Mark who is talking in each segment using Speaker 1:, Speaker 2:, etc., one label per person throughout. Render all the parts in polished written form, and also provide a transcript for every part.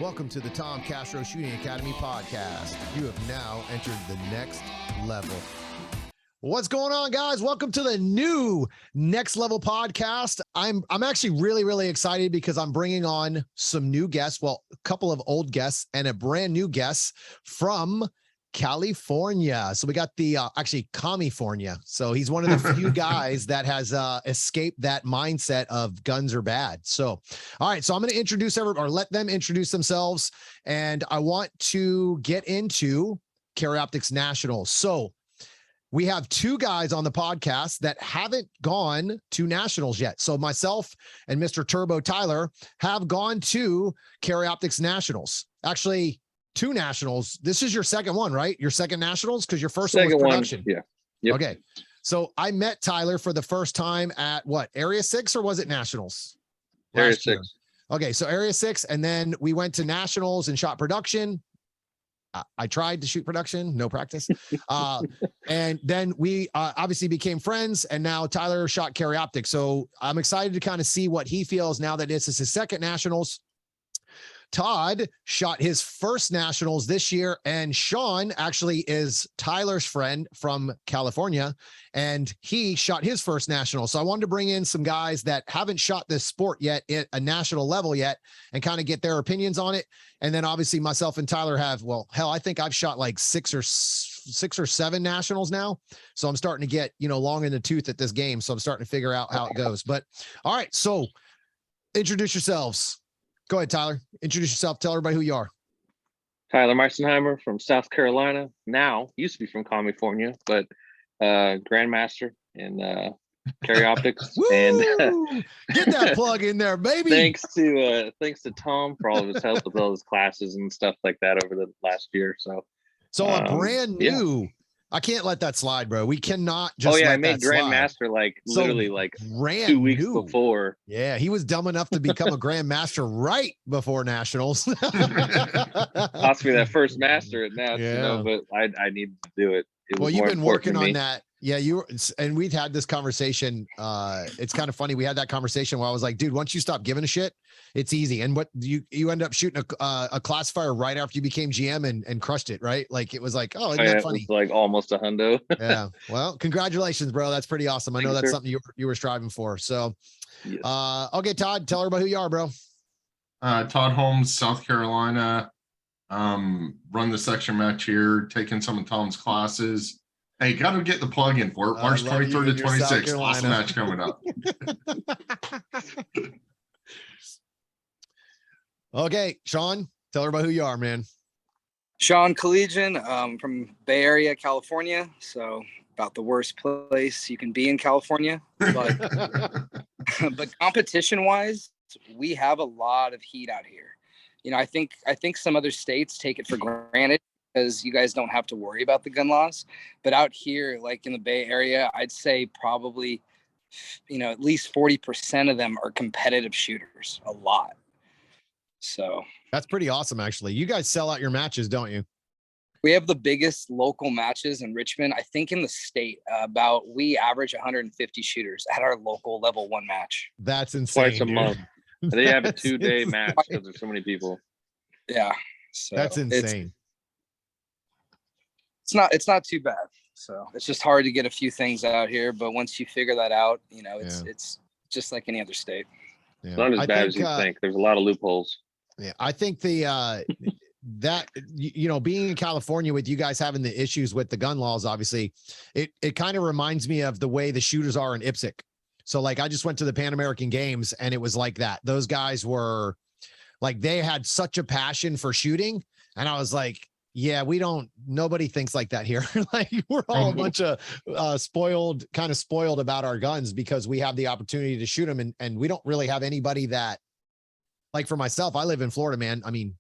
Speaker 1: Welcome to the Tom Castro Shooting Academy podcast. You have now entered the next level. What's going on, guys? Welcome to the new Next Level podcast. I'm actually really excited because I'm bringing on some new guests. Well, a couple of old guests and a brand new guest from California. So we got the actually California. So he's one of the few guys that has escaped that mindset of guns are bad. So, all right. So I'm going to introduce everybody, or let them introduce themselves. And I want to get into Carry Optics Nationals. So we have two guys on the podcast that haven't gone to nationals yet. So myself and Mr. Turbo Tyler have gone to Carry Optics Nationals. Actually, two nationals. This is your second one, right? Your second nationals, because your first one was production.
Speaker 2: Yeah. Yep.
Speaker 1: Okay. So I met Tyler for the first time at what, Area 6, or was it nationals?
Speaker 2: Area 6.
Speaker 1: Okay. So Area 6. And then we went to nationals and shot production. I tried to shoot production, no practice. And then we obviously became friends, and now Tyler shot Carry Optics. So I'm excited to kind of see what he feels now that this is his second nationals. Todd shot his first nationals this year, and Sean actually is Tyler's friend from California, and he shot his first national. So I wanted to bring in some guys that haven't shot this sport yet at a national level yet and kind of get their opinions on it. And then obviously myself and Tyler have, well, hell, I think I've shot like six or seven nationals now. So I'm starting to get, long in the tooth at this game. So I'm starting to figure out how it goes. But all right, so introduce yourselves. Go ahead, Tyler. Introduce yourself. Tell everybody who you are.
Speaker 2: Tyler Meisenheimer from South Carolina. Now, used to be from California, but Grandmaster in Carry Optics. And
Speaker 1: get that plug in there, baby.
Speaker 2: Thanks to Tom for all of his help with all his classes and stuff like that over the last year. So
Speaker 1: a brand new. Yeah. I can't let that slide, bro. We cannot just.
Speaker 2: I made Grandmaster literally 2 weeks before.
Speaker 1: Yeah, he was dumb enough to become a Grandmaster right before nationals.
Speaker 2: Cost me that first master at Nats, but I needed to do it.
Speaker 1: Well, you've been working on that. Yeah, and we've had this conversation. It's kind of funny. We had that conversation where I was like, dude, once you stop giving a shit, it's easy. And what you end up shooting a classifier right after you became GM and crushed it, right? Like it was like, isn't that funny?
Speaker 2: It was like almost a hundo.
Speaker 1: Yeah. Well, congratulations, bro. That's pretty awesome. I know that's something you were striving for. So, yes. Okay, Todd, tell everybody who you are, bro.
Speaker 3: Todd Holmes, South Carolina. Run the section match here, taking some of Tom's classes. Hey, got to get the plug in for it. March 23rd to 26th. Awesome match coming up.
Speaker 1: Okay, Sean, tell everybody who you are, man.
Speaker 4: Sean Collegian, from Bay Area, California. So about the worst place you can be in California. But, but competition-wise, we have a lot of heat out here. I think some other states take it for granted because you guys don't have to worry about the gun laws. But out here, like in the Bay Area, I'd say probably, at least 40% of them are competitive shooters, a lot. So
Speaker 1: that's pretty awesome, actually. You guys sell out your matches, don't you?
Speaker 4: We have the biggest local matches in Richmond, I think, in the state. We average 150 shooters at our local level 1 match.
Speaker 1: That's insane.
Speaker 2: Twice a month. They have a 2-day match because there's so many people.
Speaker 4: Yeah. So
Speaker 1: that's insane.
Speaker 4: It's not too bad. So it's just hard to get a few things out here, but once you figure that out, it's just like any other state.
Speaker 2: Yeah. It's not as bad as you think. There's a lot of loopholes.
Speaker 1: Yeah. I think that being in California with you guys having the issues with the gun laws, obviously it kind of reminds me of the way the shooters are in IPSC. So like, I just went to the Pan American Games and it was like that. Those guys were like, they had such a passion for shooting. And I was like, yeah, nobody thinks like that here. Like we're all a bunch of spoiled about our guns because we have the opportunity to shoot them. And we don't really have anybody that, like for myself, I live in Florida, man. I mean,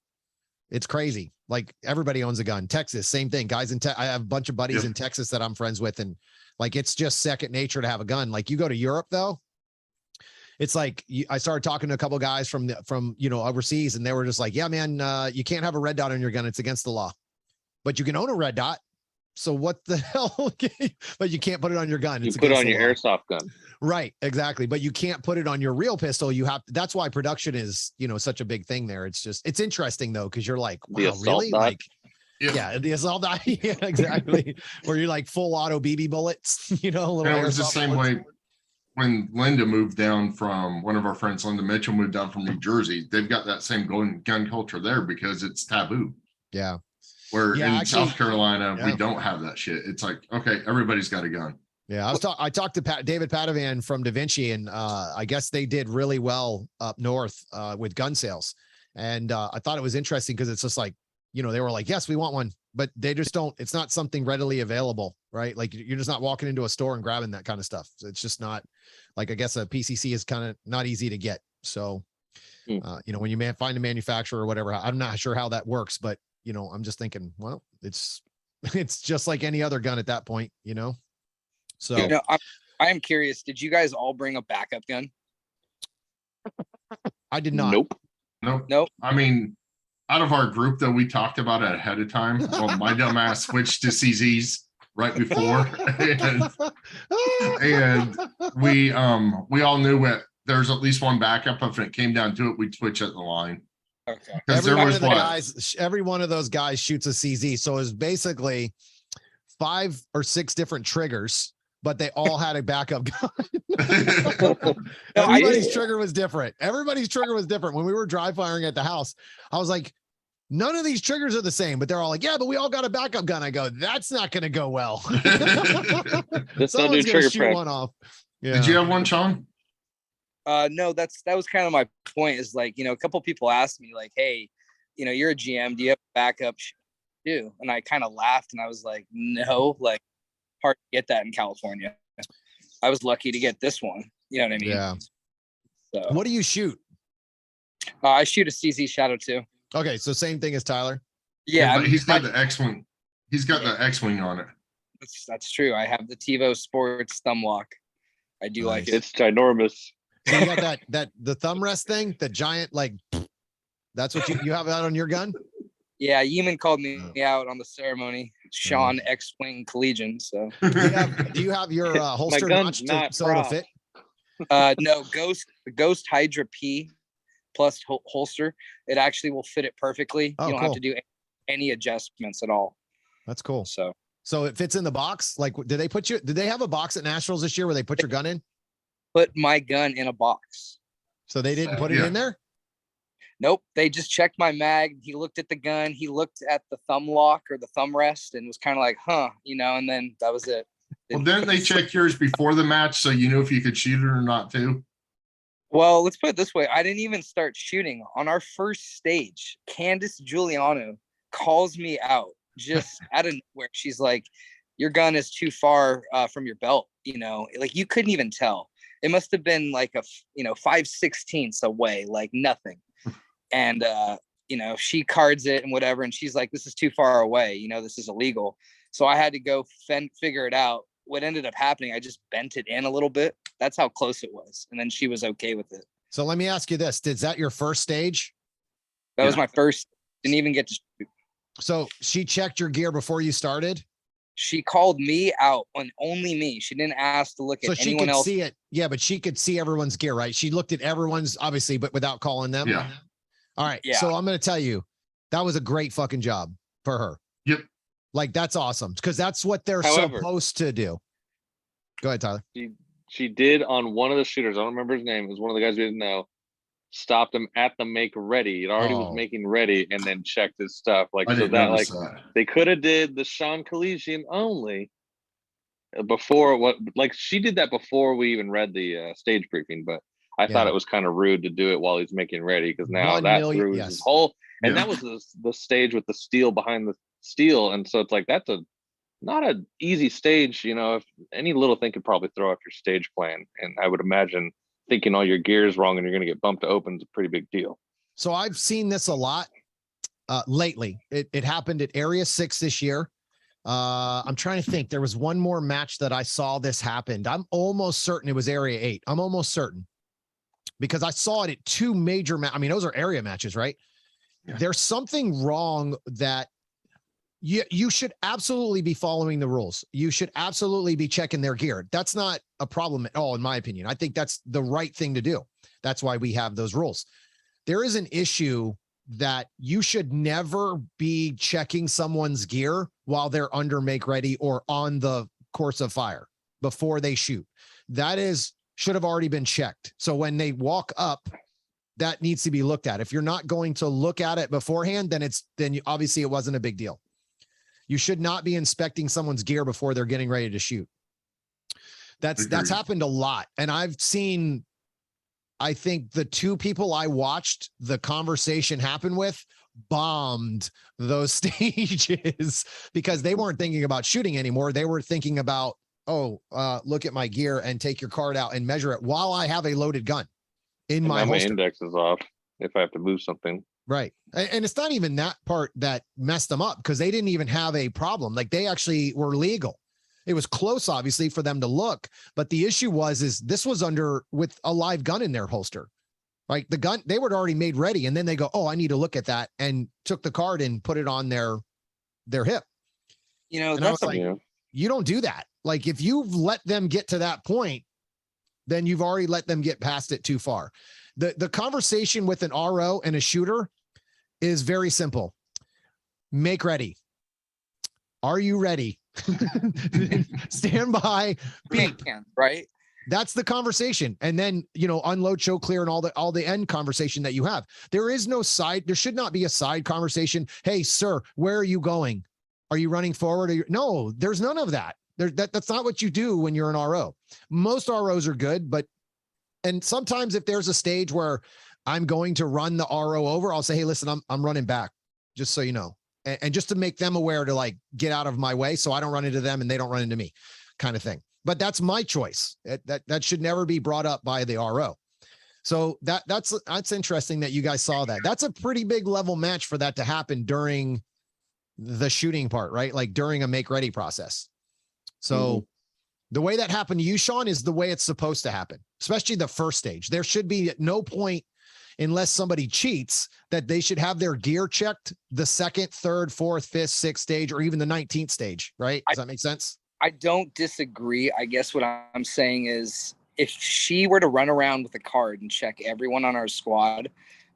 Speaker 1: it's crazy. Like everybody owns a gun. Texas, same thing. Guys I have a bunch of buddies in Texas that I'm friends with, and like, it's just second nature to have a gun. Like you go to Europe though, it's like, I started talking to a couple of guys from overseas, and they were just like, yeah, man, you can't have a red dot on your gun. It's against the law, but you can own a red dot. So what the hell? But you can't put it on your gun.
Speaker 2: You
Speaker 1: It's
Speaker 2: put it
Speaker 1: against
Speaker 2: on
Speaker 1: the
Speaker 2: your
Speaker 1: law.
Speaker 2: airsoft gun.
Speaker 1: Right, exactly. But you can't put it on your real pistol. You have, that's why production is, such a big thing there. It's just, it's interesting though, because you're like,
Speaker 2: The
Speaker 1: wow,
Speaker 2: assault
Speaker 1: really?
Speaker 2: dot.
Speaker 1: Like, yeah, the assault dot. Yeah, exactly. Where you're like full auto BB bullets, little
Speaker 3: And it was the
Speaker 1: airsoft
Speaker 3: same
Speaker 1: bullets.
Speaker 3: way when Linda moved down from one of our friends, Linda Mitchell moved down from New Jersey. They've got that same gun culture there because it's taboo.
Speaker 1: Yeah.
Speaker 3: Where
Speaker 1: Yeah,
Speaker 3: in
Speaker 1: actually,
Speaker 3: South Carolina,
Speaker 1: yeah.
Speaker 3: we don't have that shit. It's like, okay, everybody's got a gun.
Speaker 1: Yeah, I talked to David Padovan from Da Vinci, and I guess they did really well up north with gun sales. And I thought it was interesting because it's just like, they were like, yes, we want one, but they just don't, it's not something readily available, right? Like you're just not walking into a store and grabbing that kind of stuff. So it's just not like, I guess a PCC is kind of not easy to get. So, when you find a manufacturer or whatever, I'm not sure how that works, but I'm just thinking, well, it's just like any other gun at that point, So
Speaker 4: I am curious. Did you guys all bring a backup gun?
Speaker 1: I did not.
Speaker 3: Nope. I mean, out of our group though, we talked about it ahead of time. Well, my dumb ass switched to CZs right before, and we all knew what there's at least one backup. If it came down to it, we'd switch at the line.
Speaker 4: Okay.
Speaker 1: Every one of those guys shoots a CZ. So it's basically 5 or 6 different triggers, but they all had a backup gun. Everybody's trigger was different. When we were dry firing at the house, I was like, none of these triggers are the same, but they're all like, yeah, but we all got a backup gun. I go, that's not going to go well. Someone's going to shoot one off. Yeah.
Speaker 3: Did you have one, Sean?
Speaker 4: No, that was kind of my point is like, a couple people asked me like, hey, you're a GM. Do you have backup too? And I kind of laughed and I was like, no, like hard to get that in California. I was lucky to get this one. You know what I mean?
Speaker 1: Yeah.
Speaker 4: So,
Speaker 1: what do you shoot?
Speaker 4: I shoot a CZ Shadow 2.
Speaker 1: Okay. So same thing as Tyler.
Speaker 4: Yeah.
Speaker 3: But he's got the X-Wing. He's got the X-Wing on it.
Speaker 4: That's true. I have the TiVo Sports thumb lock. I do like it.
Speaker 2: It's ginormous.
Speaker 1: So you got the thumb rest thing, the giant, like, that's what you have out on your gun?
Speaker 4: Yeah, Yeeman called me out on the ceremony. Sean X-Wing Collegian. So
Speaker 1: do you have your holster notch so it'll fit?
Speaker 4: No, Ghost Hydra P plus holster. It actually will fit it perfectly. You don't have to do any adjustments at all.
Speaker 1: That's cool.
Speaker 4: So
Speaker 1: it fits in the box. Like, did they have a box at Nationals this year where they put your gun in?
Speaker 4: Put my gun in a box.
Speaker 1: So they didn't put it in there?
Speaker 4: Nope. They just checked my mag. He looked at the gun. He looked at the thumb lock or the thumb rest and was kind of like, and then that was it.
Speaker 3: Well, didn't they check yours before the match so you knew if you could shoot it or not too?
Speaker 4: Well, let's put it this way. I didn't even start shooting. On our first stage, Candice Giuliano calls me out just out of nowhere. She's like, your gun is too far from your belt. Like you couldn't even tell. It must have been like a 5/16 away, like nothing. And, she cards it and whatever. And she's like, this is too far away. This is illegal. So I had to go figure it out. What ended up happening, I just bent it in a little bit. That's how close it was. And then she was okay with it.
Speaker 1: So let me ask you this. Is that your first stage?
Speaker 4: That was my first. Didn't even get to shoot.
Speaker 1: So she checked your gear before you started?
Speaker 4: She called me out on only me. She didn't ask to look at anyone else.
Speaker 1: So she could see it. Yeah, but she could see everyone's gear, right? She looked at everyone's, obviously, but without calling them.
Speaker 3: Yeah.
Speaker 1: All right.
Speaker 4: Yeah.
Speaker 1: So I'm going to tell you, that was a great fucking job for her.
Speaker 3: Yep.
Speaker 1: Like, that's awesome because that's what they're supposed to do. Go ahead, Tyler.
Speaker 2: She did on one of the shooters. I don't remember his name. It was one of the guys we didn't know. Stopped him at the make ready. It already was making ready and then checked his stuff. Like, so that they could have did the Sean Collegian only before she did that before we even read the stage briefing, but I thought it was kind of rude to do it while he's making ready because now that threw his whole and that was the stage with the steel behind the steel, and so it's like that's not an easy stage. If any little thing could probably throw off your stage plan, and I would imagine thinking all your gear is wrong and you're going to get bumped to open is a pretty big deal.
Speaker 1: So I've seen this a lot lately. It happened at Area 6 this year. I'm trying to think. There was one more match that I saw this happened. I'm almost certain it was Area 8. I'm almost certain because I saw it at 2 major those are area matches, right? Yeah. There's something wrong that You should absolutely be following the rules. You should absolutely be checking their gear. That's not a problem at all, in my opinion. I think that's the right thing to do. That's why we have those rules. There is an issue that you should never be checking someone's gear while they're under make ready or on the course of fire before they shoot. That should have already been checked. So when they walk up, that needs to be looked at. If you're not going to look at it beforehand, then obviously it wasn't a big deal. You should not be inspecting someone's gear before they're getting ready to shoot. That's happened a lot. And I've seen, I think the two people I watched the conversation happen with bombed those stages because they weren't thinking about shooting anymore. They were thinking about, look at my gear and take your card out and measure it while I have a loaded gun in my holster.
Speaker 2: My index is off if I have to move something.
Speaker 1: Right. And it's not even that part that messed them up because they didn't even have a problem. Like they actually were legal. It was close, obviously, for them to look. But the issue is this was with a live gun in their holster. Like the gun, they were already made ready. And then they go, I need to look at that, and took the card and put it on their hip. That's you don't do that. Like if you've let them get to that point, then you've already let them get past it too far. The conversation with an RO and a shooter is very simple. Make ready. Are you ready? Stand by. Beep.
Speaker 4: Right.
Speaker 1: That's the conversation. And then, unload, show, clear, and all the end conversation that you have. There should not be a side conversation. Hey, sir, where are you going? Are you running forward? No, there's none of that. That's not what you do when you're an RO. Most ROs are good, and sometimes if there's a stage where I'm going to run the RO over, I'll say, hey, listen, I'm running back, just so you know. And just to make them aware to like get out of my way so I don't run into them and they don't run into me, kind of thing. But that's my choice. That should never be brought up by the RO. So that's interesting that you guys saw that. That's a pretty big level match for that to happen during the shooting part, right? Like during a make ready process. So the way that happened to you, Sean, is the way it's supposed to happen, especially the first stage. There should be at no point, unless somebody cheats, that they should have their gear checked the second, third, fourth, fifth, sixth stage, or even the 19th stage, right? Does that make sense?
Speaker 4: I don't disagree. I guess what I'm saying is if she were to run around with a card and check everyone on our squad,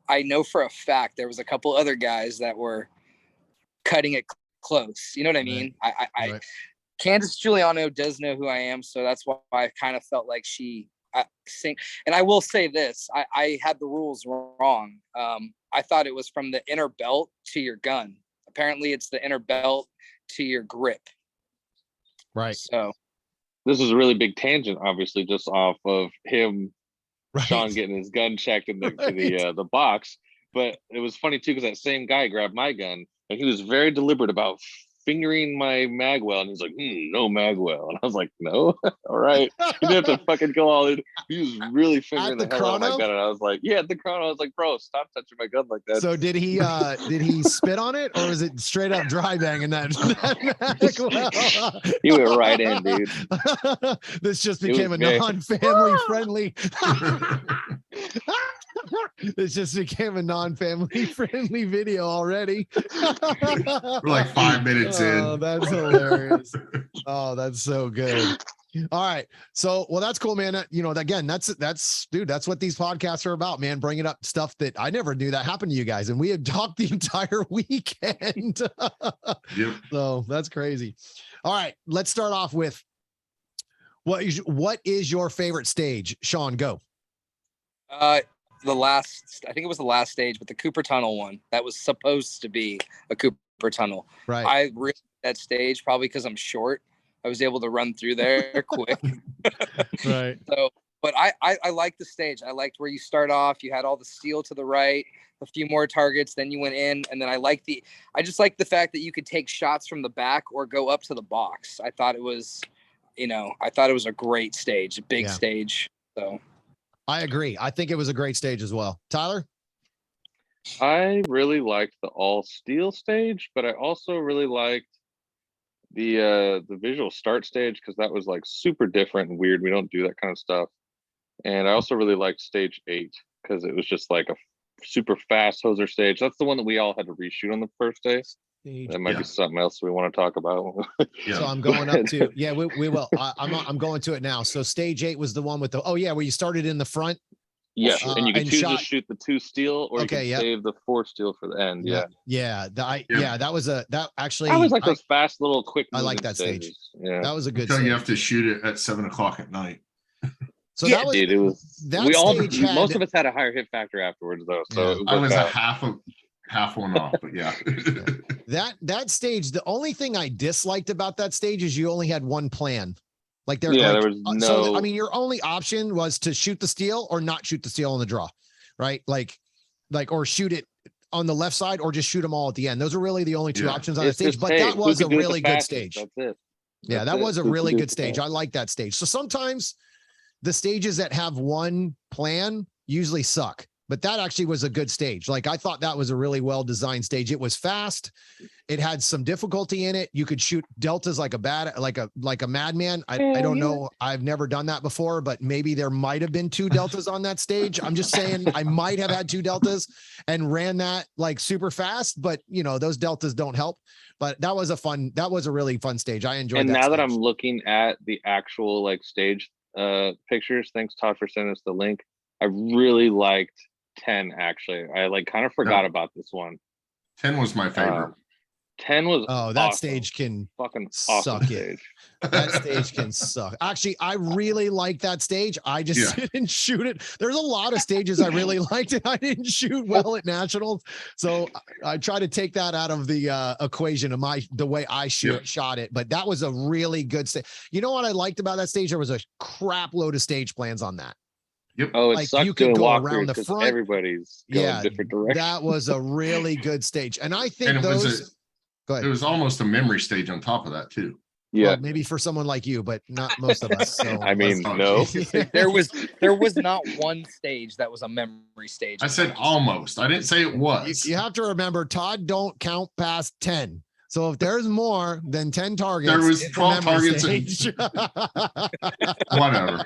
Speaker 4: I know for a fact there was a couple other guys that were cutting it close. You know what I mean? Right. Candace Giuliano does know who I am, so that's why I kind of felt like she and I will say this, I had the rules wrong. I thought it was from the inner belt to your gun. Apparently it's the inner belt to your grip.
Speaker 1: Right.
Speaker 2: So this is a really big tangent, obviously, just off of him, right. Sean getting his gun checked in the box. But it was funny too, because that same guy grabbed my gun and he was very deliberate about fingering my magwell, and he's like, no magwell, and I was like, no. All right, you didn't have to fucking go all in. He was really fingering the hell out of my gun, and I was like, at the chrono. I was like, bro, stop touching my gun like that.
Speaker 1: So did he spit on it, or was it straight up dry banging that magwell?
Speaker 2: He went right in, dude.
Speaker 1: This just became a non-family friendly. This just became a non-family friendly video already.
Speaker 3: We're like 5 minutes in.
Speaker 1: Oh, that's hilarious. Oh, that's so good. All right. So, well, that's cool, man. Again, that's dude, that's what these podcasts are about, man. Bringing up stuff that I never knew that happened to you guys. And we had talked the entire weekend.
Speaker 3: Yep.
Speaker 1: So that's crazy. All right. Let's start off with what is your favorite stage? Sean, go.
Speaker 4: I think it was the last stage, but the Cooper Tunnel one that was supposed to be a Cooper Tunnel.
Speaker 1: Right.
Speaker 4: I really like that stage probably because I'm short. I was able to run through there quick.
Speaker 1: Right.
Speaker 4: So, but I like the stage. I liked where you start off. You had all the steel to the right, a few more targets, then you went in, and then I just like the fact that you could take shots from the back or go up to the box. I thought it was, a great stage, a big stage. So.
Speaker 1: I agree. I think it was a great stage as well. Tyler?
Speaker 2: I really liked the all steel stage, but I also really liked the visual start stage because that was like super different and weird. We don't do that kind of stuff. And I also really liked stage 8 because it was just like a super fast hoser stage. That's the one that we all had to reshoot on the first day. That might be something else we want to talk about.
Speaker 1: So I'm going up to, we will. I'm going to it now. So stage 8 was the one with the, where you started in the front.
Speaker 2: Yes, and you can choose to shoot the 2 steel, or you can save the 4 steel for the end. That was actually. I was like those fast little quick.
Speaker 1: I like that stage. Yeah, that was a good.
Speaker 3: So you have to shoot it at 7 o'clock at night.
Speaker 1: So that was,
Speaker 2: dude, it was. Most of us had a higher hit factor afterwards, though. So
Speaker 3: I was a half one off, but
Speaker 1: that stage. The only thing I disliked about that stage is you only had one plan. There
Speaker 2: was no.
Speaker 1: So I mean, your only option was to shoot the steel or not shoot the steel on the draw, right? Or shoot it on the left side or just shoot them all at the end. Those are really the only two options on the stage. But that was a really good stage.
Speaker 2: That's it.
Speaker 1: Yeah, that was a really good stage. I like that stage. So sometimes the stages that have one plan usually suck, but that actually was a good stage. I thought that was a really well-designed stage. It was fast. It had some difficulty in it. You could shoot deltas like a madman. I don't know. I've never done that before, but maybe there might have been 2 deltas on that stage. I'm just saying I might have had 2 deltas and ran that super fast, but those deltas don't help. But that was a really fun stage. I enjoyed
Speaker 2: that. And
Speaker 1: now
Speaker 2: that I'm looking at the actual stage pictures, thanks Todd for sending us the link. I really liked 10 actually. I kind of forgot about this one.
Speaker 3: 10 was my favorite.
Speaker 2: 10 was
Speaker 1: that awesome. Stage can
Speaker 2: fucking
Speaker 1: suck
Speaker 2: awesome
Speaker 1: it. That stage can suck. Actually, I really like that stage. I just didn't shoot it. There's a lot of stages I really liked and I didn't shoot well at nationals. So I try to take that out of the equation of the way I shot it. But that was a really good stage. You know what I liked about that stage? There was a crap load of stage plans on that.
Speaker 3: Yep.
Speaker 2: Oh, it sucks. You could go around the front. Everybody's going different directions.
Speaker 1: That was a really good stage. And I think
Speaker 3: it was almost a memory stage on top of that too.
Speaker 2: Yeah,
Speaker 1: well, maybe for someone like you, but not most of us. So
Speaker 2: I mean, no.
Speaker 4: There was not one stage that was a memory stage.
Speaker 3: I said almost. I didn't say it was.
Speaker 1: You have to remember, Todd don't count past 10. So if there's more than 10 targets,
Speaker 3: there was 12 targets. Whatever.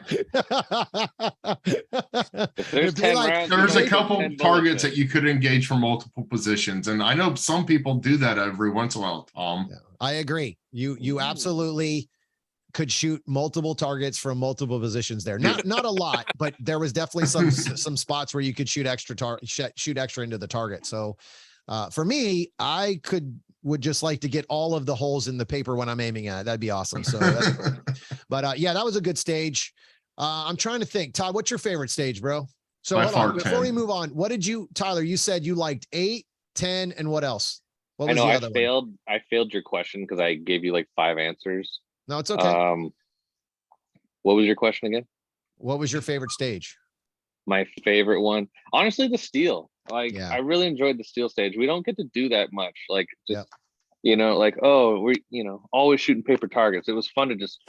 Speaker 2: There's 10 rounds,
Speaker 3: there's a couple targets that you could engage from multiple positions, and I know some people do that every once in a while. Tom,
Speaker 1: I agree. You absolutely could shoot multiple targets from multiple positions there. Not a lot, but there was definitely some spots where you could shoot extra into the target. So for me, I would just like to get all of the holes in the paper when I'm aiming at it. That'd be awesome. So, but that was a good stage. I'm trying to think, Todd, what's your favorite stage, bro? So hold on, before we move on, Tyler, you said you liked 8, 10, and what else? What was
Speaker 2: I failed your question because I gave you 5 answers.
Speaker 1: No, it's okay.
Speaker 2: What was your question again?
Speaker 1: What was your favorite stage?
Speaker 2: My favorite one, honestly, the steel. I really enjoyed the steel stage. We don't get to do that much. We're always shooting paper targets. It was fun to just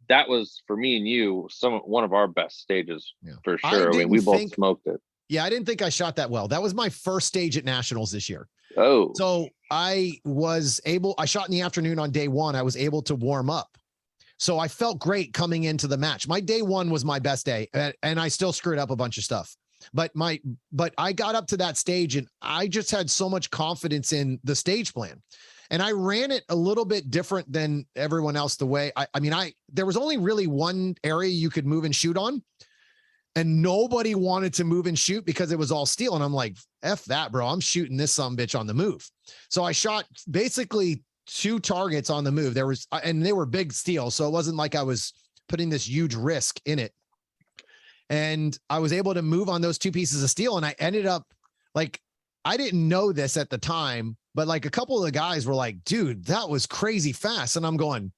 Speaker 2: that was for me and you one of our best stages for sure. I mean, we both smoked it.
Speaker 1: Yeah, I didn't think I shot that well. That was my first stage at nationals this year.
Speaker 2: Oh,
Speaker 1: so I shot in the afternoon on day 1. I was able to warm up. So I felt great coming into the match. My day 1 was my best day, and I still screwed up a bunch of stuff. But I got up to that stage and I just had so much confidence in the stage plan. And I ran it a little bit different than everyone else. The way there was only really one area you could move and shoot on, and nobody wanted to move and shoot because it was all steel. And I'm like, F that, bro. I'm shooting this sumbitch on the move. So I shot basically 2 targets on the move. And they were big steel. So it wasn't like I was putting this huge risk in it. And I was able to move on those 2 pieces of steel. And I ended up I didn't know this at the time, but a couple of the guys were like, dude, that was crazy fast. And I'm going,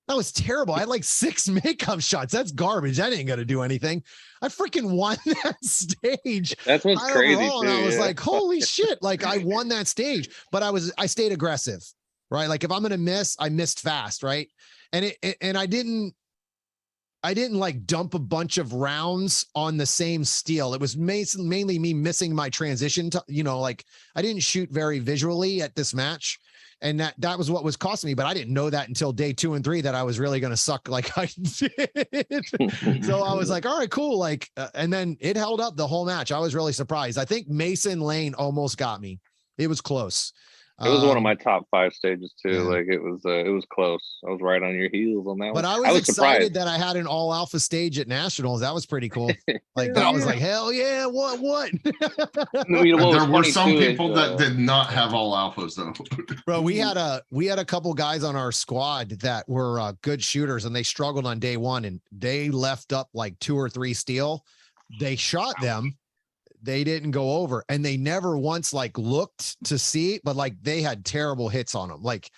Speaker 1: that was terrible. I had 6 makeup shots. That's garbage. That ain't going to do anything. I freaking won that stage.
Speaker 2: That's what's crazy. Too,
Speaker 1: and I was like, holy shit. I won that stage, but I stayed aggressive, right? If I'm going to miss, I missed fast. Right. And I didn't dump a bunch of rounds on the same steel. It was mainly me missing my transition. I didn't shoot very visually at this match. And that was what was costing me, but I didn't know that until day 2 and 3 that I was really going to suck like I did. So I was like, all right, cool. And then it held up the whole match. I was really surprised. I think Mason Lane almost got me. It was close.
Speaker 2: It was one of my top 5 stages too.
Speaker 1: Yeah.
Speaker 2: Like it was close. I was right on your heels on that
Speaker 1: But
Speaker 2: one.
Speaker 1: I was excited
Speaker 2: surprised
Speaker 1: that I had an all alpha stage at nationals. That was pretty cool. Like that was like, hell yeah. What?
Speaker 3: There were some people that did not have all alphas though.
Speaker 1: Bro, we had a couple guys on our squad that were good shooters and they struggled on day 1 and they left up like 2 or 3 steel. They shot them. They didn't go over and they never once like looked to see, but like they had terrible hits on them, like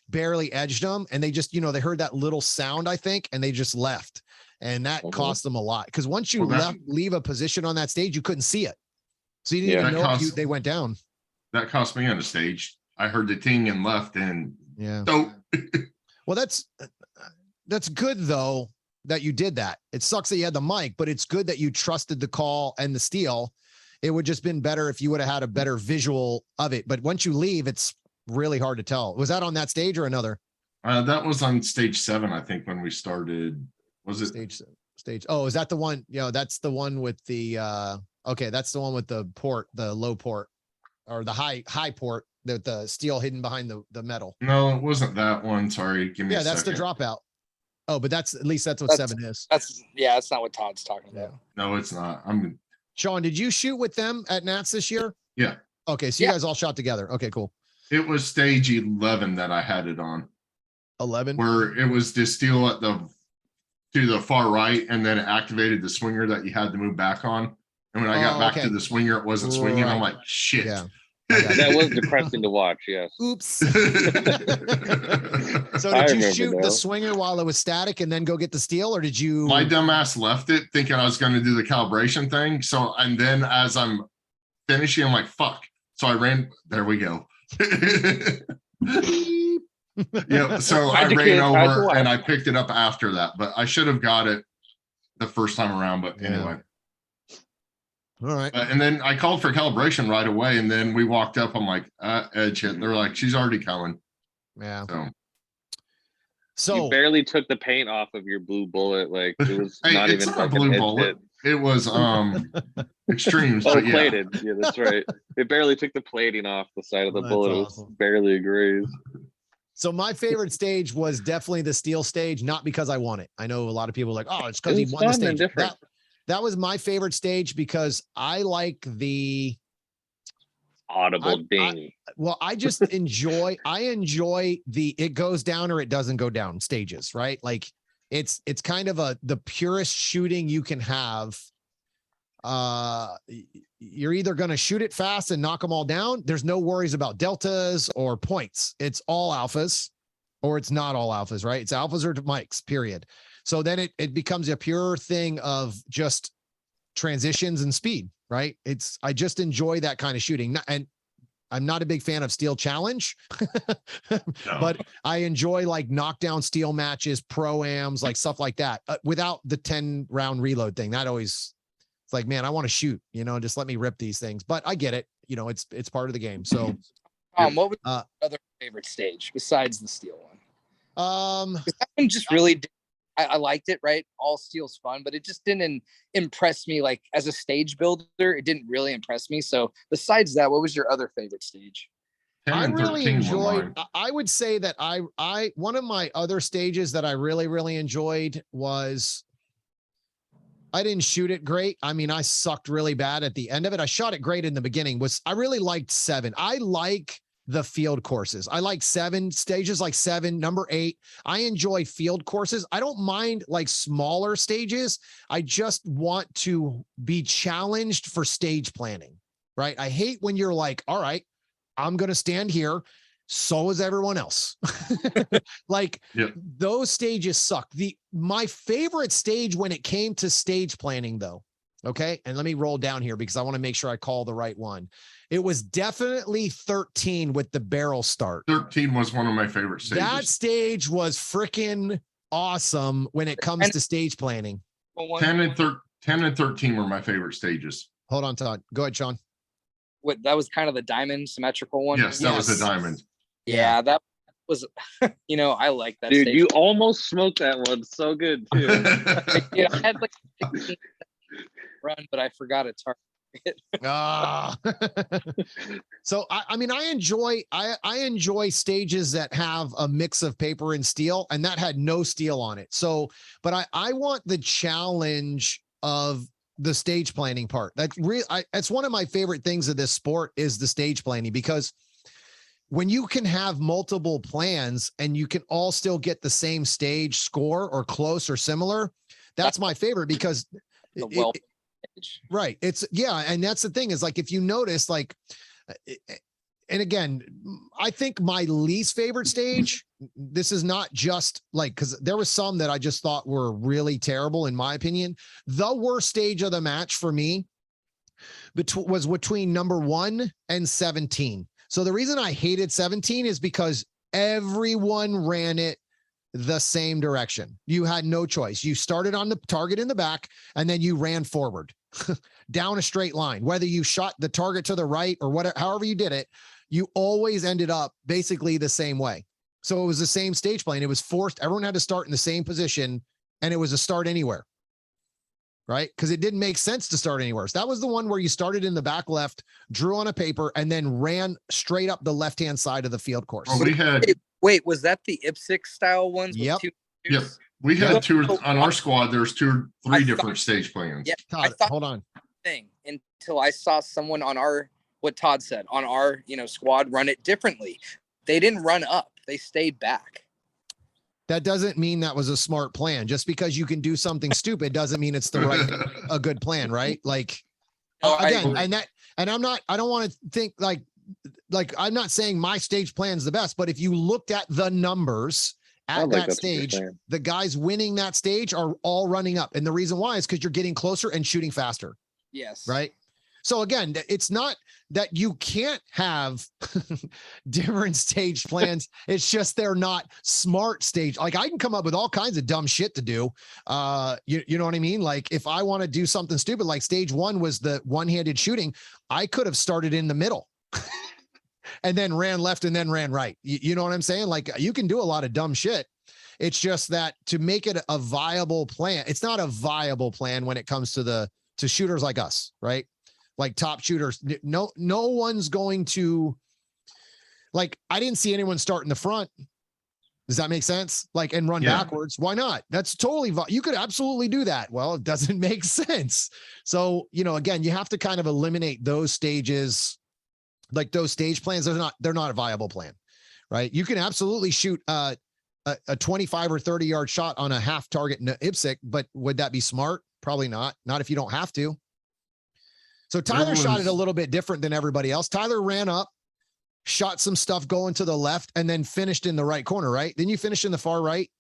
Speaker 1: barely edged them. And they just, they heard that little sound, I think, and they just left. And that cost them a lot. Cause once you leave a position on that stage, you couldn't see it. So you didn't even know if they went down.
Speaker 3: That cost me on the stage. I heard the ting and left and
Speaker 1: Well, that's good though, that you did that. It sucks that you had the mic, but it's good that you trusted the call and the steel. It would just been better if you would have had a better visual of it. But once you leave, it's really hard to tell. Was that on that stage or another?
Speaker 3: That was on stage 7, I think, when we started. Was it
Speaker 1: stage? Oh, is that the one? That's the one with the okay, that's the one with the port, the low port, or the high port, the steel hidden behind the metal.
Speaker 3: No, it wasn't that one. Sorry. Give me a
Speaker 1: that's
Speaker 3: second.
Speaker 1: the dropout. Oh, but that's what 7 is.
Speaker 4: That's not what Todd's talking about.
Speaker 3: No, it's not.
Speaker 1: Sean, did you shoot with them at Nats this year?
Speaker 3: Yeah.
Speaker 1: Okay, so you guys all shot together. Okay, cool.
Speaker 3: It was stage 11 that I had it on.
Speaker 1: 11?
Speaker 3: Where it was the steel to the far right, and then it activated the swinger that you had to move back on. And when I got back to the swinger, it wasn't swinging. I'm like, shit.
Speaker 1: Yeah.
Speaker 2: That was depressing to watch. Yes.
Speaker 1: Oops. So did you shoot the swinger while it was static and then go get the steel, or did you?
Speaker 3: My dumbass left it thinking I was going to do the calibration thing. So, and then as I'm finishing, I'm like, fuck. So I ran. There we go. Yeah. So I ran over and I picked it up after that, but I should have got it the first time around. But anyway.
Speaker 1: All right.
Speaker 3: And then I called for calibration right away. And then we walked up. I'm like, edge hit. They're like, she's already coming.
Speaker 1: Yeah.
Speaker 2: So you barely took the paint off of your blue bullet. Like it was not even
Speaker 3: a blue bullet. It was extremes.
Speaker 2: Plated. Yeah, that's right. It barely took the plating off the side of the bullet. Awesome. It was barely a graze.
Speaker 1: So my favorite stage was definitely the steel stage, not because I won it. I know a lot of people are like, oh, it's because he won the stage. That was my favorite stage because I like the
Speaker 2: audible ding.
Speaker 1: I just enjoy the it goes down or it doesn't go down stages, right? Like it's kind of the purest shooting you can have. You're either going to shoot it fast and knock them all down. There's no worries about deltas or points. It's all alphas or it's not all alphas, right? It's alphas or mics, period. So then it becomes a pure thing of just transitions and speed, right? I just enjoy that kind of shooting. And I'm not a big fan of steel challenge, but I enjoy like knockdown steel matches, pro-ams, like stuff like that, without the 10 round reload thing. That always, it's like, man, I want to shoot, just let me rip these things, but I get it. It's part of the game. So
Speaker 4: what was your other favorite stage besides the steel one? That one just really I liked it, right? All steel's fun, but it just didn't impress me. Like as a stage builder, it didn't really impress me. So besides that, what was your other favorite stage?
Speaker 1: I really enjoyed, I would say that one of my other stages that I really, really enjoyed was, I didn't shoot it great. I mean, I sucked really bad at the end of it. I shot it great in the beginning. I really liked 7. I like the field courses. I like 7 stages, like 7, number 8. I enjoy field courses. I don't mind like smaller stages. I just want to be challenged for stage planning, right? I hate when you're like, all right, I'm going to stand here. So is everyone else. Like those stages suck. My favorite stage when it came to stage planning though. Okay. And let me roll down here because I want to make sure I call the right one. It was definitely 13 with the barrel start.
Speaker 3: 13 was one of my favorite stages.
Speaker 1: That stage was freaking awesome when it comes to stage planning.
Speaker 3: 10 and 13 were my favorite stages.
Speaker 1: Hold on, Todd. Go ahead, Sean.
Speaker 4: What, that was kind of the diamond symmetrical one?
Speaker 3: Yes, that was the diamond.
Speaker 4: Yeah, that was, I like that.
Speaker 2: Dude,
Speaker 4: stage.
Speaker 2: you almost smoked that one so good too.
Speaker 4: I had like 16 run, but I forgot a target. it.
Speaker 1: So I mean, I enjoy stages that have a mix of paper and steel, and that had no steel on it. So, but I want the challenge of the stage planning part. That's one of my favorite things of this sport is the stage planning, because when you can have multiple plans and you can all still get the same stage score or close or similar, that's my favorite, because right. It's and that's the thing is, like, if you notice, like, and again, I think my least favorite stage, this is not just like, because there was some that I just thought were really terrible, in my opinion. The worst stage of the match for me was between number 1 and 17. So the reason I hated 17 is because everyone ran it the same direction. You had no choice. You started on the target in the back, and then you ran forward down a straight line. Whether you shot the target to the right or whatever, however you did it, you always ended up basically the same way. So it was the same stage plan. It was forced. Everyone had to start in the same position, and it was a start anywhere. Right? Because it didn't make sense to start anywhere. So that was the one where you started in the back left, drew on a paper, and then ran straight up the left-hand side of the field course.
Speaker 3: Well, we had
Speaker 4: wait, was that the IPSC style ones?
Speaker 1: Yep.
Speaker 3: Yep. We had two on our squad. There's 2 or 3 different stage plans.
Speaker 4: Yeah,
Speaker 1: Todd, hold on.
Speaker 4: Thing until I saw someone on what Todd said on our squad run it differently. They didn't run up. They stayed back.
Speaker 1: That doesn't mean that was a smart plan. Just because you can do something stupid doesn't mean it's a good plan, right? Like, again, I don't want to think like I'm not saying my stage plan is the best, but if you looked at the numbers at that stage, the guys winning that stage are all running up. And the reason why is because you're getting closer and shooting faster.
Speaker 4: Yes.
Speaker 1: Right. So again, it's not that you can't have different stage plans. It's just they're not smart stage. Like, I can come up with all kinds of dumb shit to do. You know what I mean? Like, if I want to do something stupid, like stage 1 was the one-handed shooting, I could have started in the middle and then ran left and then ran right. You know what I'm saying? Like, you can do a lot of dumb shit. It's just that to make it a viable plan, it's not a viable plan when it comes to shooters like us, right? Like top shooters. No one's going to, like, I didn't see anyone start in the front. Does that make sense? Like, and run backwards. Why not? That's totally, you could absolutely do that. Well, it doesn't make sense. So, again, you have to kind of eliminate those stages, like those stage plans. They're not a viable plan, right? You can absolutely shoot a 25 or 30 yard shot on a half target IPSC, but would that be smart? Probably not. Not if you don't have to. So Tyler shot it a little bit different than everybody else. Tyler ran up, shot some stuff going to the left, and then finished in the right corner, right? Then you finished in the far right.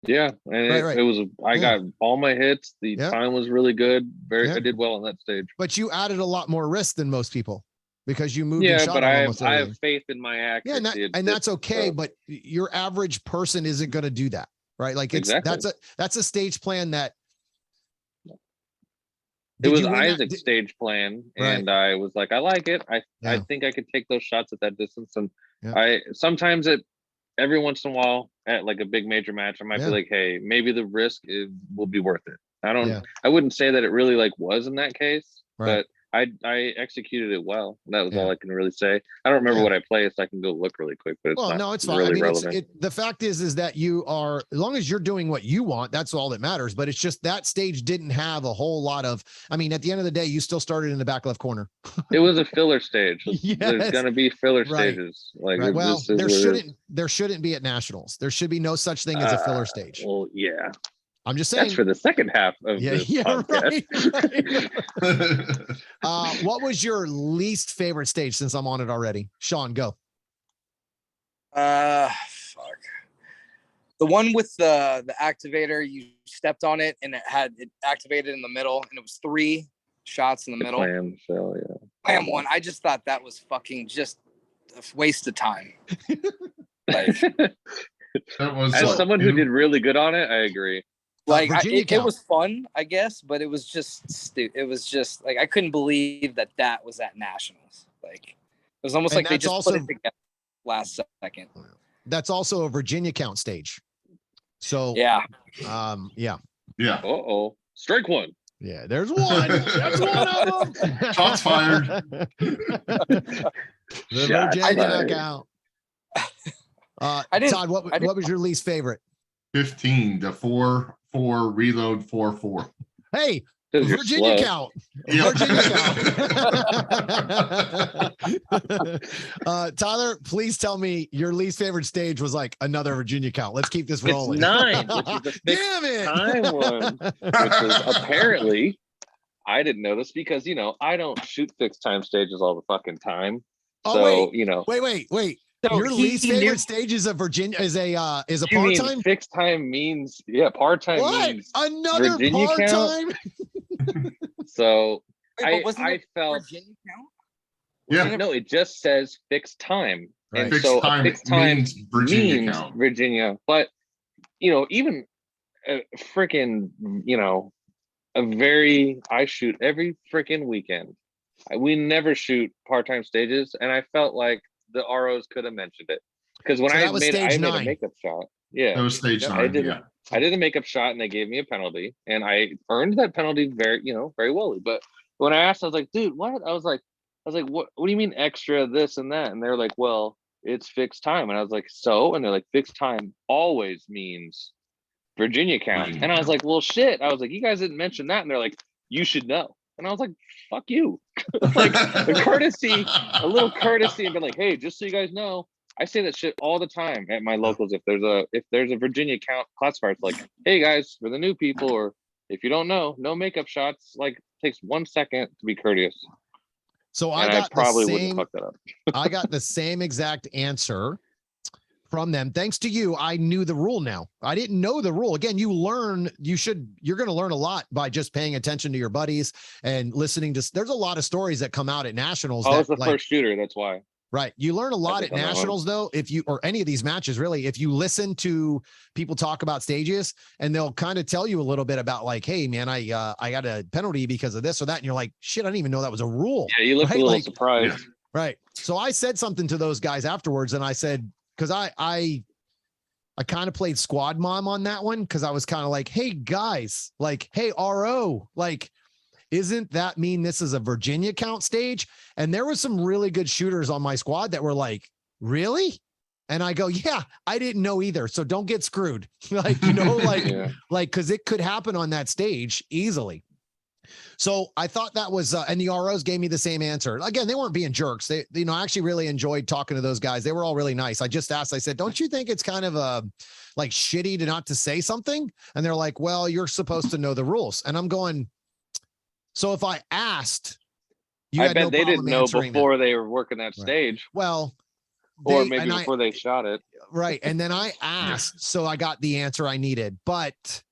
Speaker 2: Yeah. And it was, I got all my hits. The time was really good. I did well on that stage.
Speaker 1: But you added a lot more risk than most people because you moved.
Speaker 2: Yeah, but I have faith in my accuracy.
Speaker 1: Yeah, and that's okay. But your average person isn't going to do that, right? Like, that's a stage plan that.
Speaker 2: It was Isaac's stage plan, and I was like, I like it. I think I could take those shots at that distance. And sometimes every once in a while at like a big major match, I might be like, hey, maybe the risk will be worth it. I wouldn't say that it really was in that case, but I executed it well. That was all I can really say. I don't remember what I placed. I can go look really quick, but
Speaker 1: it's fine.
Speaker 2: Really relevant.
Speaker 1: The fact is that you are, as long as you're doing what you want, that's all that matters. But it's just that stage didn't have a whole lot of, at the end of the day, you still started in the back left corner.
Speaker 2: It was a filler stage. There's going to be filler stages. Like,
Speaker 1: well, there shouldn't be at nationals. There should be no such thing as a filler stage.
Speaker 2: Well, yeah.
Speaker 1: I'm just saying.
Speaker 2: That's for the second half of this podcast.
Speaker 1: Right. What was your least favorite stage since I'm on it already? Sean, go.
Speaker 4: Fuck. The one with the activator, you stepped on it and it activated in the middle, and it was 3 shots in the middle.
Speaker 2: Clamshell,
Speaker 4: Clam one. I just thought that was fucking just a waste of time. Like,
Speaker 2: as someone who did really good on it, I agree.
Speaker 4: Like, it was fun, I guess, but it was just stupid. It was just like, I couldn't believe that was at nationals. Like, it was almost like they just put it together last second.
Speaker 1: That's also a Virginia count stage. So
Speaker 4: yeah.
Speaker 3: Yeah.
Speaker 2: Uh-oh. Strike one.
Speaker 1: Yeah, there's one. That's one of them.
Speaker 3: Shots fired.
Speaker 1: The Virginia account. Todd, what was your least favorite?
Speaker 3: 15 to 4-4 reload 4-4.
Speaker 1: Hey, Virginia count.
Speaker 3: Yep.
Speaker 1: Virginia count. Tyler, please tell me your least favorite stage was like another Virginia count. Let's keep this rolling.
Speaker 2: It's 9, which is the fixed time one, which is apparently, I didn't know this because, I don't shoot fixed time stages all the fucking time.
Speaker 1: Oh,
Speaker 2: so,
Speaker 1: wait.
Speaker 4: So
Speaker 1: your least favorite stage is a Virginia is a part-time.
Speaker 2: Fixed time means part-time means
Speaker 1: another
Speaker 2: Virginia
Speaker 1: part-time.
Speaker 2: So
Speaker 4: Wait,
Speaker 2: I felt
Speaker 4: Virginia count?
Speaker 3: Yeah.
Speaker 2: no, it just says fixed time.
Speaker 1: Right.
Speaker 2: And
Speaker 3: Fixed
Speaker 2: so
Speaker 3: time
Speaker 2: fixed time
Speaker 3: means Virginia
Speaker 2: means
Speaker 3: count.
Speaker 2: Virginia. But even freaking, I shoot every freaking weekend. We never shoot part-time stages, and I felt like the ROs could have mentioned it because when I made a makeup shot. Yeah,
Speaker 3: That was stage 9.
Speaker 2: I did a makeup shot and they gave me a penalty, and I earned that penalty very well. But when I asked, I was like, dude, what? I was like, what do you mean extra this and that? And they're like, well, it's fixed time. And I was like, so? And they're like, fixed time always means Virginia count. And I was like, well, shit. I was like, you guys didn't mention that. And they're like, you should know. And I was like, fuck you. Like a little courtesy, and been like, hey, just so you guys know, I say that shit all the time at my locals. If there's a Virginia count classifier, it's like, hey guys, for the new people, or if you don't know, no makeup shots. Like, takes 1 second to be courteous.
Speaker 1: So
Speaker 2: I wouldn't fuck that up.
Speaker 1: I got the same exact answer from them. Thanks to you, I knew the rule now. I didn't know the rule. Again, you're going to learn a lot by just paying attention to your buddies and listening to, there's a lot of stories that come out at nationals.
Speaker 2: I was the first shooter. That's why.
Speaker 1: Right. You learn a lot at nationals though, or any of these matches, really, if you listen to people talk about stages, and they'll kind of tell you a little bit about like, hey man, I got a penalty because of this or that. And you're like, shit, I didn't even know that was a rule.
Speaker 2: Yeah. You look a little surprised.
Speaker 1: Right. So I said something to those guys afterwards, and I said, because I kind of played squad mom on that one, because I was kind of like, hey guys, like, hey RO, like, isn't that mean this is a Virginia count stage? And there was some really good shooters on my squad that were like, really? And I go, yeah, I didn't know either. So don't get screwed. Like, like, cause it could happen on that stage easily. So I thought that was, and the ROs gave me the same answer. Again, they weren't being jerks. They, I actually really enjoyed talking to those guys. They were all really nice. I just asked, I said, don't you think it's kind of like shitty to not to say something? And they're like, well, you're supposed to know the rules. And I'm going, so if I asked,
Speaker 2: I bet they didn't know before they were working that stage.
Speaker 1: Well,
Speaker 2: or maybe before they shot it.
Speaker 1: Right. And then I asked, so I got the answer I needed, but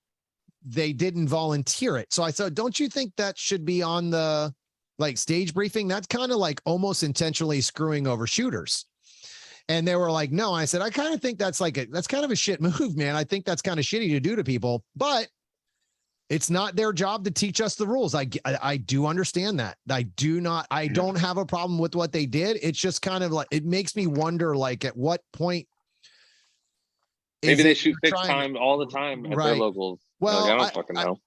Speaker 1: they didn't volunteer it. So I said, don't you think that should be on the like stage briefing? That's kind of like almost intentionally screwing over shooters. And they were like, no. I said, I kind of think that's that's kind of a shit move, man. I think that's kind of shitty to do to people, but it's not their job to teach us the rules. I do understand that. I don't have a problem with what they did. It's just kind of like, it makes me wonder, like, at what point.
Speaker 2: Maybe they shoot fixed time all the time at their locals.
Speaker 1: Well,
Speaker 2: like, I don't fucking know.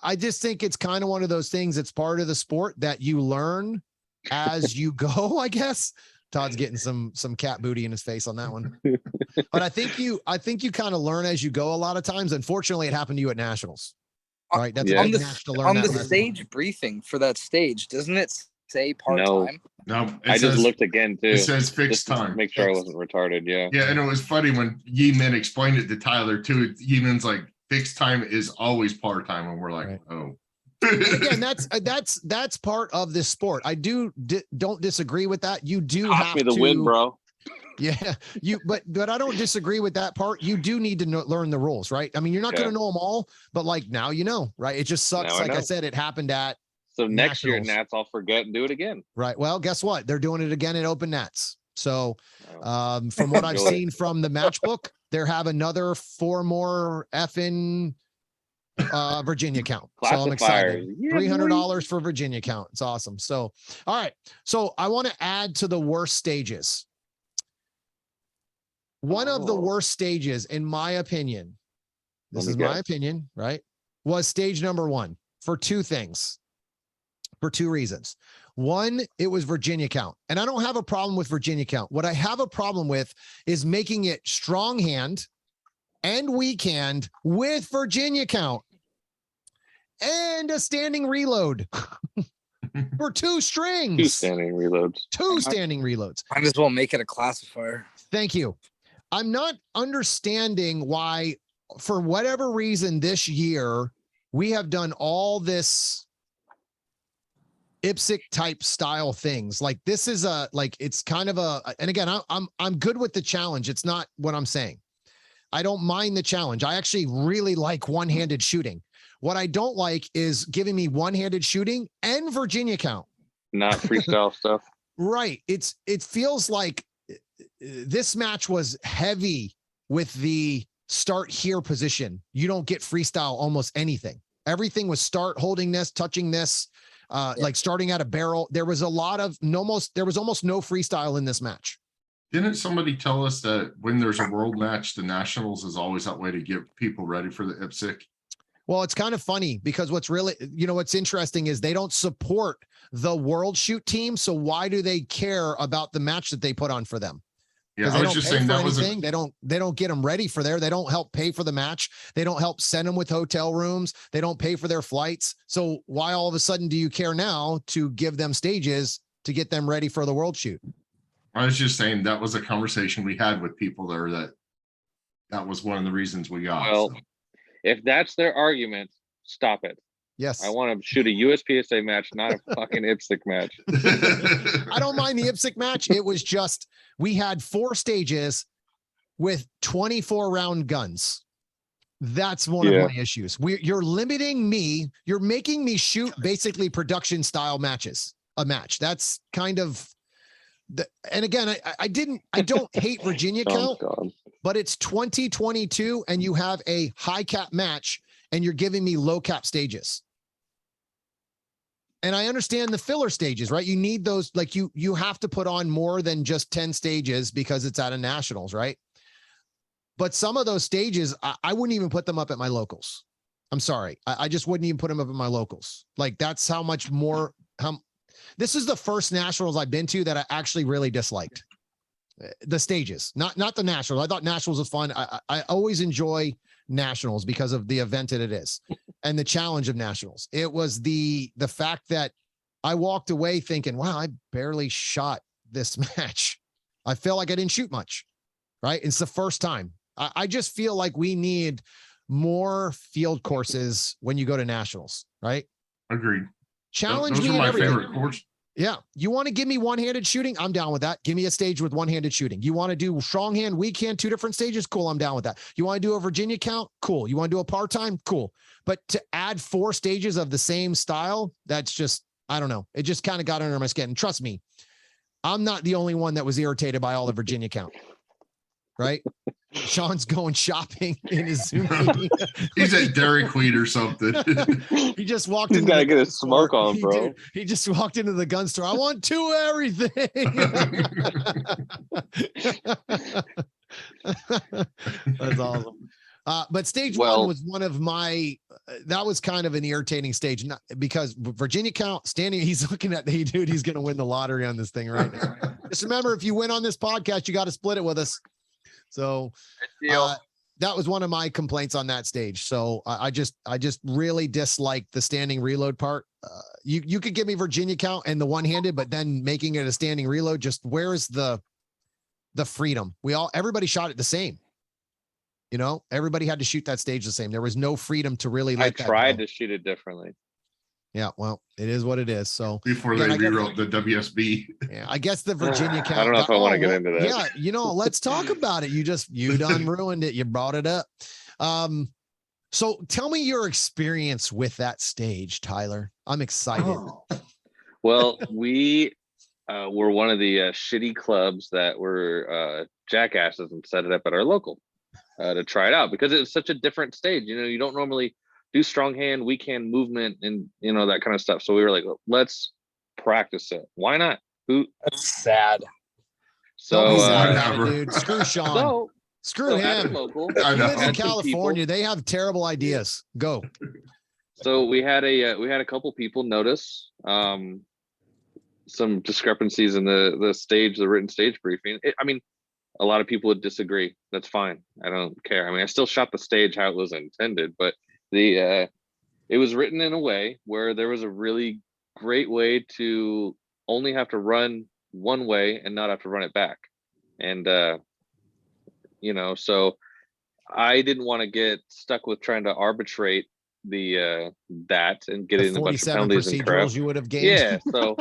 Speaker 1: I just think it's kind of one of those things. It's part of the sport that you learn as you go, I guess. Todd's getting some cat booty in his face on that one. But I think you kind of learn as you go a lot of times. Unfortunately, it happened to you at nationals. Right. That's
Speaker 4: on the stage briefing for that stage. Doesn't it say part-time?
Speaker 3: No.
Speaker 2: I just looked again too.
Speaker 3: It says fixed time.
Speaker 2: Make sure I wasn't retarded. Yeah.
Speaker 3: Yeah. And it was funny when Yeeman explained it to Tyler too. Yeeman's like, fixed time is always part-time. And we're like, oh.
Speaker 1: Again, that's part of this sport. I don't disagree with that. You do have
Speaker 2: me the win, bro.
Speaker 1: Yeah, but I don't disagree with that part. You do need to learn the rules, right? I mean, you're not going to know them all, but like now you know, right? It just sucks. Like I said, it happened at.
Speaker 2: So next year at Nats, I'll forget and do it again. Right.
Speaker 1: Well, guess what? They're doing it again at Open Nats. So from what I've seen from the match book, they have another 4 more effing Virginia count. So I'm excited. $300 for Virginia count. It's awesome. So, all right. So I want to add to the worst stages. One of the worst stages, in my opinion, this is my opinion, right, was stage number 1. for two things, for two reasons. One, it was Virginia count, and I don't have a problem with Virginia count. What I have a problem with is making it strong hand and weak hand with Virginia count and a standing reload for two strings.
Speaker 2: Two standing reloads.
Speaker 1: Two standing reloads.
Speaker 4: Might as well make it a classifier.
Speaker 1: Thank you. I'm not understanding why, for whatever reason this year, we have done all this IPSC type style things. Like this is it's kind of and again, I'm good with the challenge. It's not what I'm saying. I don't mind the challenge. I actually really like one-handed shooting. What I don't like is giving me one-handed shooting and Virginia count.
Speaker 2: Not freestyle stuff.
Speaker 1: Right. It feels like this match was heavy with the start here position. You don't get freestyle almost anything. Everything was start holding this, touching this, like starting at a barrel. There was almost no freestyle in this match.
Speaker 3: Didn't somebody tell us that when there's a world match, the nationals is always that way to get people ready for the IPSC?
Speaker 1: Well, it's kind of funny because what's interesting is they don't support the world shoot team. So why do they care about the match that they put on for them?
Speaker 3: Yeah, I was just saying that
Speaker 1: they don't get them ready for there. They don't help pay for the match. They don't help send them with hotel rooms. They don't pay for their flights. So why all of a sudden do you care now to give them stages to get them ready for the world shoot?
Speaker 3: I was just saying that was a conversation we had with people there that was one of the reasons we got.
Speaker 2: Well, if that's their argument, stop it.
Speaker 1: Yes.
Speaker 2: I want to shoot a USPSA match, not a fucking IPSC match.
Speaker 1: I don't mind the IPSC match. It was just, we had 4 stages with 24 round guns. That's one of my issues. You're limiting me. You're making me shoot basically production style matches, a match. That's kind of and again, I don't hate Virginia count, but it's 2022 and you have a high cap match and you're giving me low cap stages. And I understand the filler stages, right? You need those, like you have to put on more than just 10 stages because it's at a nationals, right? But some of those stages, I wouldn't even put them up at my locals. I'm sorry. I just wouldn't even put them up at my locals. Like that's how much more, this is the first nationals I've been to that I actually really disliked. The stages, not the nationals. I thought nationals was fun. I always enjoy nationals because of the event that it is and the challenge of nationals. It was the fact that I walked away thinking, wow, I barely shot this match. I feel like I didn't shoot much, right? It's the first time. I just feel like we need more field courses when you go to nationals, right?
Speaker 3: Agreed.
Speaker 1: Challenge
Speaker 3: Those
Speaker 1: me
Speaker 3: are my
Speaker 1: everything.
Speaker 3: favorite course.
Speaker 1: Yeah. You want to give me one-handed shooting? I'm down with that. Give me a stage with one-handed shooting. You want to do strong hand, weak hand, 2 different stages? Cool. I'm down with that. You want to do a Virginia count? Cool. You want to do a part-time? Cool. But to add 4 stages of the same style, that's just, I don't know. It just kind of got under my skin. And trust me, I'm not the only one that was irritated by all the Virginia count, right? Sean's going shopping in his Zoom meeting.
Speaker 3: He's at Dairy Queen or something.
Speaker 1: He just walked
Speaker 2: He's
Speaker 1: in.
Speaker 2: got to get his smoke on, bro.
Speaker 1: He just walked into the gun store. I want 2 everything. That's awesome. But stage 1 was one of my, that was kind of an irritating stage, not because Virginia count standing, he's looking at the dude, he's going to win the lottery on this thing right now. Just remember, if you win on this podcast, you got to split it with us. So that was one of my complaints on that stage. So I just really dislike the standing reload part. You could give me Virginia count and the one-handed, but then making it a standing reload, just where's the freedom? Everybody shot it the same. You know, everybody had to shoot that stage the same. There was no freedom to really let that
Speaker 2: tried
Speaker 1: go.
Speaker 2: to shoot it differently.
Speaker 1: Yeah, well, it is what it is. So
Speaker 3: before they rewrote the WSB.
Speaker 1: Yeah, I guess the Virginia count.
Speaker 2: I don't know if I want to get into that.
Speaker 1: Yeah, let's talk about it. You done ruined it. You brought it up. So tell me your experience with that stage, Tyler. I'm excited.
Speaker 2: Well, we were one of the shitty clubs that were jackasses and set it up at our local to try it out because it's such a different stage. You don't normally do strong hand, weak hand movement, and that kind of stuff. So we were like, let's practice it. Why not?
Speaker 4: That's sad.
Speaker 1: So dude, screw Sean. Screw him.
Speaker 2: Local,
Speaker 1: he lives in California. They have terrible ideas. Go.
Speaker 2: So we had a couple people notice some discrepancies in the written stage briefing. I mean, a lot of people would disagree. That's fine. I don't care. I mean, I still shot the stage how it was intended, but it was written in a way where there was a really great way to only have to run one way and not have to run it back. And so I didn't want to get stuck with trying to arbitrate that and get in a bunch of penalties and crap.
Speaker 1: You would have gained.
Speaker 2: Yeah. So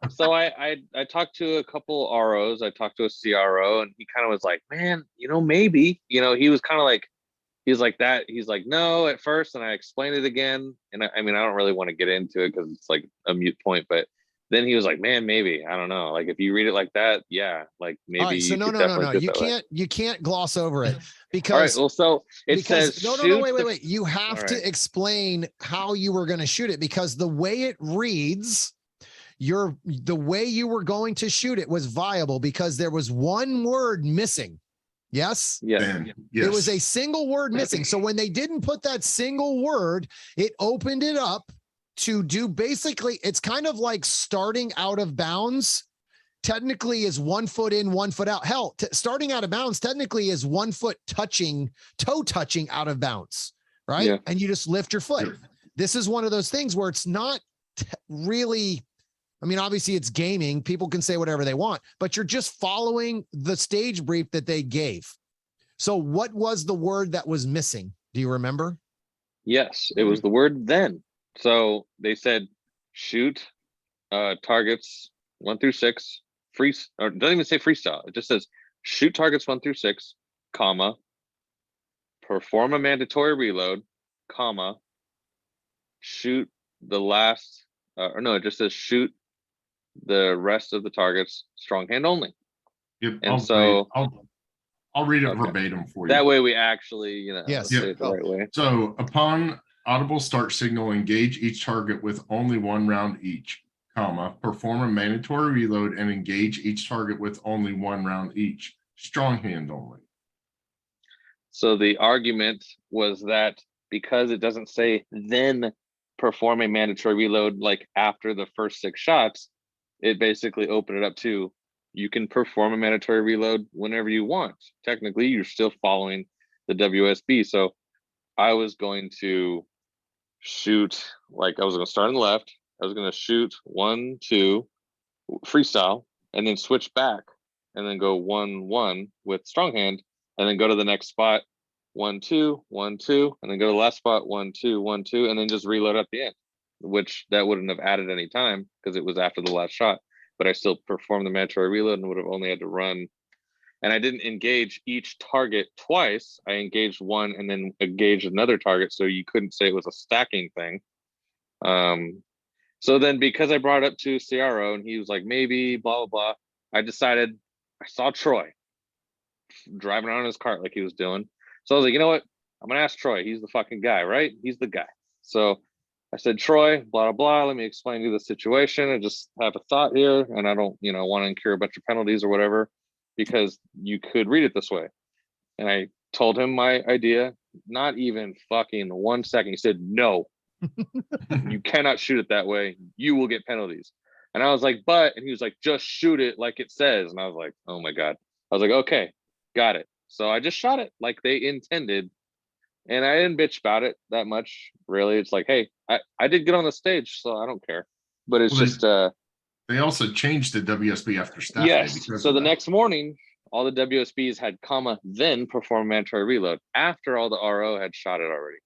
Speaker 2: So I talked to a couple ROs. I talked to a CRO, and he kind of was like, man, maybe, he was kind of like, he's like that. He's like, no, at first. And I explained it again. And I mean, I don't really want to get into it because it's like a mute point, but then he was like, man, maybe, I don't know. Like, if you read it like that, yeah, like maybe.
Speaker 1: Right, so no. You can't gloss over it because.
Speaker 2: All right. Well, so it says.
Speaker 1: No, wait. You have to explain how you were going to shoot it, because the way it reads, the way you were going to shoot it was viable because there was one word missing. Yes.
Speaker 2: Yeah.
Speaker 1: There was a single word missing. So when they didn't put that single word, it opened it up to do basically, it's kind of like starting out of bounds technically is 1 foot in, 1 foot out. Hell, starting out of bounds technically is 1 foot toe touching out of bounds, right? Yeah. And you just lift your foot. Sure. This is one of those things where it's not really, I mean, obviously it's gaming. People can say whatever they want, but you're just following the stage brief that they gave. So what was the word that was missing? Do you remember?
Speaker 2: Yes, it was the word then. So they said, shoot targets 1 through 6, or it doesn't even say freestyle. It just says shoot targets 1 through 6, comma, perform a mandatory reload, comma, shoot the last, it just says shoot the rest of the targets strong hand only.
Speaker 3: Yep, and I'll read it verbatim for you.
Speaker 2: That way we actually,
Speaker 1: yes.
Speaker 2: Say it the right way.
Speaker 3: So upon audible start signal, engage each target with only 1 round each, comma, perform a mandatory reload and engage each target with only 1 round each, strong hand only.
Speaker 2: So the argument was that because it doesn't say then perform a mandatory reload like after the first 6 shots, it basically opened it up to you can perform a mandatory reload whenever you want. Technically, you're still following the WSB. So I was going to shoot, like I was going to start on the left. I was going to shoot 1, 2, freestyle, and then switch back and then go 1, 1 with strong hand, and then go to the next spot, 1, 2, 1, 2, and then go to the last spot, 1, 2, 1, 2, and then just reload at the end, which that wouldn't have added any time because it was after the last shot. But I still performed the mandatory reload and would have only had to run. And I didn't engage each target twice. I engaged one and then engaged another target. So you couldn't say it was a stacking thing. So then because I brought it up to CRO and he was like, maybe, blah, blah, blah. I decided, I saw Troy driving around in his cart like he was doing. So I was like, you know what? I'm going to ask Troy. He's the fucking guy, right? He's the guy. So I said, Troy, blah, blah, blah. Let me explain to you the situation. I just have a thought here and I don't, want to incur a bunch of penalties or whatever, because you could read it this way. And I told him my idea, not even fucking 1 second. He said, no, you cannot shoot it that way. You will get penalties. And I was like, but, and he was like, just shoot it like it says. And I was like, oh my God. I was like, okay, got it. So I just shot it like they intended. And I didn't bitch about it that much, really. It's like, hey, I did get on the stage, so I don't care. But it's
Speaker 3: they also changed the WSB after staff.
Speaker 2: Yes. So the next morning, all the WSBs had comma, then perform mandatory reload after all the RO had shot it already.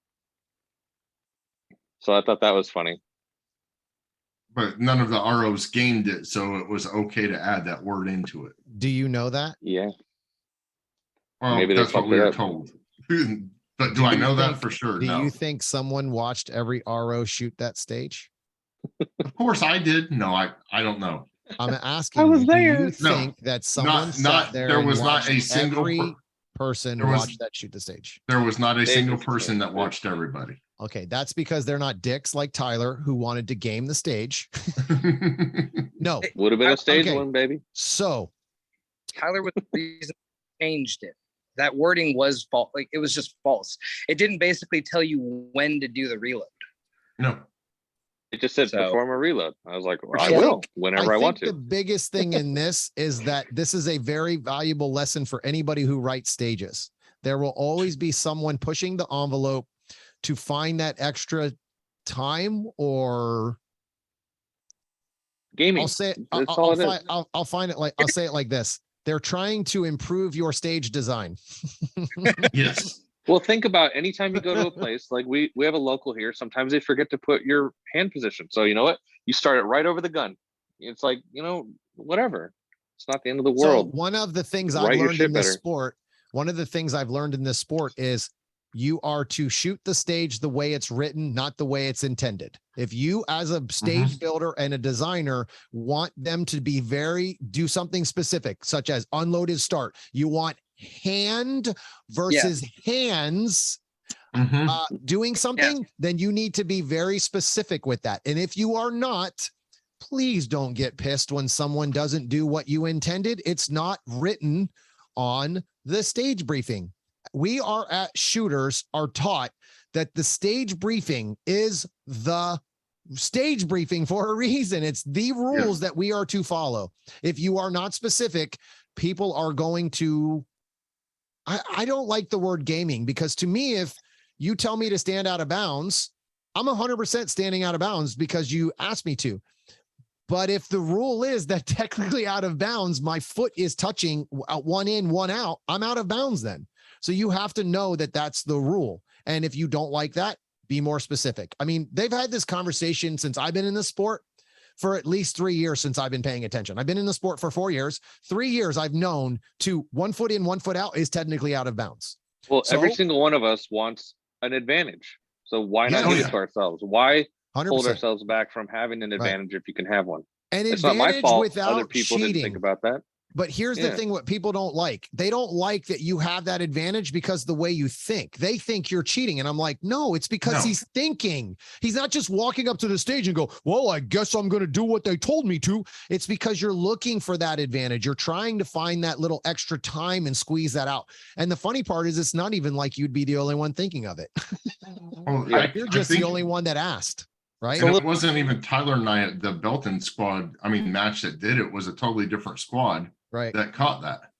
Speaker 2: So I thought that was funny.
Speaker 3: But none of the ROs gamed it, so it was okay to add that word into it.
Speaker 1: Do you know that?
Speaker 2: Yeah.
Speaker 3: Well, maybe that's what we were told. But do I know that for sure?
Speaker 1: Do you think someone watched every RO shoot that stage?
Speaker 3: Of course I did. No, I don't know.
Speaker 1: I'm asking.
Speaker 2: I was there.
Speaker 1: Do you think that someone sat there?
Speaker 3: There was not a single
Speaker 1: person watched that shoot the stage.
Speaker 3: There was not a single person that watched everybody.
Speaker 1: Okay, that's because they're not dicks like Tyler, who wanted to game the stage. No,
Speaker 2: would have been a stage one, baby.
Speaker 1: So
Speaker 4: Tyler with the reason changed it. That wording was false. Like, it was just false. It didn't basically tell you when to do the reload.
Speaker 3: No.
Speaker 2: It just said perform a reload. I was like, well, I
Speaker 1: think-
Speaker 2: will whenever I want
Speaker 1: think
Speaker 2: to.
Speaker 1: the biggest thing in this is that this is a very valuable lesson for anybody who writes stages. There will always be someone pushing the envelope to find that extra time, or
Speaker 2: Gaming.
Speaker 1: I'll say
Speaker 2: That's all it is.
Speaker 1: I'll find it like, I'll say it like this. They're trying to improve your stage design.
Speaker 3: Yes.
Speaker 2: Well, think about anytime you go to a place like we have a local here. Sometimes they forget to put your hand position. So you know what? You start it right over the gun. It's like, whatever. It's not the end of the world.
Speaker 1: So one of the things
Speaker 2: Write
Speaker 1: I've
Speaker 2: your
Speaker 1: learned
Speaker 2: shit
Speaker 1: in this
Speaker 2: better.
Speaker 1: sport, one of the things I've learned in this sport is you are to shoot the stage the way it's written, not the way it's intended. If you, as a stage builder and a designer, want them to be do something specific, such as unloaded start, you want hand versus hands doing something, then you need to be very specific with that. And if you are not, please don't get pissed when someone doesn't do what you intended. It's not written on the stage briefing. We shooters are taught that the stage briefing is the stage briefing for a reason. It's the rules that we are to follow. If you are not specific, people are going to, I don't like the word gaming, because to me, if you tell me to stand out of bounds, I'm 100% standing out of bounds because you asked me to. But if the rule is that technically out of bounds, my foot is touching one in, one out, I'm out of bounds then. So you have to know that that's the rule. And if you don't like that, be more specific. I mean, they've had this conversation since I've been in the sport for at least 3 years since I've been paying attention. I've been in the sport for 4 years. 3 years I've known to 1 foot in, 1 foot out is technically out of bounds.
Speaker 2: Well, every single one of us wants an advantage. So why not give it to ourselves? Why
Speaker 1: 100%.
Speaker 2: hold ourselves back from having an advantage if you can have one?
Speaker 1: An
Speaker 2: It's not my
Speaker 1: advantage
Speaker 2: fault.
Speaker 1: without
Speaker 2: Other people
Speaker 1: cheating.
Speaker 2: didn't think about that.
Speaker 1: But here's the thing, what people don't like. They don't like that you have that advantage because the way you think. They think you're cheating. And I'm like, no, it's because he's thinking. He's not just walking up to the stage and go, well, I guess I'm going to do what they told me to. It's because you're looking for that advantage. You're trying to find that little extra time and squeeze that out. And the funny part is it's not even like you'd be the only one thinking of it. You're just the only one that asked. Right.
Speaker 3: And it wasn't even Tyler and I, the Belton squad, match that did it was a totally different squad that caught that.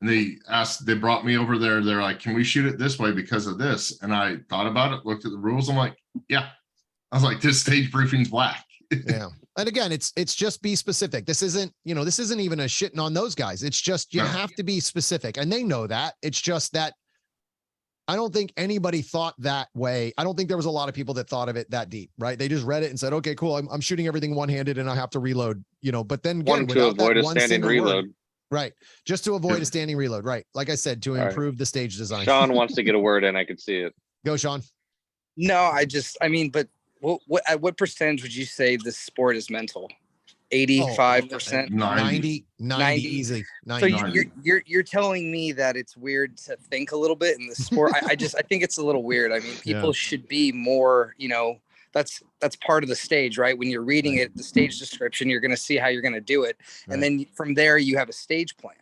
Speaker 3: And they brought me over there. They're like, can we shoot it this way because of this? And I thought about it, looked at the rules. I'm like, yeah. I was like, this stage briefing's whack.
Speaker 1: Yeah. And again, it's just be specific. This isn't even a shitting on those guys. It's just, you have to be specific, and they know that. It's just that I don't think anybody thought that way. I don't think there was a lot of people that thought of it that deep, right? They just read it and said, okay, cool. I'm shooting everything one-handed and I have to reload, but then again,
Speaker 2: to avoid a standing reload.
Speaker 1: Right. Just to avoid a standing reload. Right. Like I said, to improve the stage design.
Speaker 2: Sean wants to get a word in. I could see it.
Speaker 1: Go, Sean.
Speaker 4: No, but at what percentage would you say this sport is mental? 85%,
Speaker 1: 90 easy. 90.
Speaker 4: So you're telling me that it's weird to think a little bit in the sport. I think it's a little weird. I mean, people should be more, that's part of the stage, right? When you're reading it, the stage description, you're going to see how you're going to do it. And then from there you have a stage plan.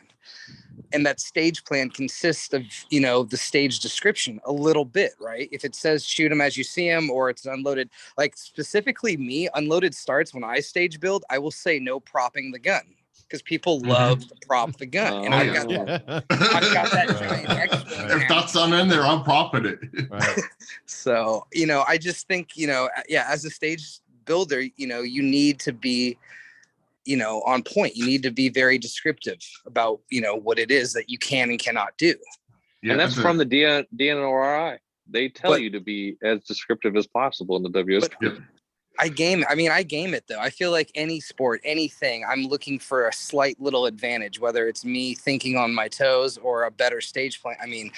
Speaker 4: And that stage plan consists of, the stage description a little bit, right? If it says shoot them as you see them, or it's unloaded, like specifically me, unloaded starts when I stage build, I will say no propping the gun, because people love to prop the gun. And I've got that giant extra.
Speaker 3: If that's not in there, I'm propping it.
Speaker 1: Right.
Speaker 4: So, I just think, as a stage builder, you need to be, on point. You need to be very descriptive about, what it is that you can and cannot do.
Speaker 2: Yeah, and that's from the DNRI. They tell you to be as descriptive as possible in the WS.
Speaker 4: I game it though. I feel like any sport, anything, I'm looking for a slight little advantage, whether it's me thinking on my toes or a better stage plan. I mean,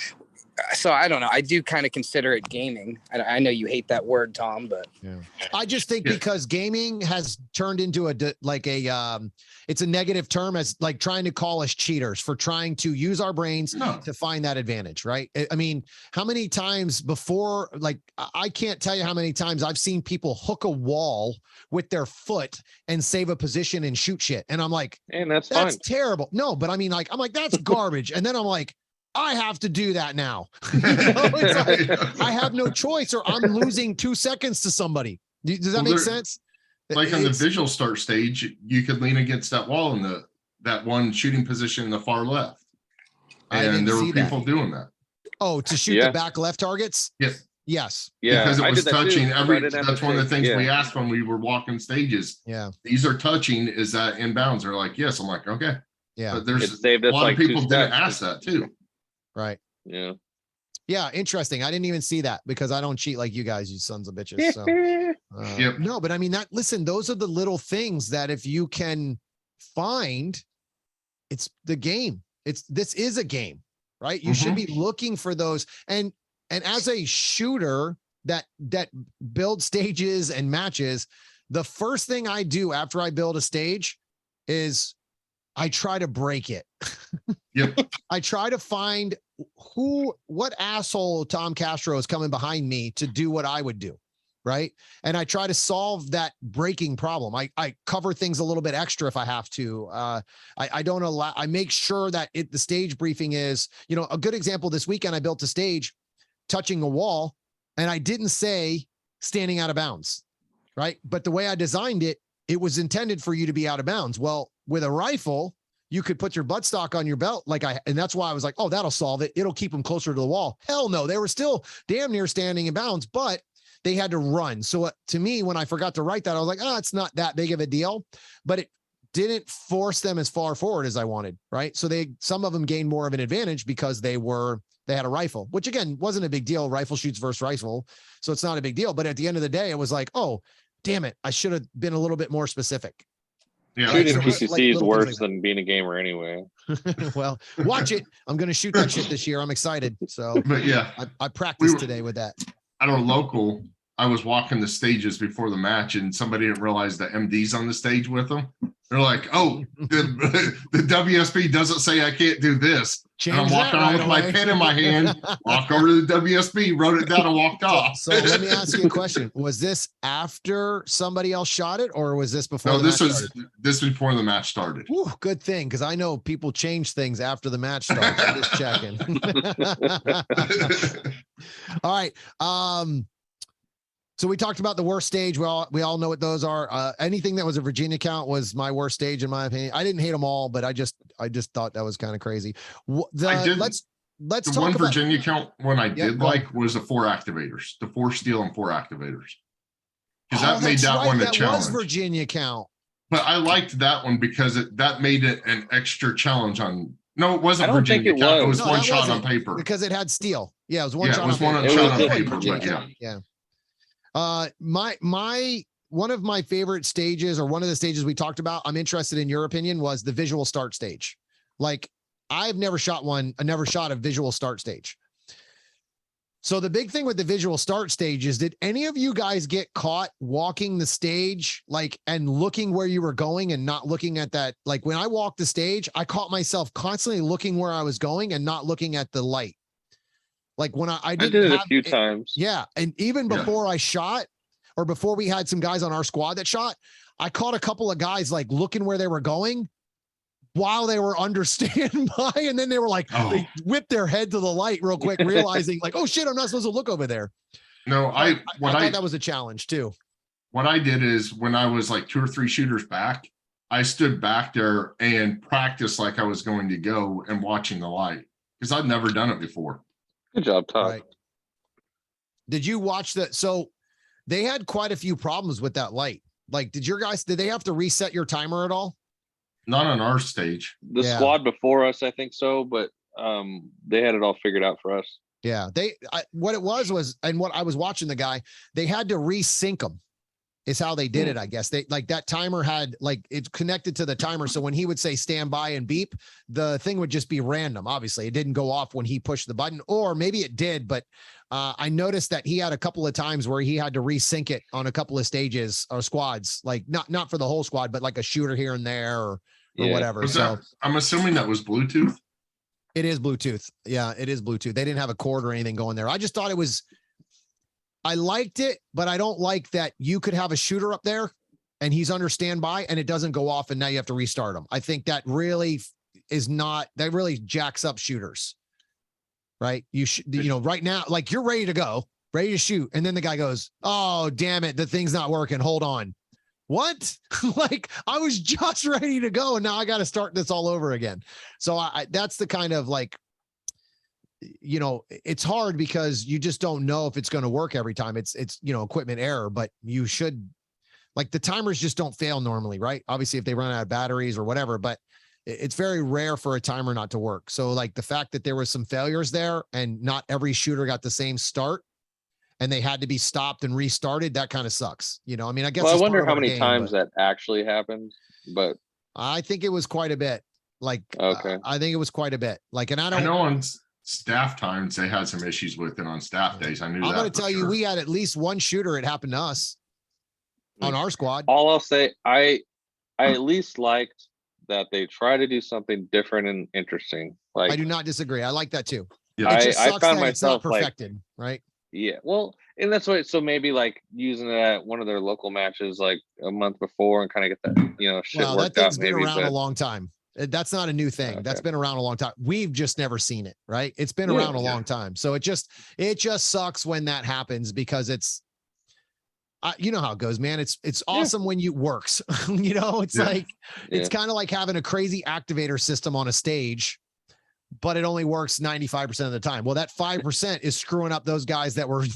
Speaker 4: so I don't know. I do kind of consider it gaming. I know you hate that word, Tom, but
Speaker 1: I just think because gaming has turned into it's a negative term, as like trying to call us cheaters for trying to use our brains to find that advantage. Right. I mean, how many times before, I can't tell you how many times I've seen people hook a wall with their foot and save a position and shoot shit. And I'm like,
Speaker 2: and that's
Speaker 1: fine.
Speaker 2: Terrible.
Speaker 1: No, but I mean, I'm like, that's garbage. And then I'm like, I have to do that now. It's like, I have no choice, or I'm losing 2 seconds to somebody. Does that make sense?
Speaker 3: Like on the visual start stage, you could lean against that wall in that one shooting position in the far left. And there were people doing that.
Speaker 1: Oh, to shoot the back left targets?
Speaker 3: Yes.
Speaker 1: Yes.
Speaker 2: Yeah.
Speaker 3: Because it was touching that's one of the things we asked when we were walking stages.
Speaker 1: Yeah.
Speaker 3: These are touching. Is that inbounds? They're like, yes. I'm like, okay.
Speaker 1: Yeah.
Speaker 3: But there's a lot of people didn't ask that too.
Speaker 1: Right.
Speaker 2: Yeah.
Speaker 1: Yeah. Interesting. I didn't even see that because I don't cheat like you guys, you sons of bitches. So no, but I mean listen, those are the little things that if you can find, it's the game. This is a game, right? You should be looking for those. And as a shooter that builds stages and matches, the first thing I do after I build a stage is I try to break it.
Speaker 3: Yep.
Speaker 1: I try to find what asshole Tom Castro is coming behind me to do what I would do. Right. And I try to solve that breaking problem. I cover things a little bit extra if I have to. I don't allow, I make sure that the stage briefing is, a good example this weekend, I built a stage touching a wall and I didn't say standing out of bounds. Right. But the way I designed it, it was intended for you to be out of bounds. Well, with a rifle, you could put your buttstock on your belt. And that's why I was like, oh, that'll solve it. It'll keep them closer to the wall. Hell no. They were still damn near standing in bounds, but they had to run. So to me, when I forgot to write that, I was like, it's not that big of a deal, but it didn't force them as far forward as I wanted. Right. So some of them gained more of an advantage because they had a rifle, which again, wasn't a big deal. Rifle shoots versus rifle. So it's not a big deal. But at the end of the day, it was like, oh, damn it. I should have been a little bit more specific.
Speaker 2: Yeah, shooting PCC is worse than being a gamer anyway.
Speaker 1: Well, watch it. I'm going to shoot that shit this year. I'm excited. So,
Speaker 3: but yeah,
Speaker 1: I practiced today with that.
Speaker 3: At our local, I was walking the stages before the match, and somebody didn't realize the MD's on the stage with them. They're like, "Oh, the WSB doesn't say I can't do this." And I'm walking around with my pen in my hand, walk over to the WSB, wrote it down, and walked off.
Speaker 1: So let me ask you a question: was this after somebody else shot it, or was this before?
Speaker 3: No, this was before the match started.
Speaker 1: Ooh, good thing, because I know people change things after the match starts. I'm just checking. All right. So we talked about the worst stage. We all know what those are. Anything that was a Virginia count was my worst stage, in my opinion. I didn't hate them all, but I just thought that was kind of crazy. Let's
Speaker 3: the one Virginia count one I did like was the 4 activators, the 4 steel and 4 activators, because that made that one a challenge.
Speaker 1: That was Virginia count.
Speaker 3: But I liked that one because that made it an extra challenge on. No, it wasn't Virginia count. It was one shot on paper
Speaker 1: because it had steel. Yeah, it was one shot.
Speaker 3: It was one shot on paper.
Speaker 1: Yeah. One of my favorite stages, or one of the stages we talked about, I'm interested in your opinion, was the visual start stage. Like, I've never shot a visual start stage. So the big thing with the visual start stage is, did any of you guys get caught walking the stage, and looking where you were going and not looking at that? Like, when I walked the stage, I caught myself constantly looking where I was going and not looking at the light. Like when I did
Speaker 2: it a few times.
Speaker 1: Yeah. And even before I shot, or before we had some guys on our squad that shot, I caught a couple of guys looking where they were going while they were under standby. And then they were they whipped their head to the light real quick, realizing oh shit, I'm not supposed to look over there.
Speaker 3: No, I
Speaker 1: thought that was a challenge too.
Speaker 3: What I did is, when I was 2 or 3 shooters back, I stood back there and practiced like I was going to go and watching the light, because I'd never done it before.
Speaker 2: Good job, Todd.
Speaker 1: Right. Did you watch that? So they had quite a few problems with that light. Did they have to reset your timer at all?
Speaker 3: Not on our stage.
Speaker 2: The squad before us, I think so, but they had it all figured out for us.
Speaker 1: Yeah. What it was, and what I was watching the guy, they had to resync them. Is how they did it, I guess. They that timer had it's connected to the timer. So when he would say stand by and beep, the thing would just be random. Obviously, it didn't go off when he pushed the button, or maybe it did. But I noticed that he had a couple of times where he had to resync it on a couple of stages or squads, not for the whole squad, but a shooter here and there or whatever.
Speaker 3: I'm assuming that was Bluetooth.
Speaker 1: It is Bluetooth. Yeah, it is Bluetooth. They didn't have a cord or anything going there. I just thought it was. I liked it, but I don't like that you could have a shooter up there and he's under standby and it doesn't go off and now you have to restart him. I think that really jacks up shooters. right? Right now, like you're ready to go, ready to shoot. And then the guy goes, oh, damn it. The thing's not working. Hold on. What? Like I was just ready to go and now I got to start this all over again. So that's the kind of like, it's hard because you just don't know if it's going to work every time. It's equipment error, but you should, like, the timers just don't fail normally, right? Obviously if they run out of batteries or whatever, but it's very rare for a timer not to work. So like the fact that there was some failures there and not every shooter got the same start and they had to be stopped and restarted, that kind of sucks. I mean, I guess.
Speaker 2: Well, I wonder how many times that actually happened, but
Speaker 1: I think it was quite a bit. Like,
Speaker 2: okay.
Speaker 1: I think it was quite a bit. Like, and I
Speaker 3: know on staff times they had some issues with it on staff days. I knew that. I'm going
Speaker 1: to tell you, we had at least one shooter. It happened to us on our squad.
Speaker 2: All I'll say, I at least liked that they try to do something different and interesting. Like,
Speaker 1: I do not disagree. I like that too.
Speaker 3: Yeah.
Speaker 1: It just
Speaker 2: I
Speaker 1: sucks
Speaker 2: found
Speaker 1: that it's not
Speaker 2: myself
Speaker 1: perfected, right?
Speaker 2: Yeah, well, and that's why. So maybe like using it at one of their local matches, like a month before, and kind of get that, shit
Speaker 1: well,
Speaker 2: worked
Speaker 1: that thing's
Speaker 2: out.
Speaker 1: Been
Speaker 2: maybe,
Speaker 1: around a long time. That's not a new thing. Okay. That's been around a long time. We've just never seen it, right? It's been around a long time. So it just sucks when that happens because it's, you know how it goes, man. It's awesome when it works. It's like it's kind of like having a crazy activator system on a stage, but it only works 95% of the time. Well, that 5% is screwing up those guys that were,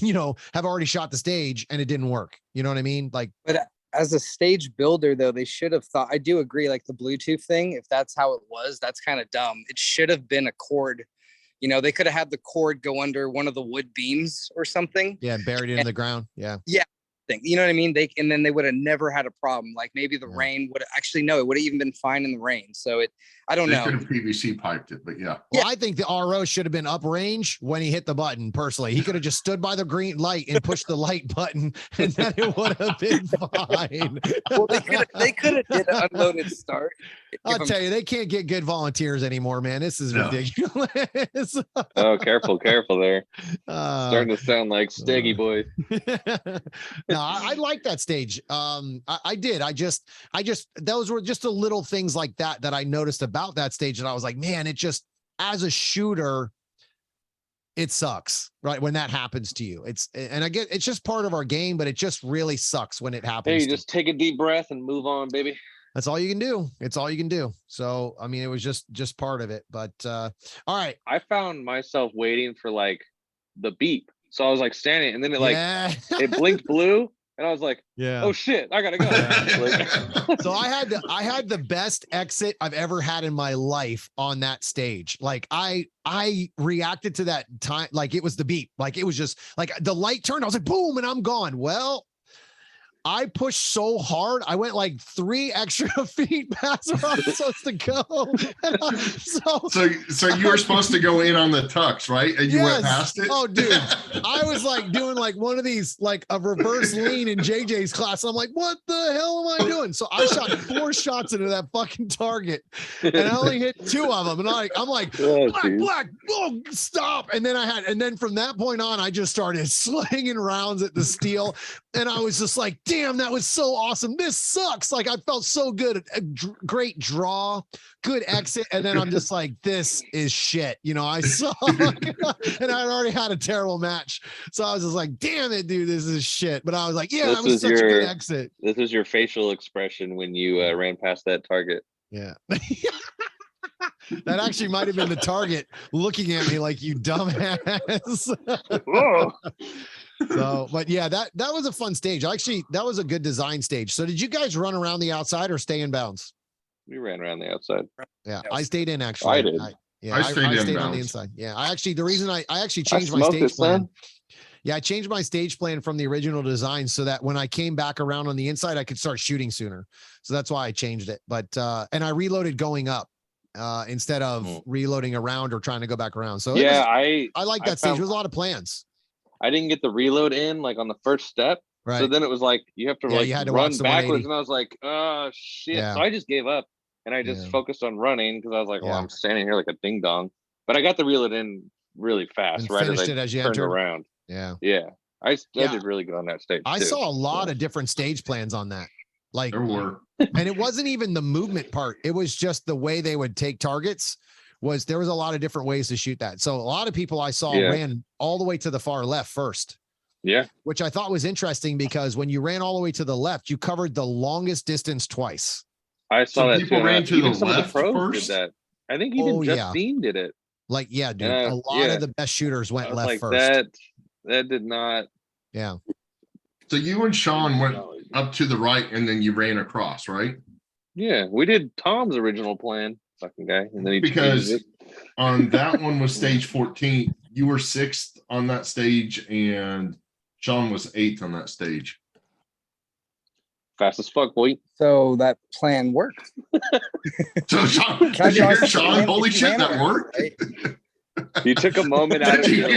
Speaker 1: have already shot the stage and it didn't work. You know what I mean? Like,
Speaker 4: but as a stage builder, though, they should have thought, I do agree, like the Bluetooth thing, if that's how it was, that's kind of dumb. It should have been a cord. They could have had the cord go under one of the wood beams or something.
Speaker 1: Yeah, buried it in the ground. Yeah.
Speaker 4: Yeah. You know what I mean? And then they would have never had a problem. Like maybe the rain would actually, no, it would have even been fine in the rain. So I don't know.
Speaker 3: Could have PVC piped it, but yeah.
Speaker 1: Well, I think the RO should have been uprange when he hit the button. Personally, he could have just stood by the green light and pushed the light button, and then it would have been fine.
Speaker 4: Well, they could have did an unloaded start.
Speaker 1: I'll tell you, they can't get good volunteers anymore, man. This is ridiculous.
Speaker 2: Oh, careful there. Starting to sound like Steggy boy.
Speaker 1: No, I like that stage. I did. I just those were just the little things like that I noticed about that stage, and I was like, man, it just, as a shooter, it sucks, right? When that happens to you, and I get it's just part of our game, but it just really sucks when it happens.
Speaker 2: Hey, you just take a deep breath and move on, baby.
Speaker 1: That's all you can do. It's all you can do. So, I mean, it was just part of it, but all right.
Speaker 2: I found myself waiting for like the beep. So I was like standing and then it blinked blue. And I was like, oh shit, I gotta go.
Speaker 1: So I had the best exit I've ever had in my life on that stage. Like I reacted to that time like it was the beep. Like it was just like the light turned. I was like, boom, and I'm gone. Well, I pushed so hard. I went like 3 extra feet past where I was supposed to go.
Speaker 3: So you were supposed to go in on the tux, right? And you went past it?
Speaker 1: Oh, dude. I was like doing like one of these, like a reverse lean in JJ's class. I'm like, what the hell am I doing? So I shot 4 shots into that fucking target and I only hit 2 of them. And I'm like, black, oh, stop. And then from that point on, I just started slinging rounds at the steel. And I was just like, damn, that was so awesome. This sucks. Like I felt so good. A great draw, good exit. And then I'm just like, this is shit. I saw and I'd already had a terrible match. So I was just like, damn it, dude, this is shit. But I was like, yeah, that was such a good exit.
Speaker 2: This is your facial expression when you ran past that target.
Speaker 1: Yeah. That actually might have been the target looking at me like, you dumbass. So, but yeah, that was a fun stage. Actually, that was a good design stage. So did you guys run around the outside or stay in bounds?
Speaker 2: We ran around the outside.
Speaker 1: Yeah, I stayed in actually.
Speaker 2: I did.
Speaker 3: I stayed
Speaker 1: on the inside. Yeah, the reason I actually changed my stage plan. Yeah, I changed my stage plan from the original design so that when I came back around on the inside, I could start shooting sooner. So that's why I changed it. But and I reloaded going up instead of reloading around or trying to go back around. So
Speaker 2: yeah,
Speaker 1: I like that stage. There was a lot of plans.
Speaker 2: I didn't get the reload in like on the first step.
Speaker 1: Right.
Speaker 2: So then it was like you have to
Speaker 1: you had to
Speaker 2: run backwards, and I was like, oh shit.
Speaker 1: Yeah.
Speaker 2: So I just gave up and I just focused on running because I was like, well, I'm standing here like a ding dong. But I got the reload in really fast, right as I turned around.
Speaker 1: Yeah.
Speaker 2: Yeah. I did really good on that stage.
Speaker 1: I saw a lot of different stage plans on that. Like
Speaker 3: there were.
Speaker 1: And it wasn't even the movement part. It was just the way they would take targets there was a lot of different ways to shoot that. So a lot of people I saw ran all the way to the far left first.
Speaker 2: Yeah.
Speaker 1: Which I thought was interesting because when you ran all the way to the left, you covered the longest distance twice.
Speaker 2: I saw that
Speaker 3: people
Speaker 2: too.
Speaker 3: ran to
Speaker 2: even
Speaker 3: the
Speaker 2: some of the
Speaker 3: left
Speaker 2: pros
Speaker 3: first?
Speaker 2: did that. I think even Justine did it.
Speaker 1: Like, yeah, dude. A lot of the best shooters went left first.
Speaker 2: That did not.
Speaker 1: Yeah.
Speaker 3: So you and Sean went up to the right and then you ran across, right?
Speaker 2: Yeah, we did Tom's original plan, fucking guy, and then he
Speaker 3: because
Speaker 2: changed it.
Speaker 3: On that one was stage 14. You were 6th on that stage, and Sean was 8th on that stage.
Speaker 2: Fast as fuck, boy.
Speaker 4: So that plan worked.
Speaker 3: So Sean, did you hear Sean? Holy shit, that worked.
Speaker 4: Right?
Speaker 2: You took a moment out of your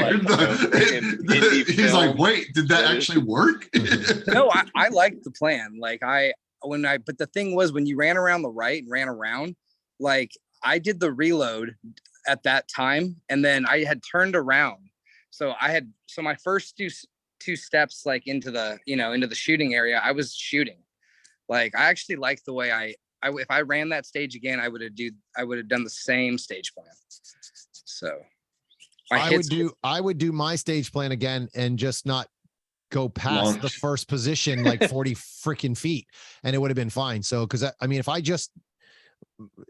Speaker 3: he's like, wait, did that actually work?
Speaker 4: No, I liked the plan. Like but the thing was when you ran around the right and ran around, like I did the reload at that time and then I had turned around. So my first two steps like into the shooting area, I was shooting. Like I actually liked the way if I ran that stage again, I would have done the same stage plan. So
Speaker 1: I would do my stage plan again and just not go past the first position like 40 freaking feet, and it would have been fine. So because I mean, if I just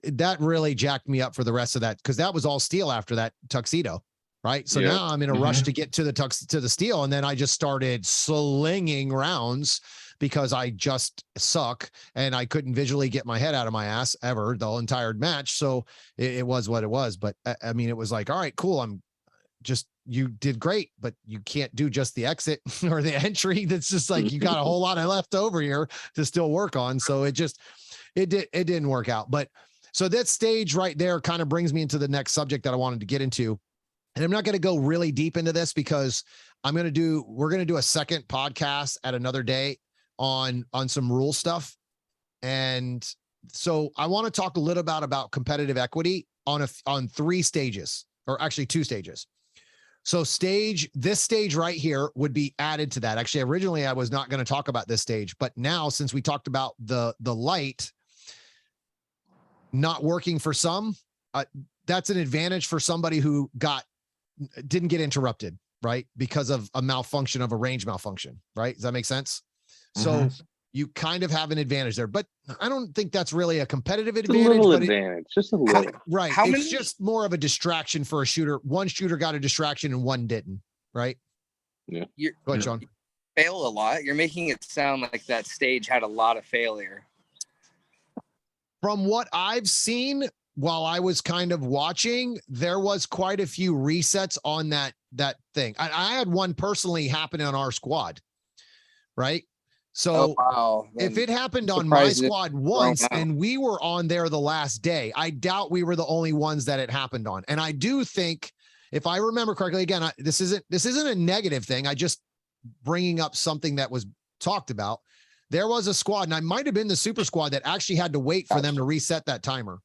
Speaker 1: that really jacked me up for the rest of that, because that was all steel after that tuxedo, right? So now I'm in a rush to get to the steel, and then I just started slinging rounds because I just suck and I couldn't visually get my head out of my ass ever the entire match. So it was what it was. But I mean, it was like, all right, cool. You did great, but you can't do just the exit or the entry. That's just like, you got a whole lot of left over here to still work on. So it didn't work out. But so that stage right there kind of brings me into the next subject that I wanted to get into. And I'm not going to go really deep into this because we're going to do a second podcast at another day on some rule stuff. And so I want to talk a little about competitive equity on 3 stages, or actually 2 stages. So this stage right here would be added to that. Actually, originally I was not going to talk about this stage, but now since we talked about the light not working for some, that's an advantage for somebody who didn't get interrupted, right? Because of a malfunction of a range malfunction, right? Does that make sense? So you kind of have an advantage there, but I don't think that's really a competitive advantage.
Speaker 2: A little advantage, just a little.
Speaker 1: Right. It's just more of a distraction for a shooter. One shooter got a distraction and one didn't, right?
Speaker 2: Yeah.
Speaker 1: Go ahead, Sean.
Speaker 4: You fail a lot. You're making it sound like that stage had a lot of failure.
Speaker 1: From what I've seen while I was kind of watching, there was quite a few resets on that thing. I had one personally happen on our squad, right? So if it happened on my squad once and we were on there the last day, I doubt we were the only ones that it happened on. And I do think, if I remember correctly, again, this isn't a negative thing. I just bringing up something that was talked about. There was a squad, and I might have been the super squad, that actually had to wait for them to reset that timer.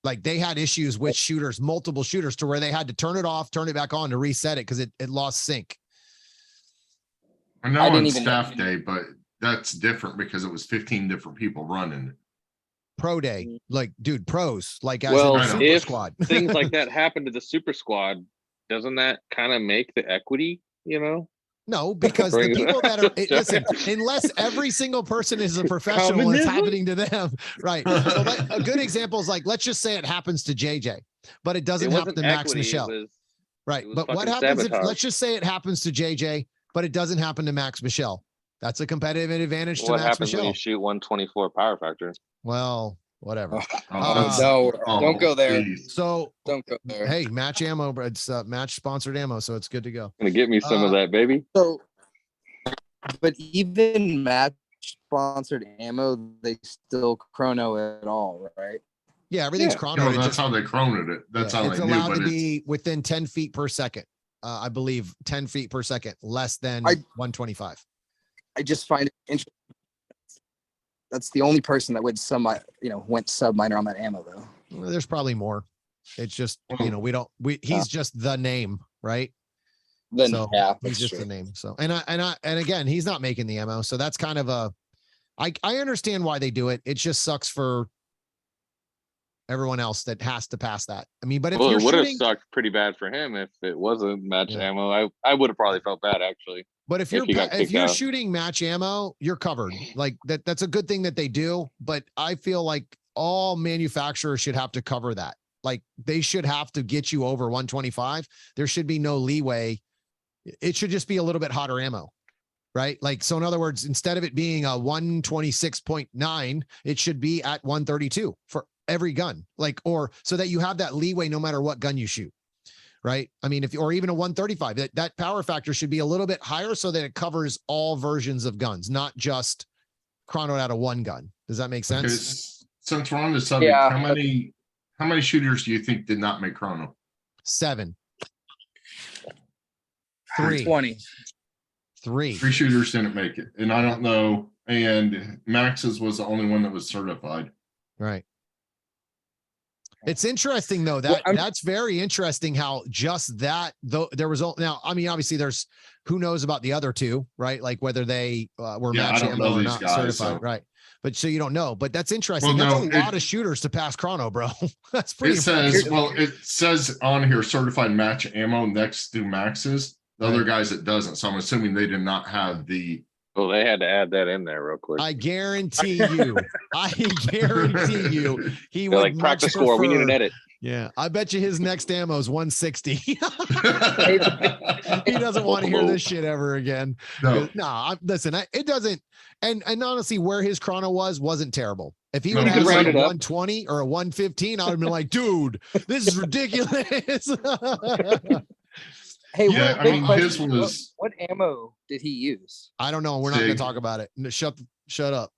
Speaker 1: Like they had issues with shooters, multiple shooters, to where they had to turn it off, turn it back on to reset it because it lost sync.
Speaker 3: I know on staff day, but that's different because it was 15 different people running.
Speaker 1: Pro day, like, dude, pros, like, as
Speaker 2: well,
Speaker 1: in the super squad.
Speaker 2: Things like that happen to the super squad, doesn't that kind of make the equity,
Speaker 1: No, because the people that are listen, unless every single person is a professional, it's happening to them, right? So a good example is, like, let's just say it happens to JJ, but it doesn't happen to Max Michelle, right? But what happens if, let's just say it happens to JJ, but it doesn't happen to Max Michelle? That's a competitive advantage to Max Michelle. What happens when
Speaker 2: you shoot 124 power factor?
Speaker 1: Well, whatever.
Speaker 4: Don't go there.
Speaker 1: So
Speaker 4: don't go there.
Speaker 1: Hey, Match ammo, it's Match sponsored ammo, so it's good to go.
Speaker 2: Gonna get me some of that, baby.
Speaker 4: So, but even Match sponsored ammo, they still chrono it all, right?
Speaker 1: Yeah, everything's chrono.
Speaker 3: No, that's how they chronoed it. That's how
Speaker 1: it's allowed to be within 10 feet per second. I believe 10 feet per second, less than 125.
Speaker 4: I just find it interesting. That's the only person that went sub-minor on that ammo, though.
Speaker 1: Well, there's probably more. It's just, he's just the name, right?
Speaker 4: Then
Speaker 1: so
Speaker 4: yeah,
Speaker 1: he's just the name. So, and again, he's not making the ammo. So that's kind of I understand why they do it. It just sucks for everyone else that has to pass that. I mean, but if
Speaker 2: well,
Speaker 1: you're
Speaker 2: it would have
Speaker 1: shooting,
Speaker 2: sucked pretty bad for him if it wasn't match
Speaker 1: Yeah.
Speaker 2: ammo. I would have probably felt bad actually.
Speaker 1: but if
Speaker 2: if he got
Speaker 1: if
Speaker 2: kicked
Speaker 1: you're
Speaker 2: out.
Speaker 1: shooting match ammo, you're covered. Like that's a good thing that they do. But I feel like all manufacturers should have to cover that. Like they should have to get you over 125. There should be no leeway. It should just be a little bit hotter ammo, right? Like, so in other words, instead of it being a 126.9, it should be at 132 for every gun, like, or so that you have that leeway no matter what gun you shoot, right? I mean, or even a 135, that power factor should be a little bit higher so that it covers all versions of guns, not just chronoed out of one gun. Does that make sense?
Speaker 3: Because since we're on the subject,
Speaker 4: Yeah.
Speaker 3: how many shooters do you think did not make chrono?
Speaker 1: 7. 3.
Speaker 4: 20.
Speaker 1: 3.
Speaker 3: 3 shooters didn't make it, and I don't know. And Max's was the only one that was certified.
Speaker 1: Right. It's interesting though, that's very interesting how just that, though there was now, I mean, obviously there's who knows about the other 2, right? Like whether they were match ammo or not certified,
Speaker 3: so.
Speaker 1: right? But so you don't know, but that's interesting.
Speaker 3: Well,
Speaker 1: That's a lot of shooters to pass chrono, bro. That's pretty
Speaker 3: It says,
Speaker 1: impressive.
Speaker 3: well, it says on here certified match ammo next to Max's. The other
Speaker 1: Right.
Speaker 3: guys it doesn't. So I'm assuming they did not have the.
Speaker 2: Well, they had to add that in there real quick.
Speaker 1: I guarantee you, he
Speaker 2: They're
Speaker 1: would
Speaker 2: like practice
Speaker 1: much
Speaker 2: score. We need an
Speaker 1: prefer-
Speaker 2: edit.
Speaker 1: Yeah, I bet you his next ammo is 160. He doesn't want to hear this shit ever again.
Speaker 3: No.
Speaker 1: No, listen, it doesn't. And honestly, where his chrono wasn't terrible. If he
Speaker 3: No,
Speaker 1: would
Speaker 3: you
Speaker 1: have
Speaker 3: could
Speaker 1: like
Speaker 2: round it up.
Speaker 1: 120 or a 115, I would have been like, dude, this is ridiculous.
Speaker 5: Hey,
Speaker 3: Yeah,
Speaker 5: what,
Speaker 3: I
Speaker 5: big
Speaker 3: mean,
Speaker 5: question.
Speaker 3: his was.
Speaker 5: What ammo did he use?
Speaker 1: I don't know. We're not going
Speaker 3: Sig.
Speaker 1: to talk about it. No, shut up.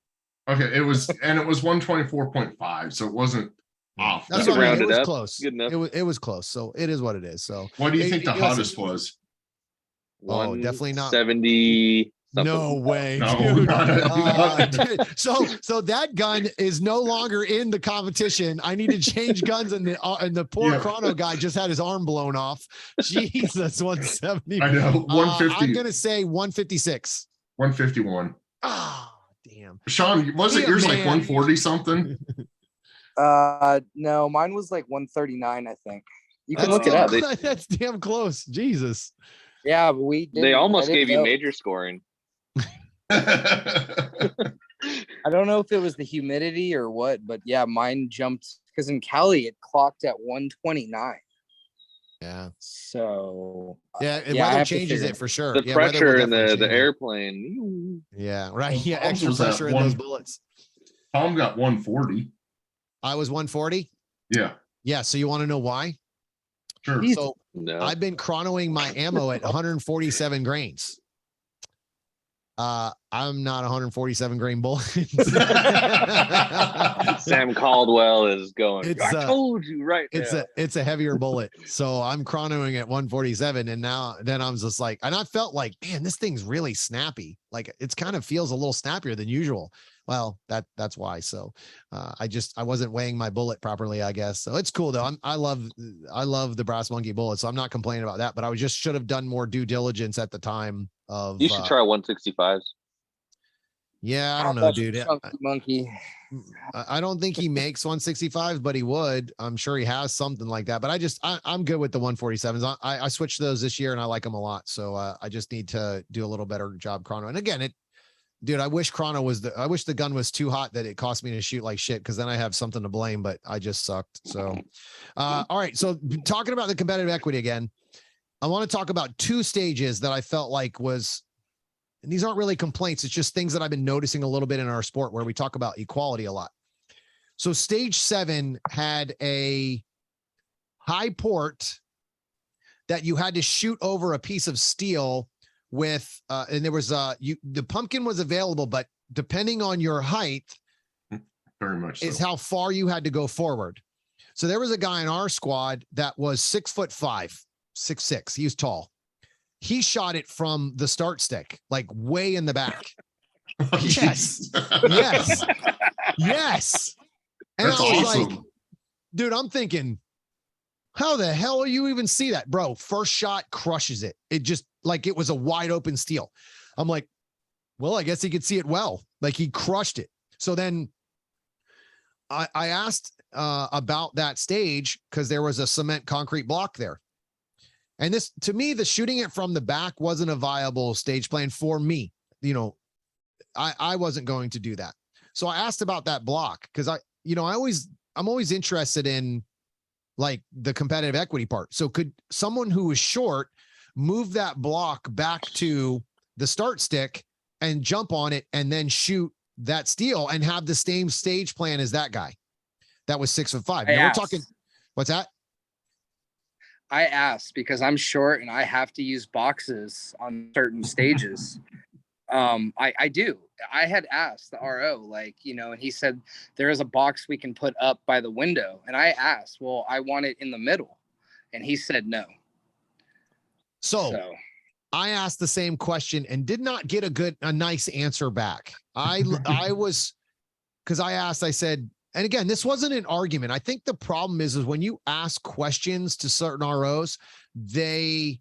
Speaker 3: Okay, it was 124.5, so it wasn't off.
Speaker 1: That's
Speaker 3: that
Speaker 1: what I mean.
Speaker 2: round
Speaker 1: It
Speaker 2: it
Speaker 1: was
Speaker 2: up.
Speaker 1: close.
Speaker 2: Good enough.
Speaker 1: It was close. So it is what it is. So
Speaker 3: What do you
Speaker 1: Hey,
Speaker 3: think the
Speaker 1: listen.
Speaker 3: hottest was?
Speaker 1: Oh, definitely not.
Speaker 2: 70.
Speaker 1: no way.
Speaker 3: No,
Speaker 1: dude.
Speaker 3: not-
Speaker 1: Dude, so that gun is no longer in the competition. I need to change guns, and the poor
Speaker 3: Yeah.
Speaker 1: chrono guy just had his arm blown off. Jesus, 170.
Speaker 3: I know, 150,
Speaker 1: I'm gonna say 156.
Speaker 3: 151.
Speaker 1: Ah, damn.
Speaker 3: Sean, wasn't
Speaker 1: Yeah,
Speaker 3: yours like
Speaker 1: man.
Speaker 3: 140 something?
Speaker 5: No, mine was like 139, I think. You can
Speaker 1: That's
Speaker 5: look it up.
Speaker 1: damn- That's damn close. Jesus.
Speaker 5: Yeah, but we didn't,
Speaker 2: They
Speaker 5: I
Speaker 2: almost
Speaker 5: didn't
Speaker 2: gave you
Speaker 5: know.
Speaker 2: major scoring.
Speaker 5: I don't know if it was the humidity or what, but yeah, mine jumped because in Cali it clocked at 129.
Speaker 1: Yeah.
Speaker 5: So
Speaker 1: Yeah. And
Speaker 5: yeah, I
Speaker 1: weather
Speaker 5: have to
Speaker 1: changes
Speaker 5: figure
Speaker 1: it for sure.
Speaker 2: The
Speaker 1: Yeah, weather will
Speaker 2: pressure in
Speaker 1: definitely
Speaker 2: the
Speaker 1: change it.
Speaker 2: airplane.
Speaker 1: Yeah. Right.
Speaker 3: Well,
Speaker 1: Yeah.
Speaker 3: Tom's
Speaker 1: Extra
Speaker 3: was at
Speaker 1: pressure in those
Speaker 3: one-
Speaker 1: bullets.
Speaker 3: Tom got 140.
Speaker 1: I was 140.
Speaker 3: Yeah,
Speaker 1: Yeah. So you want to know why?
Speaker 3: sure.
Speaker 5: He's-
Speaker 1: So
Speaker 2: No.
Speaker 1: I've been chronoing my ammo at 147 grains. I'm not 147 grain bullet.
Speaker 2: Sam Caldwell is going.
Speaker 1: It's,
Speaker 2: I told you right.
Speaker 1: It's a heavier bullet. So I'm chronoing at 147, and then I'm just like, and I felt like, man, this thing's really snappy. Like it's kind of feels a little snappier than usual. Well, that's why. So I wasn't weighing my bullet properly, I guess. So it's cool though. I love the Brass Monkey bullet, so I'm not complaining about that. But I should have done more due diligence at the time of.
Speaker 2: You should try 165s.
Speaker 1: Yeah, I don't know,
Speaker 5: That's
Speaker 1: dude.
Speaker 5: Chunky Monkey.
Speaker 1: I don't think he makes 165, but he would. I'm sure he has something like that. But I'm good with the 147s. I switched those this year and I like them a lot. So I just need to do a little better job chrono. And again, dude, I wish I wish the gun was too hot that it cost me to shoot like shit, because then I have something to blame, but I just sucked. So, all right. So talking about the competitive equity again, I want to talk about 2 stages that I felt like and these aren't really complaints. It's just things that I've been noticing a little bit in our sport where we talk about equality a lot. So stage 7 had a high port that you had to shoot over a piece of steel with, and there was the pumpkin was available, but depending on your height
Speaker 3: Very much so.
Speaker 1: is how far you had to go forward. So there was a guy in our squad that was 6'5", 6'6". He was tall. He shot it from the start stick, like way in the back. Yes. Yes. Yes. And
Speaker 3: That's
Speaker 1: I was
Speaker 3: awesome.
Speaker 1: like, dude, I'm thinking, how the hell do you even see that? Bro, first shot crushes it. It just like it was a wide open steel. I'm like, well, I guess he could see it well. Like he crushed it. So then I asked about that stage because there was a cement concrete block there. And this, to me, the shooting it from the back wasn't a viable stage plan for me. You know, I wasn't going to do that. So I asked about that block because I'm always interested in like the competitive equity part. So could someone who was short move that block back to the start stick and jump on it and then shoot that steel and have the same stage plan as that guy that was 6'5"? Now we're talking, what's that?
Speaker 5: I asked because I'm short and I have to use boxes on certain stages. I do. I had asked the RO, like, you know, and he said there is a box we can put up by the window. And I asked, well, I want it in the middle. And he said no.
Speaker 1: So I asked the same question and did not get a nice answer back. I was, because I asked, I said, and again, this wasn't an argument. I think the problem is when you ask questions to certain ROs, they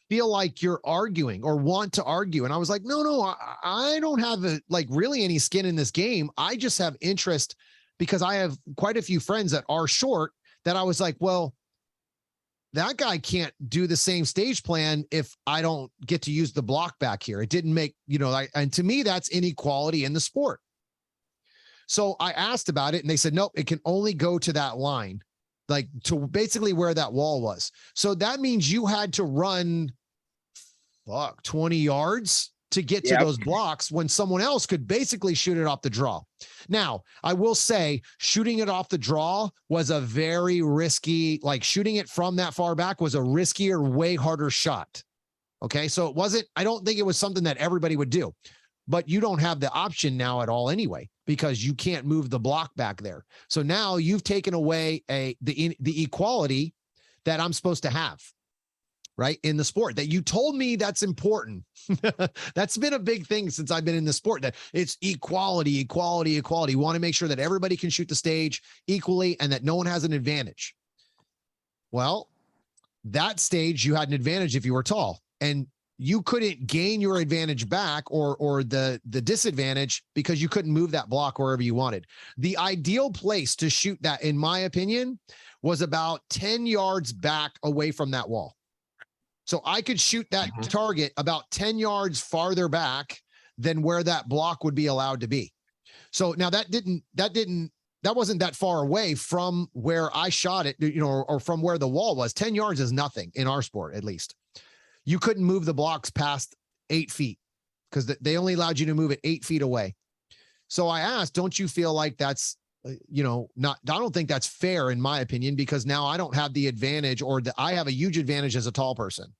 Speaker 1: feel like you're arguing or want to argue. And I was like, no, I don't have really any skin in this game. I just have interest because I have quite a few friends that are short that I was like, well, that guy can't do the same stage plan if I don't get to use the block back here. It didn't make, and to me, that's inequality in the sport. So I asked about it and they said, nope, it can only go to that line, like to basically where that wall was. So that means you had to run 20 yards to get to those blocks when someone else could basically shoot it off the draw. Now, I will say shooting it off the draw was a very risky, like shooting it from that far back was a riskier, way harder shot. Okay. So it wasn't, I don't think it was something that everybody would do, but you don't have the option now at all anyway, because you can't move the block back there. So now you've taken away the equality that I'm supposed to have, right, in the sport, that you told me that's important. That's been a big thing since I've been in the sport, that it's equality. You want to make sure that everybody can shoot the stage equally and that no one has an advantage. Well, that stage, you had an advantage if you were tall, and you couldn't gain your advantage back or the disadvantage because you couldn't move that block wherever you wanted. The ideal place to shoot that, in my opinion, was about 10 yards back away from that wall. So I could shoot that target about 10 yards farther back than where that block would be allowed to be. So now that wasn't that far away from where I shot it, or from where the wall was. 10 yards is nothing in our sport, at least. You couldn't move the blocks past 8 feet because they only allowed you to move it 8 feet away. So I asked, don't you feel like that's, I don't think that's fair in my opinion, because now I don't have the advantage, or I have a huge advantage as a tall person.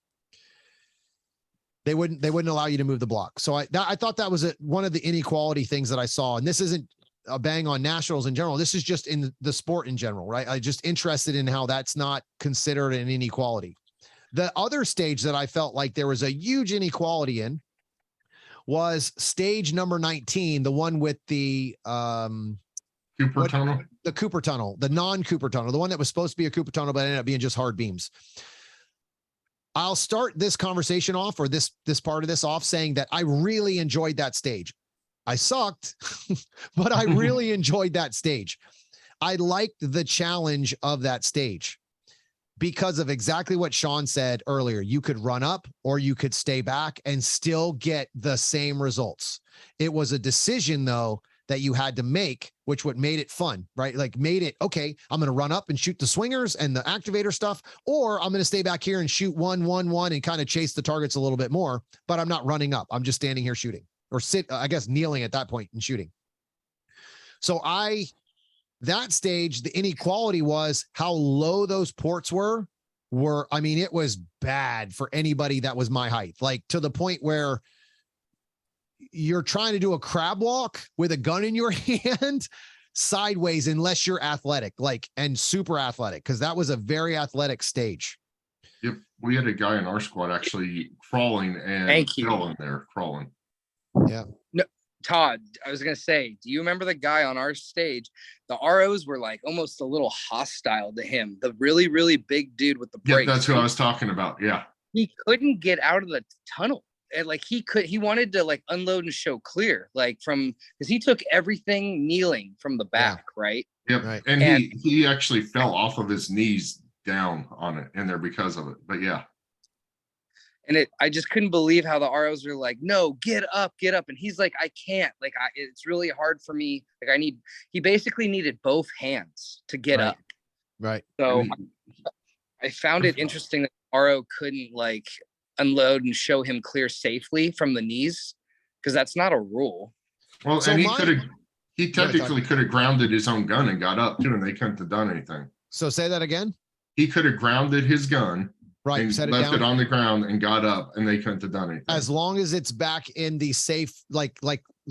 Speaker 1: They wouldn't allow you to move the block. So I thought that was one of the inequality things that I saw. And this isn't a bang on nationals in general. This is just in the sport in general, right? I'm just interested in how that's not considered an inequality. The other stage that I felt like there was a huge inequality in was stage number 19, the one with the
Speaker 3: Cooper tunnel,
Speaker 1: the Cooper tunnel, the non-Cooper tunnel, the one that was supposed to be a Cooper tunnel, but ended up being just hard beams. I'll start this conversation off, or this part of this off, saying that I really enjoyed that stage. I sucked, but I really enjoyed that stage. I liked the challenge of that stage because of exactly what Sean said earlier. You could run up or you could stay back and still get the same results. It was a decision, though, that you had to make, which what made it fun, right? Like made it, okay, I'm going to run up and shoot the swingers and the activator stuff, or I'm going to stay back here and shoot 1-1-1 and kind of chase the targets a little bit more, but I'm not running up. I'm just standing here shooting, or kneeling at that point and shooting. So that stage, the inequality was how low those ports were. I mean, it was bad for anybody that was my height, like to the point where you're trying to do a crab walk with a gun in your hand sideways, unless you're athletic, and super athletic, because that was a very athletic stage.
Speaker 3: Yep. We had a guy in our squad actually crawling and fell in there crawling.
Speaker 1: Yeah.
Speaker 5: No, Todd, I was going to say, do you remember the guy on our stage? The ROs were like almost a little hostile to him. The really, really big dude with the brakes.
Speaker 3: Yeah, that's who I was talking about. Yeah.
Speaker 5: He couldn't get out of the tunnel. And he wanted to unload and show clear, because he took everything kneeling from the back, right?
Speaker 3: Yep.
Speaker 1: Right.
Speaker 3: And he actually fell off of his knees down on it in there because of it. But yeah.
Speaker 5: And I just couldn't believe how the ROs were like, no, get up. And he's like, I can't, like, it's really hard for me. Like he basically needed both hands to get up.
Speaker 1: Right.
Speaker 5: So I found it interesting that RO couldn't like unload and show him clear safely from the knees, because that's not a rule.
Speaker 3: Well, so and he technically could have grounded his own gun and got up too, and they couldn't have done anything.
Speaker 1: So say that again.
Speaker 3: He could have grounded his gun,
Speaker 1: right,
Speaker 3: and left it on the ground and got up, and they couldn't have done anything.
Speaker 1: As long as it's back in the safe, like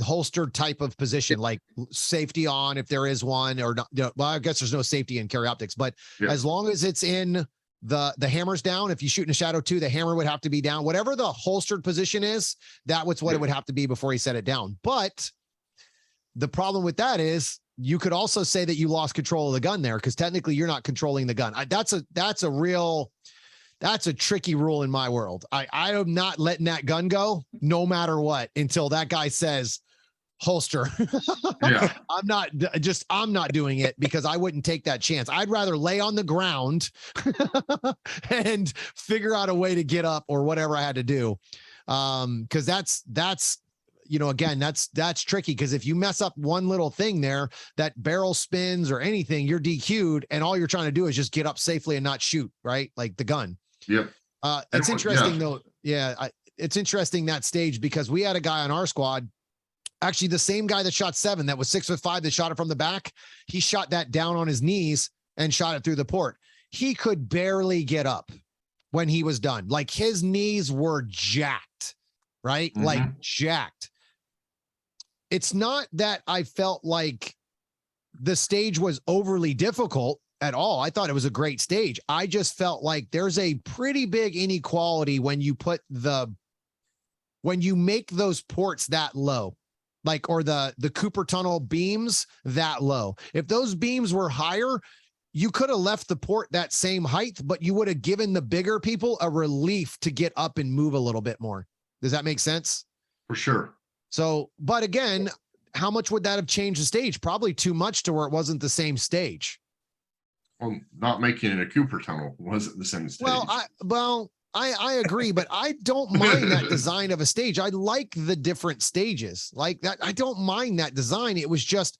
Speaker 1: holstered type of position, like safety on if there is one, or not. Well, I guess there's no safety in carry optics, but as long as it's in the hammer's down. If you shoot in a Shadow 2, the hammer would have to be down. Whatever the holstered position is, that was what it would have to be before he set it down. But the problem with that is you could also say that you lost control of the gun there, because technically you're not controlling the gun. That's a tricky rule in my world. I am not letting that gun go no matter what until that guy says holster.
Speaker 3: Yeah.
Speaker 1: I'm not doing it, because I wouldn't take that chance. I'd rather lay on the ground and figure out a way to get up or whatever I had to do. Cause that's, again, that's tricky. Cause if you mess up one little thing there, that barrel spins or anything, you're DQ'd, and all you're trying to do is just get up safely and not shoot, right? Like the gun.
Speaker 3: Yep.
Speaker 1: It's interesting though. Yeah. It's interesting that stage, because we had a guy on our squad, actually the same guy that shot 7, that was 6'5", that shot it from the back. He shot that down on his knees and shot it through the port. He could barely get up when he was done. Like his knees were jacked, right? Mm-hmm. Like jacked. It's not that I felt like the stage was overly difficult at all. I thought it was a great stage. I just felt like there's a pretty big inequality when you make those ports that low, like, or the Cooper tunnel beams that low. If those beams were higher, you could have left the port that same height, but you would have given the bigger people a relief to get up and move a little bit more. Does that make sense?
Speaker 3: For sure.
Speaker 1: So, but again, how much would that have changed the stage? Probably too much to where it wasn't the same stage.
Speaker 3: Well, not making it a Cooper tunnel wasn't the same stage.
Speaker 1: I agree, but I don't mind that design of a stage. I like the different stages like that. I don't mind that design. It was just,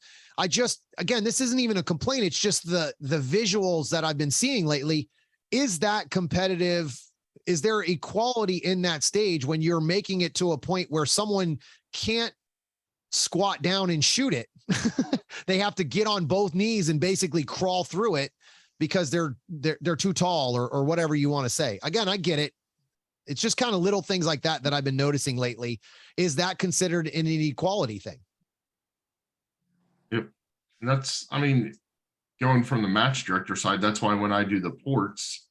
Speaker 1: again, this isn't even a complaint. It's just the visuals that I've been seeing lately. Is that competitive? Is there equality in that stage when you're making it to a point where someone can't squat down and shoot it? They have to get on both knees and basically crawl through it because they're too tall or whatever you want to say. Again, I get it. It's just kind of little things like that I've been noticing lately. Is that considered an inequality thing?
Speaker 3: Yep. And that's, going from the match director side, that's why when I do the ports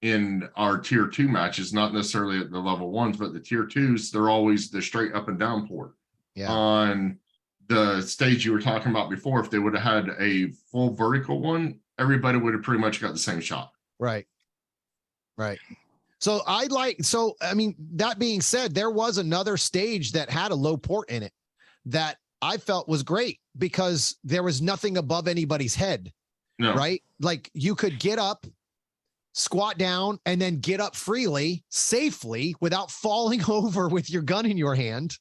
Speaker 3: in our tier 2 matches, not necessarily at the level 1s, but the tier 2s, they're always the straight up and down port.
Speaker 1: Yeah.
Speaker 3: On the stage you were talking about before, if they would have had a full vertical one, everybody would have pretty much got the same shot.
Speaker 1: Right. So that being said, there was another stage that had a low port in it that I felt was great because there was nothing above anybody's head.
Speaker 3: No.
Speaker 1: Right. Like you could get up, squat down, and then get up freely, safely, without falling over with your gun in your hand.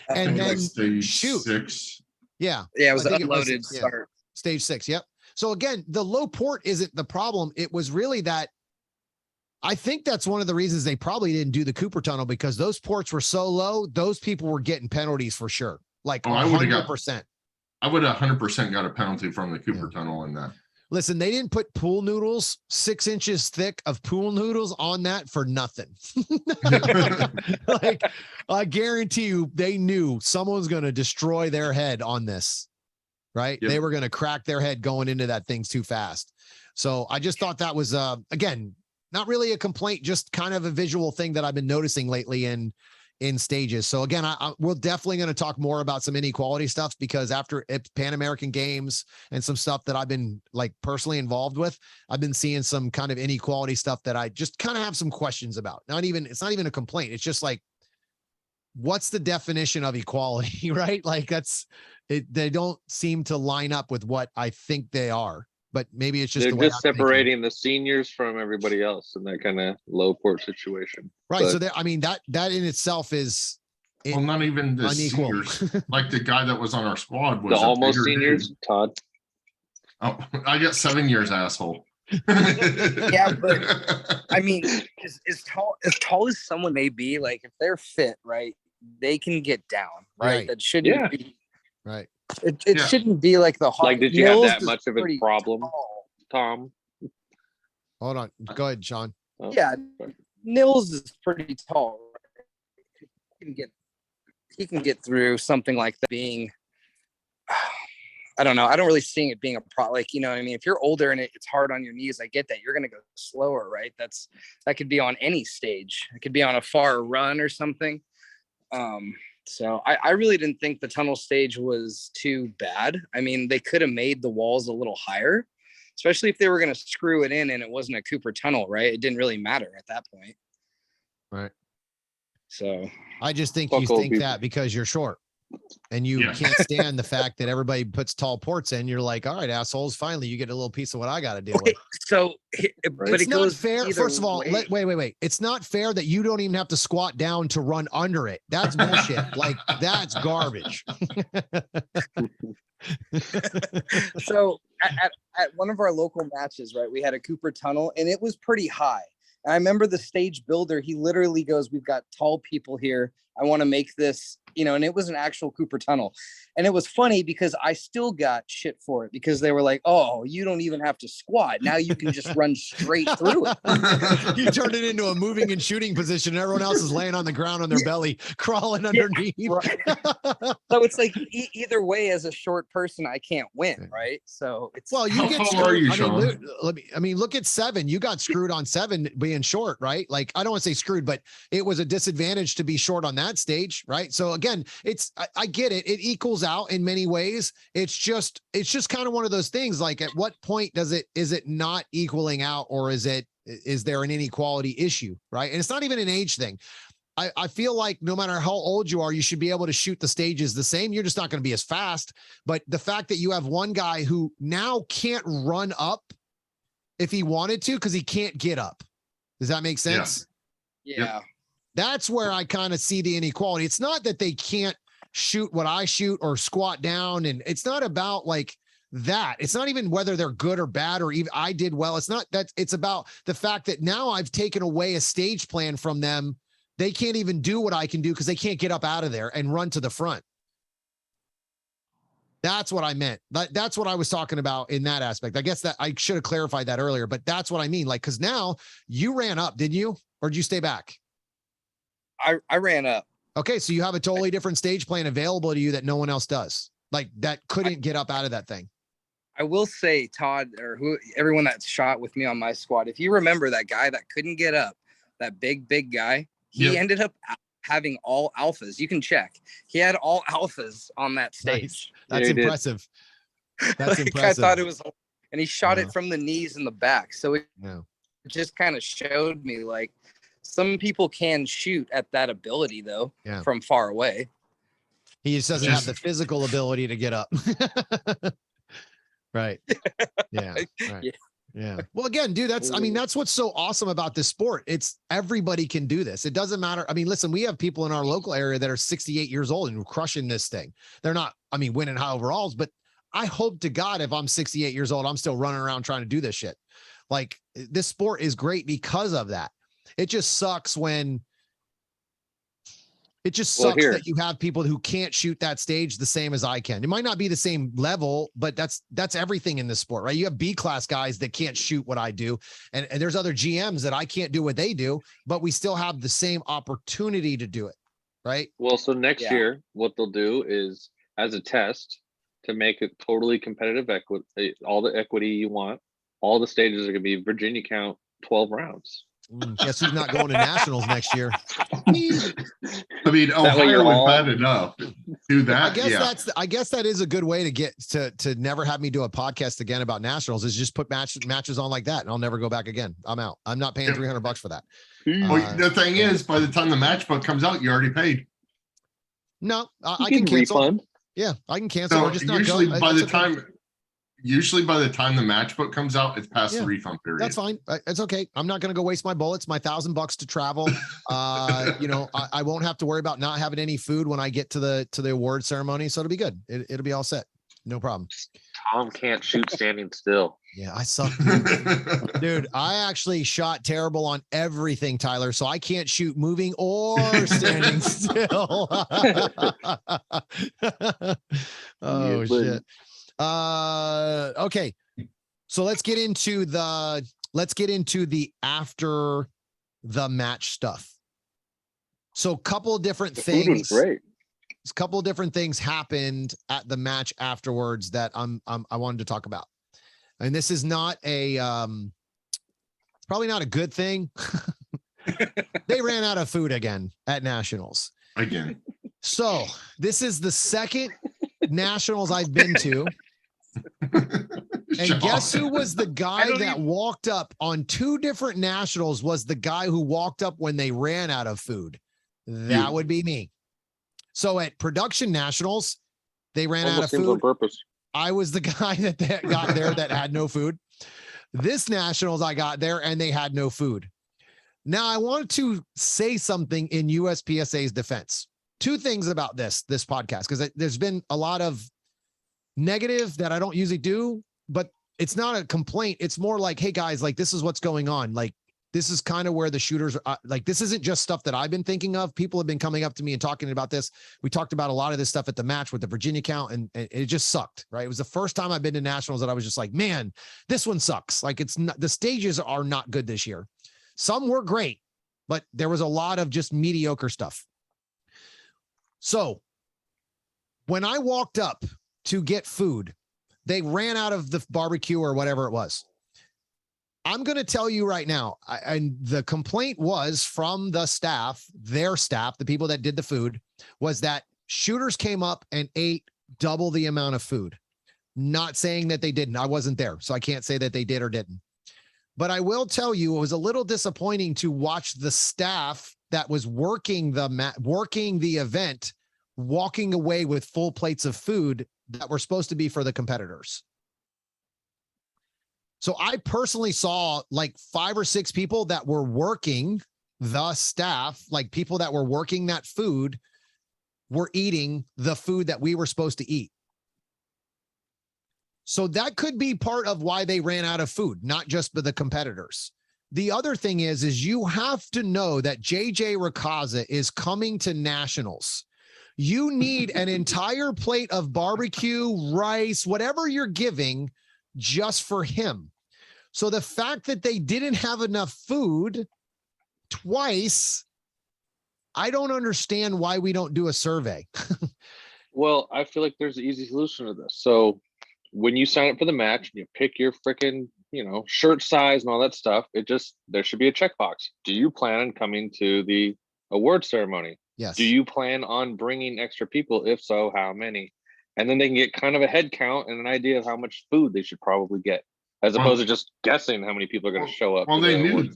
Speaker 1: And then
Speaker 3: stage
Speaker 1: shoot.
Speaker 3: 6.
Speaker 1: Yeah.
Speaker 5: Yeah, it was an unloaded start.
Speaker 1: Stage 6. Yep. So again, the low port isn't the problem. It was really that I think that's one of the reasons they probably didn't do the Cooper tunnel, because those ports were so low. Those people were getting penalties for sure. Like 100%.
Speaker 3: I would have 100% got a penalty from the Cooper tunnel in that.
Speaker 1: Listen, they didn't put pool noodles 6 inches thick of pool noodles on that for nothing. Like, I guarantee you, they knew someone's going to destroy their head on this, right? Yep. They were going to crack their head going into that thing too fast. So I just thought that was, again, not really a complaint, just kind of a visual thing that I've been noticing lately in stages. So again, we're definitely going to talk more about some inequality stuff, because after Pan American Games and some stuff that I've been like personally involved with, I've been seeing some kind of inequality stuff that I just kind of have some questions about. It's not even a complaint. It's just like what's the definition of equality, right? Like that's it. They don't seem to line up with what I think they are, but maybe it's just
Speaker 2: they're
Speaker 1: the way
Speaker 2: just
Speaker 1: I'm thinking.
Speaker 2: separating the seniors from everybody else in that kind of low port situation.
Speaker 1: Right.
Speaker 2: But
Speaker 1: So I mean, that in itself is
Speaker 3: Well, not even the
Speaker 1: unequal.
Speaker 3: seniors. Like the guy that was on our squad was
Speaker 2: the
Speaker 3: a
Speaker 2: almost
Speaker 3: bigger
Speaker 2: seniors,
Speaker 3: dude.
Speaker 2: Todd.
Speaker 3: Oh, I got 7 years, asshole.
Speaker 5: Yeah, but I mean, as tall as someone may be, like if they're fit, right, they can get down, right?
Speaker 1: Right.
Speaker 5: That shouldn't
Speaker 2: Yeah.
Speaker 5: be.
Speaker 1: Right.
Speaker 5: It
Speaker 3: Yeah.
Speaker 5: shouldn't be like the hard.
Speaker 2: Like, did you have
Speaker 5: Mills
Speaker 2: that
Speaker 5: is
Speaker 2: much of a
Speaker 5: pretty
Speaker 2: problem,
Speaker 5: tall.
Speaker 2: Tom?
Speaker 1: Hold on. Go ahead, Sean.
Speaker 2: Oh,
Speaker 5: Yeah, Nils is pretty tall. He can get through something like that being. I don't know. I don't really see it being a problem. Like, you know what I mean? If you're older and it's hard on your knees, I get that. You're going to go slower, right? That could be on any stage. It could be on a far run or something. So I really didn't think the tunnel stage was too bad. I mean, they could have made the walls a little higher, especially if they were going to screw it in and it wasn't a Cooper tunnel, right? It didn't really matter at that point.
Speaker 1: Right.
Speaker 5: So
Speaker 1: I just think
Speaker 2: Fuck
Speaker 1: you
Speaker 2: old
Speaker 1: think
Speaker 2: people.
Speaker 1: that because you're short and you
Speaker 3: Yeah.
Speaker 1: can't stand the fact that everybody puts tall ports in. You're like, all right, assholes, finally you get a little piece of what I got to deal with.
Speaker 5: so, but
Speaker 1: It's
Speaker 5: it
Speaker 1: not
Speaker 5: goes
Speaker 1: fair.
Speaker 5: either
Speaker 1: First of all,
Speaker 5: way.
Speaker 1: wait. It's not fair that you don't even have to squat down to run under it. That's bullshit. Like that's garbage.
Speaker 5: So at one of our local matches, right, we had a Cooper tunnel and it was pretty high. And I remember the stage builder, he literally goes, we've got tall people here. I want to make this, you know, and it was an actual Cooper tunnel. And it was funny because I still got shit for it because they were like, oh, you don't even have to squat. Now you can just run straight through it.
Speaker 1: You turned it into a moving and shooting position. And everyone else is laying on the ground on their belly, crawling underneath.
Speaker 5: Right. So it's like either way, as a short person, I can't win, right? So it's
Speaker 1: Well, you
Speaker 3: How
Speaker 1: get
Speaker 3: tall
Speaker 1: screwed.
Speaker 3: are you,
Speaker 1: I
Speaker 3: Sean?
Speaker 1: mean, look at 7. You got screwed on 7 being short, right? Like I don't want to say screwed, but it was a disadvantage to be short on that stage, right? So again, I get it. It equals out in many ways. It's just kind of one of those things. Like at what point is it not equaling out, or is there an inequality issue, right? And it's not even an age thing. I feel like no matter how old you are, you should be able to shoot the stages the same. You're just not going to be as fast. But the fact that you have one guy who now can't run up if he wanted to because he can't get up. Does that make sense?
Speaker 5: yeah.
Speaker 1: That's where I kind of see the inequality. It's not that they can't shoot what I shoot or squat down. And it's not about like that. It's not even whether they're good or bad or even I did well. It's not that. It's about the fact that now I've taken away a stage plan from them. They can't even do what I can do because they can't get up out of there and run to the front. That's what I meant. That's what I was talking about in that aspect. I guess that I should have clarified that earlier, but that's what I mean. Like, because now you ran up, didn't you? Or did you stay back?
Speaker 5: I ran up.
Speaker 1: Okay, so you have a totally different stage plan available to you that no one else does. Like that couldn't get up out of that thing.
Speaker 5: I will say, Todd, or everyone that shot with me on my squad, if you remember that guy that couldn't get up, that big guy, he ended up having all alphas. You can check. He had all alphas on that stage.
Speaker 1: Nice. That's impressive. That's
Speaker 5: like,
Speaker 1: impressive.
Speaker 5: I thought it was, and he shot it from the knees and the back. So it
Speaker 1: Yeah.
Speaker 5: just kind of showed me like some people can shoot at that ability though, from far away.
Speaker 1: He just doesn't have the physical ability to get up. Right. Yeah. Right. Yeah. Well, again, dude, that's what's so awesome about this sport. It's everybody can do this. It doesn't matter. I mean, listen, we have people in our local area that are 68 years old and crushing this thing. They're not, winning high overalls, but I hope to God, if I'm 68 years old, I'm still running around trying to do this shit. Like this sport is great because of that. It just sucks that you have people who can't shoot that stage the same as I can. It might not be the same level, but that's everything in this sport, right? You have B-class guys that can't shoot what I do. And there's other GMs that I can't do what they do, but we still have the same opportunity to do it, right?
Speaker 2: Well, so next year, what they'll do is as a test to make it totally competitive equity, all the equity you want, all the stages are going to be Virginia count 12 rounds.
Speaker 1: Guess who's not going to nationals next year?
Speaker 3: Ohio was bad enough. Do that.
Speaker 1: I guess that is a good way to get to never have me do a podcast again about nationals is just put matches on like that and I'll never go back again. I'm out. I'm not paying $300 for that.
Speaker 3: Well, the thing is, by the time the match book comes out, you already paid.
Speaker 1: No, I can cancel.
Speaker 2: Refund.
Speaker 1: Yeah, I can cancel.
Speaker 3: So
Speaker 1: or just not
Speaker 3: usually
Speaker 1: go.
Speaker 3: by the
Speaker 1: okay.
Speaker 3: time, the match book comes out, it's past the refund period.
Speaker 1: That's fine. It's okay. I'm not going to go waste my bullets, my $1,000 to travel. I won't have to worry about not having any food when I get to the award ceremony. So it'll be good. It'll be all set. No problem.
Speaker 2: Tom can't shoot standing still.
Speaker 1: Yeah, I suck. Dude, I actually shot terrible on everything, Tyler. So I can't shoot moving or standing still. Oh, shit. Okay. So let's get into the after the match stuff. So a couple of different things.
Speaker 2: Food was great.
Speaker 1: A couple of different things happened at the match afterwards that I wanted to talk about. And this is not it's probably not a good thing. They ran out of food again at Nationals.
Speaker 3: Again.
Speaker 1: So this is the second Nationals I've been to. And guess who was the guy that walked up on 2 different Nationals was the guy who walked up when they ran out of food. That would be me. So at Production Nationals, they ran out of food.
Speaker 2: On purpose.
Speaker 1: I was the guy that got there that had no food. This Nationals, I got there and they had no food. Now I want to say something in USPSA's defense. 2 things about this podcast, because there's been a lot of negative that I don't usually do, but it's not a complaint. It's more like, hey guys, like this is what's going on. Like this is kind of where the shooters are. Like this isn't just stuff that I've been thinking of. People have been coming up to me and talking about this. We talked about a lot of this stuff at the match with the Virginia count, and it just sucked, right? It was the first time I've been to Nationals that I was just like, man, this one sucks. Like it's not, the stages are not good this year. Some were great, but there was a lot of just mediocre stuff. So when I walked up to get food, they ran out of the barbecue or whatever it was. I'm going to tell you right now, and the complaint was from the staff, their staff, the people that did the food, was that shooters came up and ate double the amount of food. Not saying that they didn't. I wasn't there, so I can't say that they did or didn't. But I will tell you, it was a little disappointing to watch the staff that was working the event walking away with full plates of food that were supposed to be for the competitors. So I personally saw like 5 or 6 people that were working the staff, like people that were working that food were eating the food that we were supposed to eat. So that could be part of why they ran out of food, not just for the competitors. The other thing is you have to know that JJ Racaza is coming to Nationals. You need an entire plate of barbecue, rice, whatever you're giving just for him. So the fact that they didn't have enough food twice, I don't understand why we don't do a survey.
Speaker 2: Well, I feel like there's an easy solution to this. So when you sign up for the match, you pick your freaking, shirt size and all that stuff. There should be a checkbox. Do you plan on coming to the award ceremony?
Speaker 1: Yes.
Speaker 2: Do you plan on bringing extra people? If so, how many? And then they can get kind of a head count and an idea of how much food they should probably get, as opposed to just guessing how many people are going to show up.
Speaker 3: Well, they knew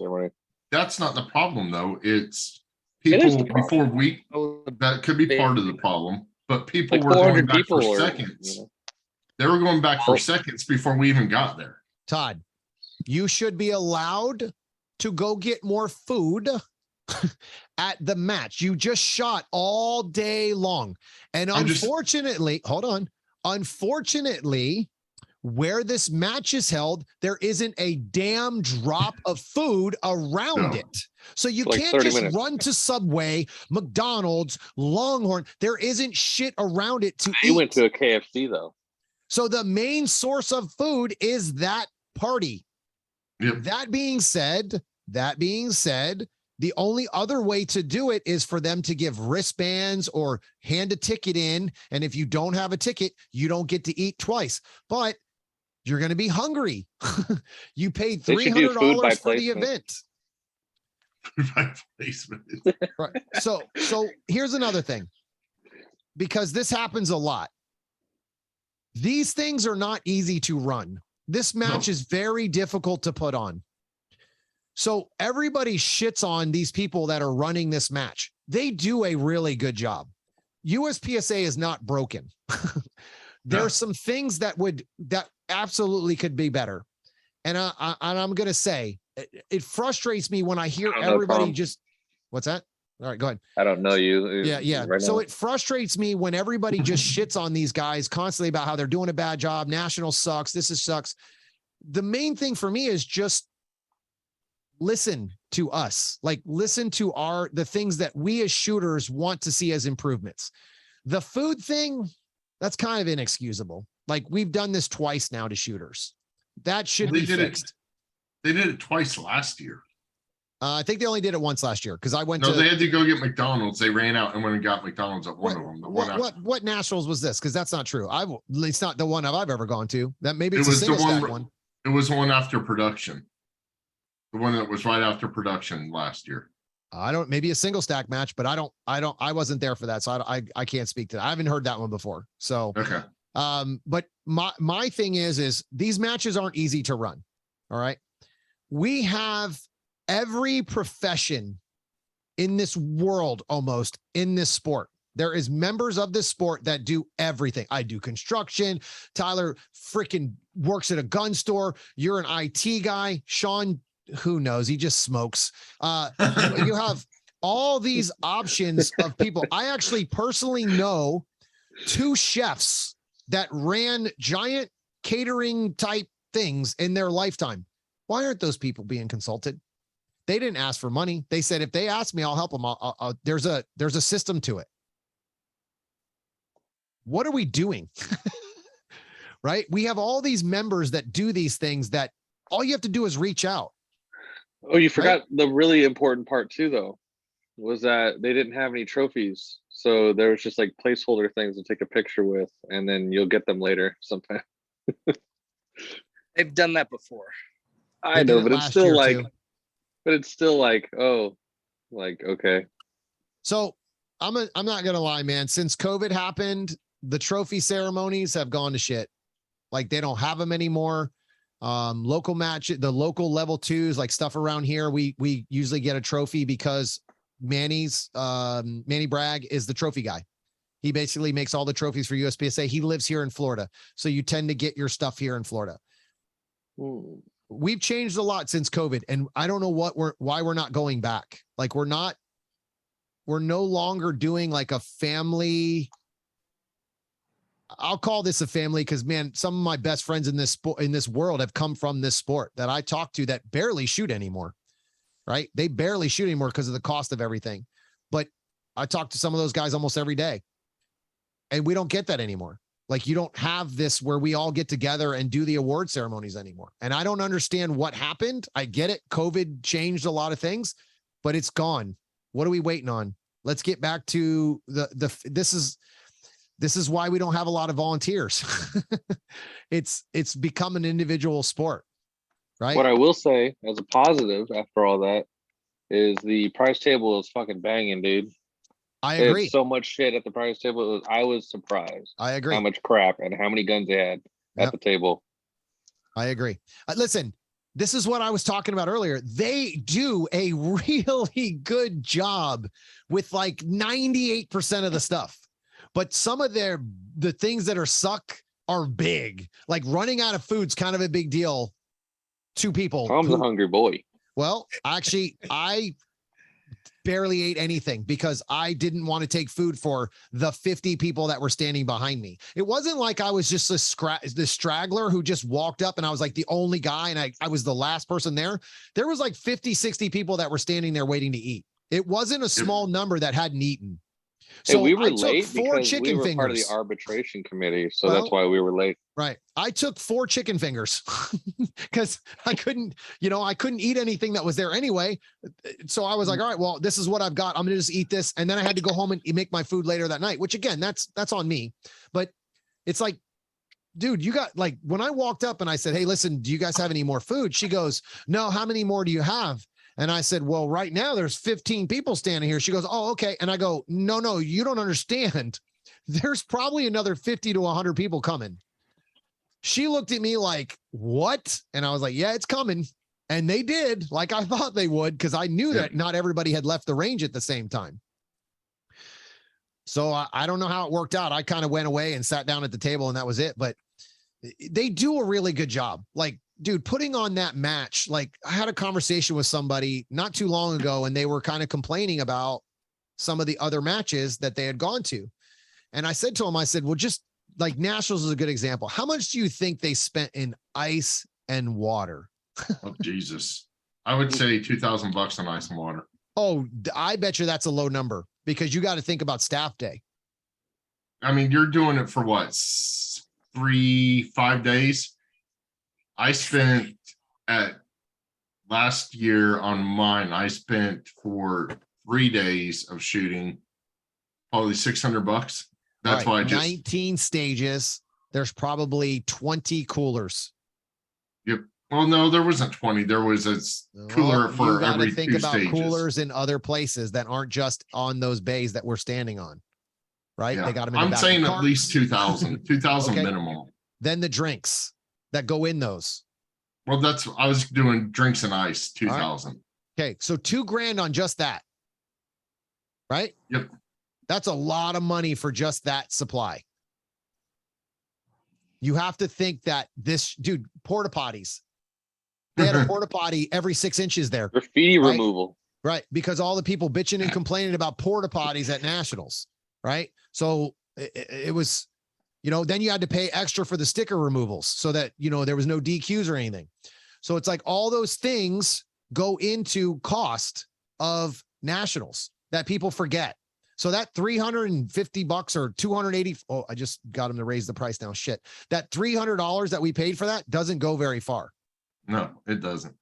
Speaker 3: that's not the problem, though. It's people before that could be part of the problem, but people
Speaker 2: like
Speaker 3: were going back
Speaker 2: people
Speaker 3: for seconds. They were going back for seconds before we even got there.
Speaker 1: Todd, you should be allowed to go get more food at the match. You just shot all day long. And unfortunately, unfortunately, where this match is held, there isn't a damn drop of food around it. So you can't just run to Subway, McDonald's, Longhorn. There isn't shit around it to eat.
Speaker 2: You went to a KFC though.
Speaker 1: So the main source of food is that party.
Speaker 3: Yep.
Speaker 1: That being said, the only other way to do it is for them to give wristbands or hand a ticket in. And if you don't have a ticket, you don't get to eat twice. But you're going to be hungry. You paid $300 for the event.
Speaker 3: By placement.
Speaker 1: Right. So here's another thing, because this happens a lot. These things are not easy to run. This match is very difficult to put on. So everybody shits on these people that are running this match. They do a really good job. USPSA is not broken. There's some things that absolutely could be better. And I'm going to say it frustrates me when I hear everybody what's that? All right, go ahead.
Speaker 2: I don't know you.
Speaker 1: Yeah. Right so it frustrates me when everybody just shits on these guys constantly about how they're doing a bad job. National sucks. Sucks. The main thing for me is just listen to us, like listen to the things that we as shooters want to see as improvements. The food thing, that's kind of inexcusable. Like we've done this twice now to shooters. That should be fixed.
Speaker 3: They did it twice last year.
Speaker 1: I think they only did it once last year because I went
Speaker 3: they had to go get McDonald's. They ran out and went and got McDonald's at one of them.
Speaker 1: What Nationals was this? Because that's not true. It's not the one I've ever gone to. That maybe it's
Speaker 3: a single
Speaker 1: stack one.
Speaker 3: It was the one after production. The one that was right after production last year.
Speaker 1: Maybe a single stack match, but I wasn't there for that. So I can't speak to that. I haven't heard that one before. So,
Speaker 3: okay.
Speaker 1: But my thing is these matches aren't easy to run. All right. We have every profession in this world, almost in this sport. There is members of this sport that do everything. I do construction. Tyler freaking works at a gun store. You're an IT guy. Sean, who knows? He just smokes. You have all these options of people. I actually personally know 2 chefs that ran giant catering type things in their lifetime. Why aren't those people being consulted? They didn't ask for money. They said, if they ask me, I'll help them. There's a system to it. What are we doing? Right? We have all these members that do these things that all you have to do is reach out.
Speaker 2: Oh, you forgot the really important part too, though, was that they didn't have any trophies. So there was just like placeholder things to take a picture with, and then you'll get them later sometime.
Speaker 5: They've done that before.
Speaker 2: I know, but it's still like, oh, like, okay.
Speaker 1: So I'm not going to lie, man. Since COVID happened, the trophy ceremonies have gone to shit. Like they don't have them anymore. Local match, the local level 2s, like stuff around here, we usually get a trophy because Manny Bragg is the trophy guy. He basically makes all the trophies for USPSA. He lives here in Florida. So you tend to get your stuff here in Florida.
Speaker 2: Ooh.
Speaker 1: We've changed a lot since COVID, and I don't know why we're not going back. Like we're no longer doing like a family. I'll call this a family because, man, some of my best friends in this world have come from this sport that I talk to that barely shoot anymore, right? They barely shoot anymore because of the cost of everything. But I talk to some of those guys almost every day, and we don't get that anymore. Like you don't have this where we all get together and do the award ceremonies anymore. And I don't understand what happened. I get it. COVID changed a lot of things, but it's gone. What are we waiting on? Let's get back to this is why we don't have a lot of volunteers. It's become an individual sport, right?
Speaker 2: What I will say as a positive after all that is the prize table is fucking banging, dude.
Speaker 1: I agree.
Speaker 2: So much shit at the prize table. I was surprised.
Speaker 1: I agree.
Speaker 2: How much crap and how many guns they had at the table.
Speaker 1: I agree. Listen, this is what I was talking about earlier. They do a really good job with like 98% of the stuff. But some of the things that suck are big. Like running out of food's kind of a big deal to people.
Speaker 2: Tom's a hungry boy.
Speaker 1: Well, actually, I barely ate anything because I didn't want to take food for the 50 people that were standing behind me. It wasn't like I was just the straggler who just walked up and I was like the only guy and I was the last person there. There was like 50, 60 people that were standing there waiting to eat. It wasn't a small number that hadn't eaten. So
Speaker 2: we were late
Speaker 1: because
Speaker 2: we were part of the arbitration committee. So that's why we were late.
Speaker 1: Right. I took 4 chicken fingers because I couldn't eat anything that was there anyway. So I was like, all right, well, this is what I've got. I'm going to just eat this. And then I had to go home and make my food later that night, which again, that's on me. But it's like, dude, you got like, when I walked up and I said, hey, listen, do you guys have any more food? She goes, no, how many more do you have? And I said, well, right now there's 15 people standing here. She goes, oh, okay. And I go, no, you don't understand. There's probably another 50 to 100 people coming. She looked at me like, what? And I was like, yeah, it's coming. And they did, like I thought they would, because I knew that not everybody had left the range at the same time. So I don't know how it worked out. I kind of went away and sat down at the table and that was it. But they do a really good job. Like, dude, putting on that match, like I had a conversation with somebody not too long ago and they were kind of complaining about some of the other matches that they had gone to. And I said to him, I said, well, just like Nationals is a good example. How much do you think they spent in ice and water?
Speaker 3: Oh, Jesus. I would say $2,000 on ice and water.
Speaker 1: Oh, I bet you that's a low number because you got to think about staff day.
Speaker 3: I mean, you're doing it for what? 3-5 days. I spent last year on mine, I spent for 3 days of shooting probably $600. That's why I just
Speaker 1: 19 stages. There's probably 20 coolers.
Speaker 3: Yep. Well, no, there wasn't 20. There was a cooler for every
Speaker 1: think
Speaker 3: 2
Speaker 1: about
Speaker 3: stages.
Speaker 1: Coolers in other places that aren't just on those bays that we're standing on. Right?
Speaker 3: Yeah.
Speaker 1: They got them in the
Speaker 3: I'm
Speaker 1: back
Speaker 3: saying
Speaker 1: of the
Speaker 3: at
Speaker 1: car.
Speaker 3: least 2,000, 2,000
Speaker 1: Okay.
Speaker 3: minimum.
Speaker 1: Then the drinks that go in those.
Speaker 3: Well, I was doing drinks and ice, 2,000.
Speaker 1: Okay. So $2,000 on just that. Right?
Speaker 3: Yep.
Speaker 1: That's a lot of money for just that supply. You have to think that dude, porta potties. They had a porta potty every 6 inches there.
Speaker 2: Graffiti
Speaker 1: Right?
Speaker 2: removal.
Speaker 1: Right. Because all the people bitching and complaining about porta potties at Nationals. Right. So it was, then you had to pay extra for the sticker removals so that, there was no DQs or anything. So it's like all those things go into cost of Nationals that people forget. So that $350 or 280. Oh, I just got them to raise the price now. Shit. That $300 that we paid for that doesn't go very far.
Speaker 3: No, it doesn't.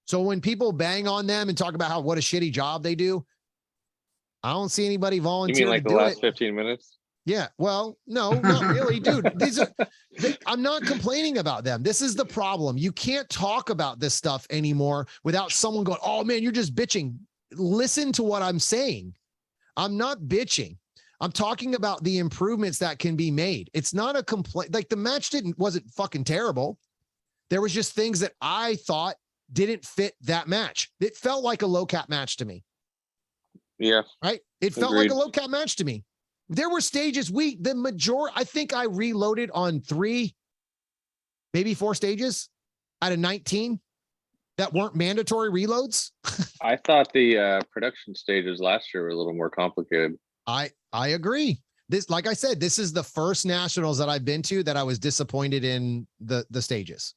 Speaker 1: So when people bang on them and talk about what a shitty job they do, I don't see anybody
Speaker 2: You
Speaker 1: volunteer
Speaker 2: mean like
Speaker 1: to
Speaker 2: the
Speaker 1: do
Speaker 2: last
Speaker 1: it.
Speaker 2: 15 minutes?
Speaker 1: Yeah. Well, no, not really, dude. I'm not complaining about them. This is the problem. You can't talk about this stuff anymore without someone going, oh man, you're just bitching. Listen to what I'm saying. I'm not bitching. I'm talking about the improvements that can be made. It's not a complaint. Like the match wasn't fucking terrible. There was just things that I thought didn't fit that match. It felt like a low cap match to me.
Speaker 2: Yeah.
Speaker 1: Right. It felt
Speaker 2: Agreed.
Speaker 1: like a low cap match to me. There were stages I think I reloaded on 3, maybe 4 stages out of 19 that weren't mandatory reloads.
Speaker 2: I thought the production stages last year were a little more complicated.
Speaker 1: I agree. This, like I said, this is the first Nationals that I've been to that I was disappointed in the stages.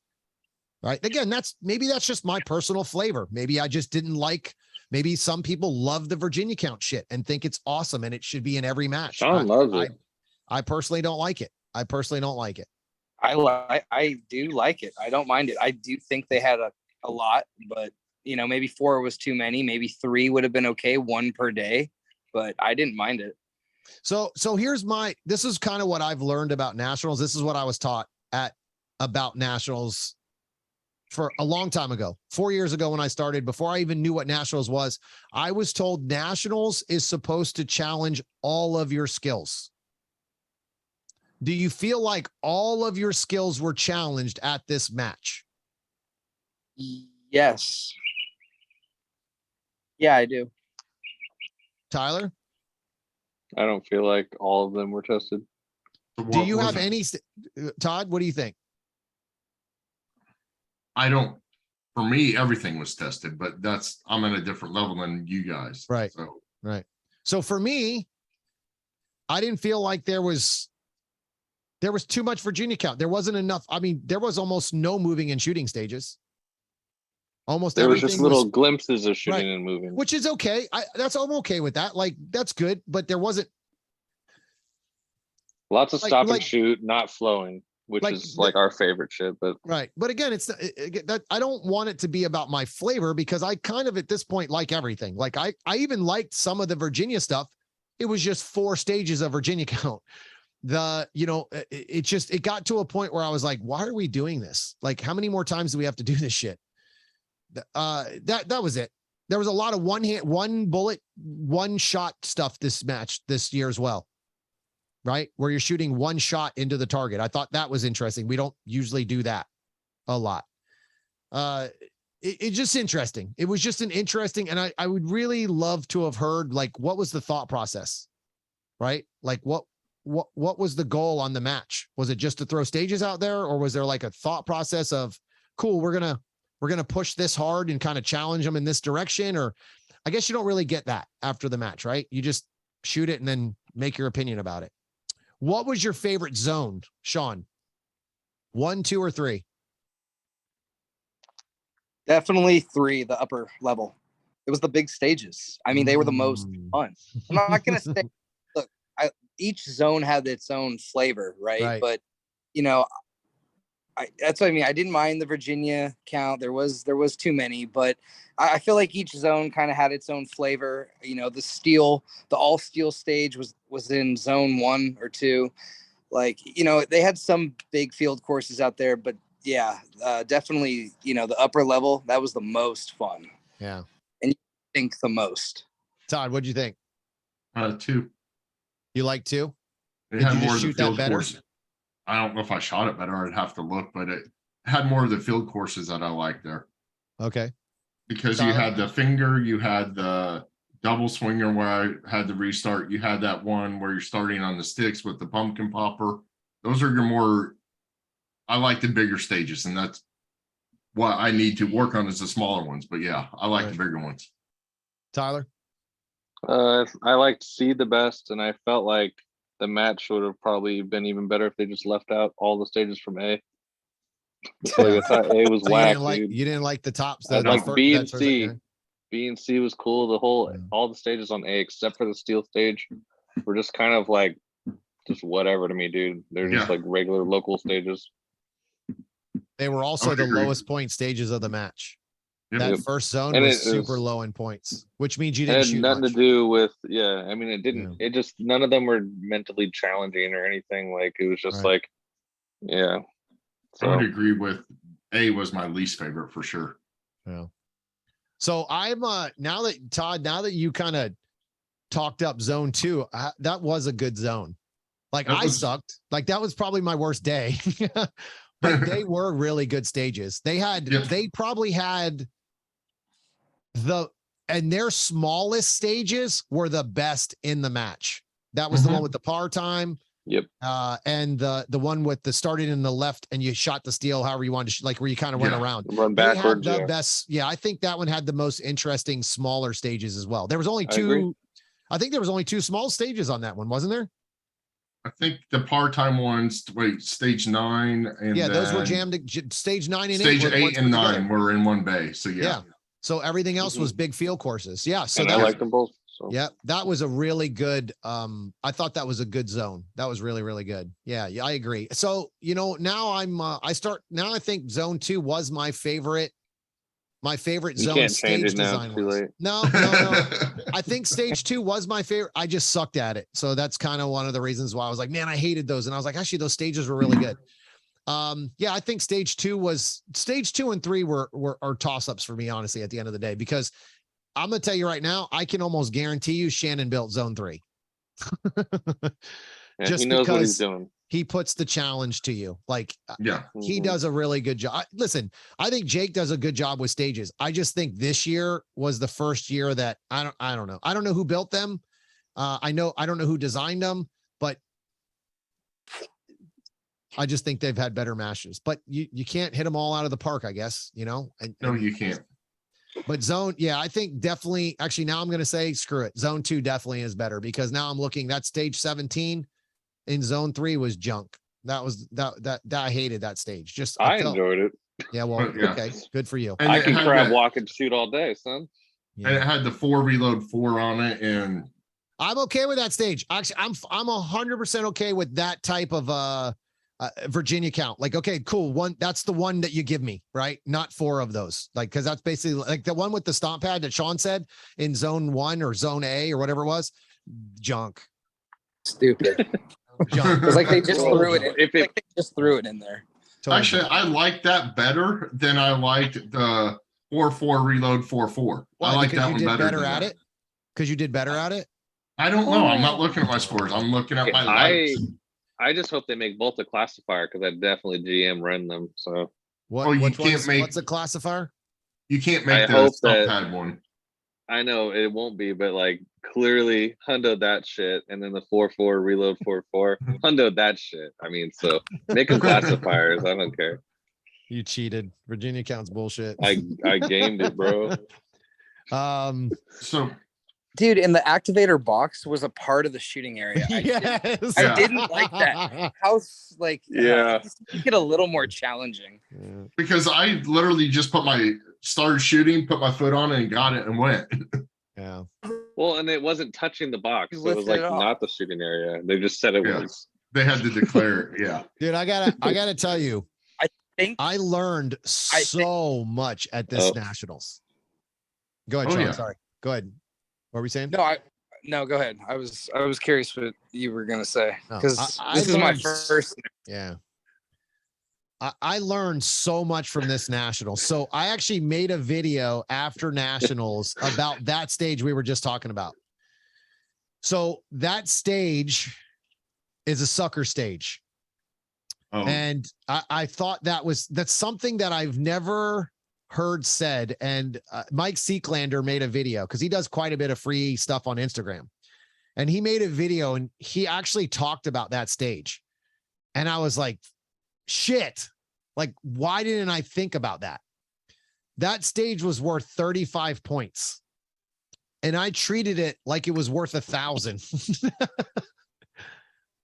Speaker 1: Right. Again, that's just my personal flavor. Maybe I just didn't like, maybe some people love the Virginia count shit and think it's awesome and it should be in every match.
Speaker 2: Sean loves it.
Speaker 1: I personally don't like it. I
Speaker 5: do like it. I don't mind it. I do think they had a lot, but maybe 4 was too many. Maybe 3 would have been okay, 1 per day, but I didn't mind it.
Speaker 1: So this is kind of what I've learned about Nationals. This is what I was taught about Nationals for a long time ago, 4 years ago when I started, before I even knew what Nationals was. I was told Nationals is supposed to challenge all of your skills. Do you feel like all of your skills were challenged at this match?
Speaker 5: Yes. Yeah, I do.
Speaker 1: Tyler?
Speaker 2: I don't feel like all of them were tested.
Speaker 1: Do you have any, Todd, what do you think?
Speaker 3: For me, everything was tested, but I'm at a different level than you guys.
Speaker 1: Right.
Speaker 3: So.
Speaker 1: Right. So for me, I didn't feel like there was too much Virginia count. There wasn't enough. I mean, there was almost no moving and shooting stages. Almost
Speaker 2: there was
Speaker 1: everything
Speaker 2: just little glimpses of shooting and moving,
Speaker 1: which is okay. I'm okay with that. Like, that's good, but there wasn't
Speaker 2: lots of stop and shoot, not flowing, which is like our favorite shit. But
Speaker 1: right. But again, it's that I don't want it to be about my flavor because I kind of at this point like everything. Like I even liked some of the Virginia stuff. It was just 4 stages of Virginia count. It got to a point where I was like, why are we doing this? Like, how many more times do we have to do this shit? That was it. There was a lot of one bullet, one shot stuff this year as well. Right? Where you're shooting one shot into the target. I thought that was interesting. We don't usually do that a lot. It's just interesting. It was just an interesting, and I would really love to have heard, like, what was the thought process? right? Like what was the goal on the match? Was it just to throw stages out there, or was there like a thought process of, cool, we're gonna push this hard and kind of challenge them in this direction? Or I guess you don't really get that after the match, right? You just shoot it and then make your opinion about it. What was your favorite zone, Sean? 1, 2, or 3?
Speaker 4: Definitely 3, the upper level. It was the big stages. I mean, they were the most fun. I'm not gonna say, look, each zone had its own flavor, right? But you know, that's what I mean. I didn't mind the Virginia count. There was too many, but I feel like each zone kind of had its own flavor. You know, the all steel stage was in zone 1 or 2. Like, you know, they had some big field courses out there, but yeah, definitely, you know, the upper level, that was the most fun.
Speaker 1: Yeah.
Speaker 4: And you think the most.
Speaker 1: Todd, what'd you think?
Speaker 3: 2.
Speaker 1: You like 2?
Speaker 3: It had more of the field course. I don't know if I shot it better. I'd have to look, but it had more of the field courses that I liked there.
Speaker 1: Okay.
Speaker 3: Because you had the finger, you had the double swinger where I had the restart. You had that one where you're starting on the sticks with the pumpkin popper. Those are your more, I like the bigger stages, and that's what I need to work on is the smaller ones. But yeah, I like the bigger ones.
Speaker 1: Tyler?
Speaker 2: I liked C the best, and I felt like the match would have probably been even better if they just left out all the stages from A. Like I thought A was
Speaker 1: So
Speaker 2: whack.
Speaker 1: you didn't like the tops.
Speaker 2: I like B and C. B and C was cool. All the stages on A except for the steel stage were just kind of like just whatever to me, dude. They're just like regular local stages.
Speaker 1: They were also the lowest point stages of the match. That first zone was super low in points, which means you didn't shoot
Speaker 2: nothing
Speaker 1: much.
Speaker 2: to do with I mean, it didn't. It just none of them were mentally challenging or anything. Like it was just like, So
Speaker 3: I would agree with A was my least favorite for sure.
Speaker 1: Yeah. So I'm now that you kind of talked up zone 2, that was a good zone. Like I sucked. Like that was probably my worst day. But they were really good stages. They probably had their smallest stages were the best in the match. That was the one with the par time.
Speaker 2: Yep.
Speaker 1: And the one with the starting in the left and you shot the steel however you wanted to, like where you kind of run around.
Speaker 2: Run backwards.
Speaker 1: The best. Yeah, I think that one had the most interesting smaller stages as well. There was only 2. I think there was only 2 small stages on that one, wasn't there?
Speaker 3: I think the part-time ones, stage 9 and
Speaker 1: those were jammed. Stage 9 and
Speaker 3: stage 8 and 9 were in one bay. So yeah.
Speaker 1: So everything else was big field courses. Yeah. So
Speaker 2: I like them both. So.
Speaker 1: Yeah, that was a really good. I thought that was a good zone. That was really, really good. Yeah, I agree. So now I think zone 2 was my favorite zone stage design. No. I think stage 2 was my favorite. I just sucked at it. So that's kind of one of the reasons why I was like, man, I hated those. And I was like, actually, those stages were really good. Yeah, I think stage 2 and 3 are toss-ups for me, honestly, at the end of the day, because I'm going to tell you right now, I can almost guarantee you Shannon built zone 3.
Speaker 2: Just he knows what he's doing.
Speaker 1: He puts the challenge to you. Like, he
Speaker 2: Mhm.
Speaker 1: does a really good job. Listen, I think Jake does a good job with stages. I just think this year was the first year that I don't know. I don't know who built them. I don't know who designed them, but I just think they've had better matches. But you can't hit them all out of the park, I guess, No,
Speaker 3: you can't.
Speaker 1: But zone, I think definitely, actually, now I'm going to say, screw it. Zone 2 definitely is better because now I'm looking, that stage 17 in zone 3 was junk. That was that I hated that stage.
Speaker 2: I enjoyed it.
Speaker 1: Yeah. Well, okay. Good for you.
Speaker 2: And I can crab walk and shoot all day, son.
Speaker 3: Yeah. And it had the 4 reload 4 on it. And
Speaker 1: I'm okay with that stage. Actually, I'm 100% okay with that type of, Virginia count. Like, okay, cool. That's the one that you give me, right? Not 4 of those. Like, cause that's basically like the one with the stomp pad that Sean said in zone 1 or zone A or whatever it was. Junk.
Speaker 4: Stupid.
Speaker 1: Junk.
Speaker 4: It's like they just threw it in. They just threw it in there.
Speaker 1: Totally.
Speaker 3: Actually, I like that better than I liked the 4-4 reload 4-4. I like that one better
Speaker 1: at it. Because you did better at it.
Speaker 3: I don't know. I'm not looking at my scores. I'm looking at my likes.
Speaker 2: I just hope they make both a classifier because I definitely GM run them. So
Speaker 1: what's a classifier?
Speaker 3: You can't make the stomp pad one.
Speaker 2: I know it won't be, but like clearly hundoed that shit, and then the 4-4 reload 4-4 hundoed that shit. I mean, so make them classifiers. I don't care.
Speaker 1: You cheated. Virginia counts bullshit.
Speaker 2: I gamed it, bro.
Speaker 3: So,
Speaker 5: dude, and the activator box was a part of the shooting area.
Speaker 1: Yes.
Speaker 5: I didn't like that. How like make it a little more challenging.
Speaker 1: Yeah.
Speaker 3: because I literally just started shooting, put my foot on it, and got it and went.
Speaker 1: Yeah.
Speaker 2: Well, and it wasn't touching the box.
Speaker 5: You
Speaker 2: So it was like
Speaker 5: lifted it off.
Speaker 2: not the shooting area. They just said it
Speaker 3: Yeah.
Speaker 2: was.
Speaker 3: They had to declare it. Yeah.
Speaker 1: Dude, I gotta tell you, I learned
Speaker 5: think-
Speaker 1: so much at this Nationals. Go ahead,
Speaker 3: Oh,
Speaker 1: Sean.
Speaker 3: yeah.
Speaker 1: Sorry. Go ahead. What were we saying?
Speaker 5: No, go ahead. I was curious what you were gonna say
Speaker 1: No,
Speaker 5: because
Speaker 1: I
Speaker 5: this is my
Speaker 1: learned
Speaker 5: first.
Speaker 1: Yeah. I learned so much from this Nationals. So I actually made a video after Nationals about that stage we were just talking about. So that stage is a sucker stage.
Speaker 3: Oh,
Speaker 1: And I thought that's something that I've never heard said. And Mike Seeklander made a video because he does quite a bit of free stuff on Instagram. And he made a video and he actually talked about that stage. And I was like, shit, like, why didn't I think about that? That stage was worth 35 points. And I treated it like it was worth 1,000.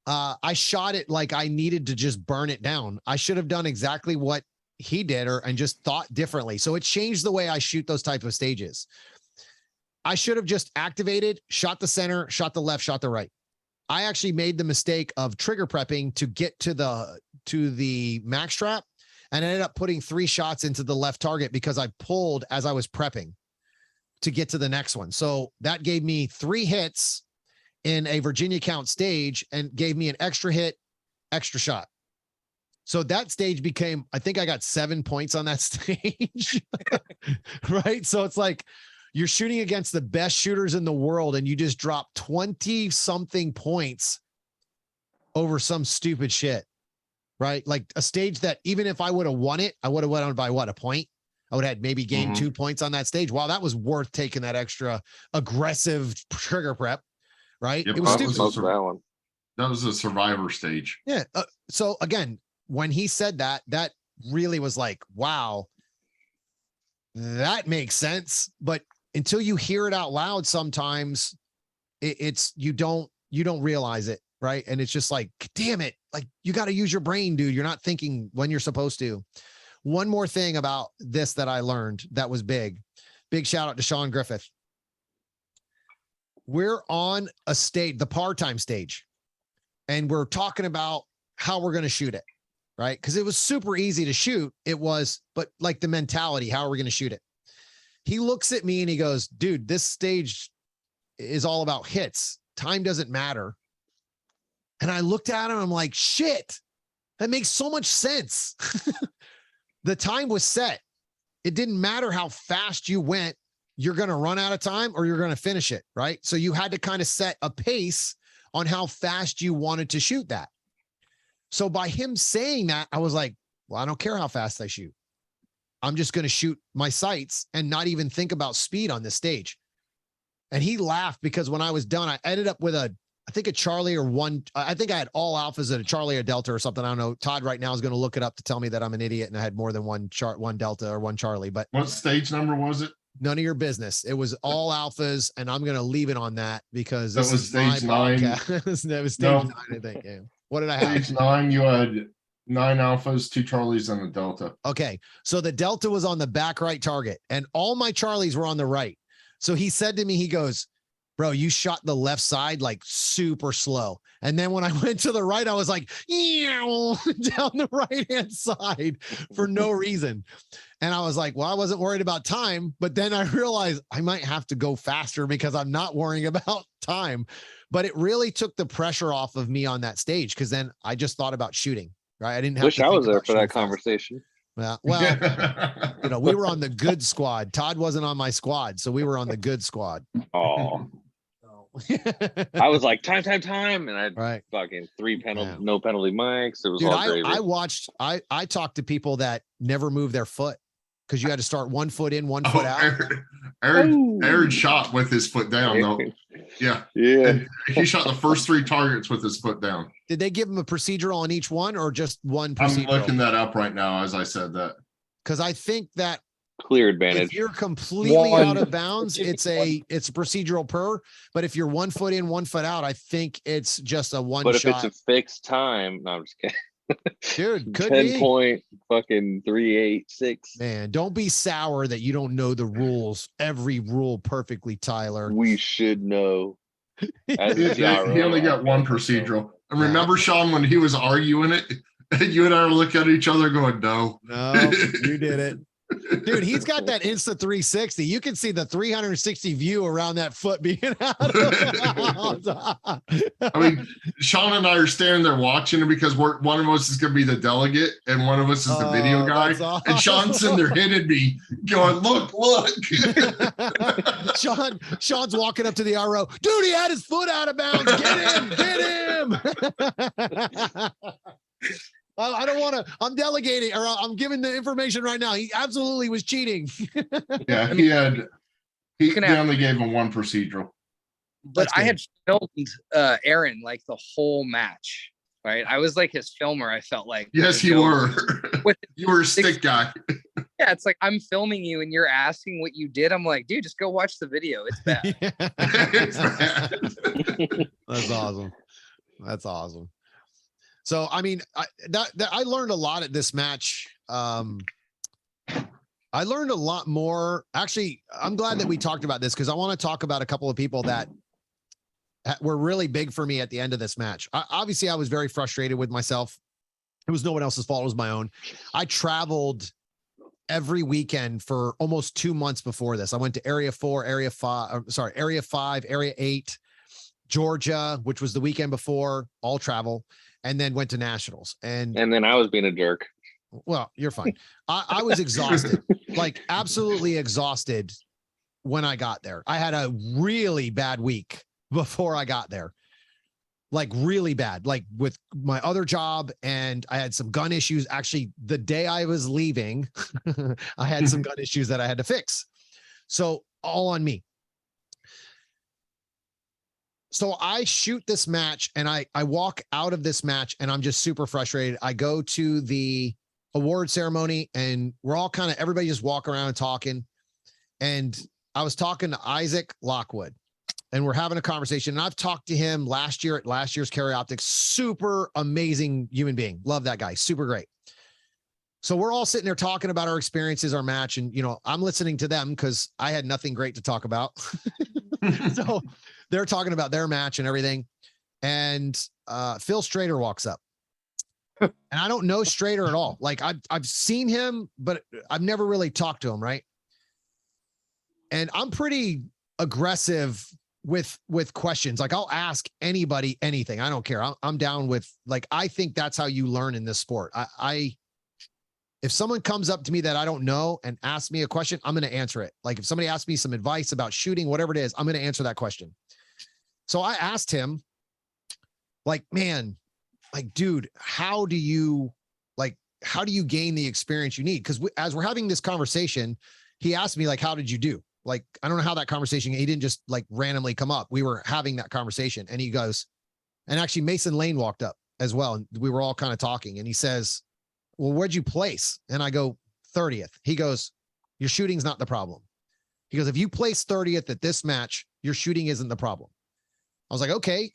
Speaker 1: I shot it like I needed to just burn it down. I should have done exactly what he did and just thought differently. So it changed the way I shoot those type of stages. I should have just activated, shot the center, shot the left, shot the right. I actually made the mistake of trigger prepping to get to the max trap and ended up putting 3 shots into the left target because I pulled as I was prepping to get to the next one. So that gave me 3 hits in a Virginia count stage and gave me an extra hit, extra shot. So that stage became, I think I got 7 points on that stage. Right. So it's like you're shooting against the best shooters in the world and you just drop 20 something points over some stupid shit. Right. Like a stage that even if I would have won it, I would have went on by what, a point? I would have had maybe gained 2 points on that stage. Wow. That was worth taking that extra aggressive trigger prep. Right.
Speaker 3: Yep,
Speaker 1: It was stupid.
Speaker 2: That one.
Speaker 3: that was a survivor stage.
Speaker 1: Yeah. So again, when he said that, that really was like, wow, that makes sense. But until you hear it out loud, sometimes you don't realize it. Right. And it's just like, damn it. Like you got to use your brain, dude. You're not thinking when you're supposed to. One more thing about this that I learned that was big shout out to Sean Griffith. We're on a stage, the par time stage, and we're talking about how we're going to shoot it. Right. Cause it was super easy to shoot. It was, but like the mentality, how are we going to shoot it? He looks at me and he goes, dude, this stage is all about hits. Time doesn't matter. And I looked at him. I'm like, shit, that makes so much sense. The time was set. It didn't matter how fast you went. You're going to run out of time or you're going to finish it. Right. So you had to kind of set a pace on how fast you wanted to shoot that. So by him saying that, I was like, well, I don't care how fast I shoot. I'm just going to shoot my sights and not even think about speed on this stage. And he laughed because when I was done, I ended up with I think a Charlie or one. I think I had all alphas at a Charlie or Delta or something. I don't know. Todd right now is going to look it up to tell me that I'm an idiot and I had more than one Delta or one Charlie. But
Speaker 3: what stage number was it?
Speaker 1: None of your business. It was all alphas, and I'm going to leave it on that because
Speaker 3: that was stage 9.
Speaker 1: That was stage 9, I think. Yeah. What did I have?
Speaker 3: Stage 9, you had 9 alphas, 2 Charlies, and a Delta.
Speaker 1: Okay. So the Delta was on the back right target, and all my Charlies were on the right. So he said to me, he goes, bro, you shot the left side like super slow. And then when I went to the right, I was like, down the right-hand side for no reason. And I was like, well, I wasn't worried about time, but then I realized I might have to go faster because I'm not worrying about time. But it really took the pressure off of me on that stage because then I just thought about shooting, right? I didn't have
Speaker 2: Wish
Speaker 1: to
Speaker 2: I
Speaker 1: think
Speaker 2: was there
Speaker 1: about
Speaker 2: for that
Speaker 1: shooting fast.
Speaker 2: conversation.
Speaker 1: Well, we were on the good squad. Todd wasn't on my squad, so we were on the good squad.
Speaker 2: Oh, I was like time, and I
Speaker 1: Right.
Speaker 2: fucking no penalty mics. It was
Speaker 1: Dude,
Speaker 2: all gravy.
Speaker 1: I talked to people that never moved their foot because you had to start 1 foot in, 1 foot out.
Speaker 3: Aaron shot with his foot down though. Yeah.
Speaker 2: Yeah.
Speaker 3: And he shot the first 3 targets with his foot down.
Speaker 1: Did they give him a procedural on each one or just one procedural?
Speaker 3: I'm looking that up right now as I said that.
Speaker 1: Because I think that
Speaker 2: Clear
Speaker 1: if
Speaker 2: advantage.
Speaker 1: you're completely out of bounds, it's a procedural per. But if you're 1 foot in, 1 foot out, I think it's just a one
Speaker 2: But if
Speaker 1: shot.
Speaker 2: it's a fixed time, no, I'm just kidding.
Speaker 1: Dude, could
Speaker 2: 10
Speaker 1: be.
Speaker 2: point fucking 386.
Speaker 1: Man, don't be sour that you don't know the rules, every rule perfectly, Tyler.
Speaker 2: We should know. As
Speaker 3: He
Speaker 2: a CRO,
Speaker 3: only got one procedural. And remember, Sean, when he was arguing it, you and I look at each other going, no.
Speaker 1: No, you did it. Dude, he's got that Insta 360. You can see the 360 view around that foot being out.
Speaker 3: I mean, Sean and I are standing there watching it because one of us is going to be the delegate and one of us is the video guy.
Speaker 1: Awesome.
Speaker 3: And Sean's in there hitting me, going, look.
Speaker 1: Sean's walking up to the RO. Dude, he had his foot out of bounds. Get him. I don't want to. I'm delegating, or I'm giving the information right now. He absolutely was cheating.
Speaker 3: Yeah, he only gave him one procedural.
Speaker 5: But I had filmed Aaron like the whole match, right? I was like his filmer. I felt like.
Speaker 3: Yes, you were. You were a stick guy.
Speaker 5: Yeah, it's like I'm filming you and you're asking what you did. I'm like, dude, just go watch the video. It's bad.
Speaker 3: It's bad.
Speaker 1: That's awesome. That's awesome. So, I mean, I learned a lot at this match. I learned a lot more. Actually, I'm glad that we talked about this because I want to talk about a couple of people that were really big for me at the end of this match. Obviously, I was very frustrated with myself. It was no one else's fault. It was my own. I traveled every weekend for almost 2 months before this. I went to Area 4, Area 5, Area 8, Georgia, which was the weekend before, all travel. And then went to nationals. And
Speaker 2: then I was being a jerk.
Speaker 1: Well, you're fine. I was exhausted, like absolutely exhausted when I got there. I had a really bad week before I got there, like really bad, like with my other job. And I had some gun issues. Actually, the day I was leaving, I had some gun issues that I had to fix. So all on me. So I shoot this match and I walk out of this match and I'm just super frustrated. I go to the award ceremony and we're all everybody just walk around and talking. And I was talking to Isaac Lockwood and we're having a conversation. And I've talked to him last year at last year's Carry Optics. Super amazing human being. Love that guy. Super great. So we're all sitting there talking about our experiences, our match. And, I'm listening to them because I had nothing great to talk about. So they're talking about their match and everything. And Phil Strader walks up. And I don't know Strader at all. Like I've seen him, but I've never really talked to him, right? And I'm pretty aggressive with questions. Like I'll ask anybody anything. I don't care. I'm down with, like, I think that's how you learn in this sport. If someone comes up to me that I don't know and asks me a question, I'm going to answer it. Like if somebody asks me some advice about shooting, whatever it is, I'm going to answer that question. So I asked him, like, man, like, dude, how do you gain the experience you need? Because as we're having this conversation, he asked me, like, how did you do? Like, I don't know how that conversation, he didn't just like randomly come up. We were having that conversation and he goes, and actually Mason Lane walked up as well. And we were all kind of talking and he says, well, where'd you place? And I go 30th. He goes, your shooting's not the problem. He goes, if you place 30th at this match, your shooting isn't the problem. I was like, okay,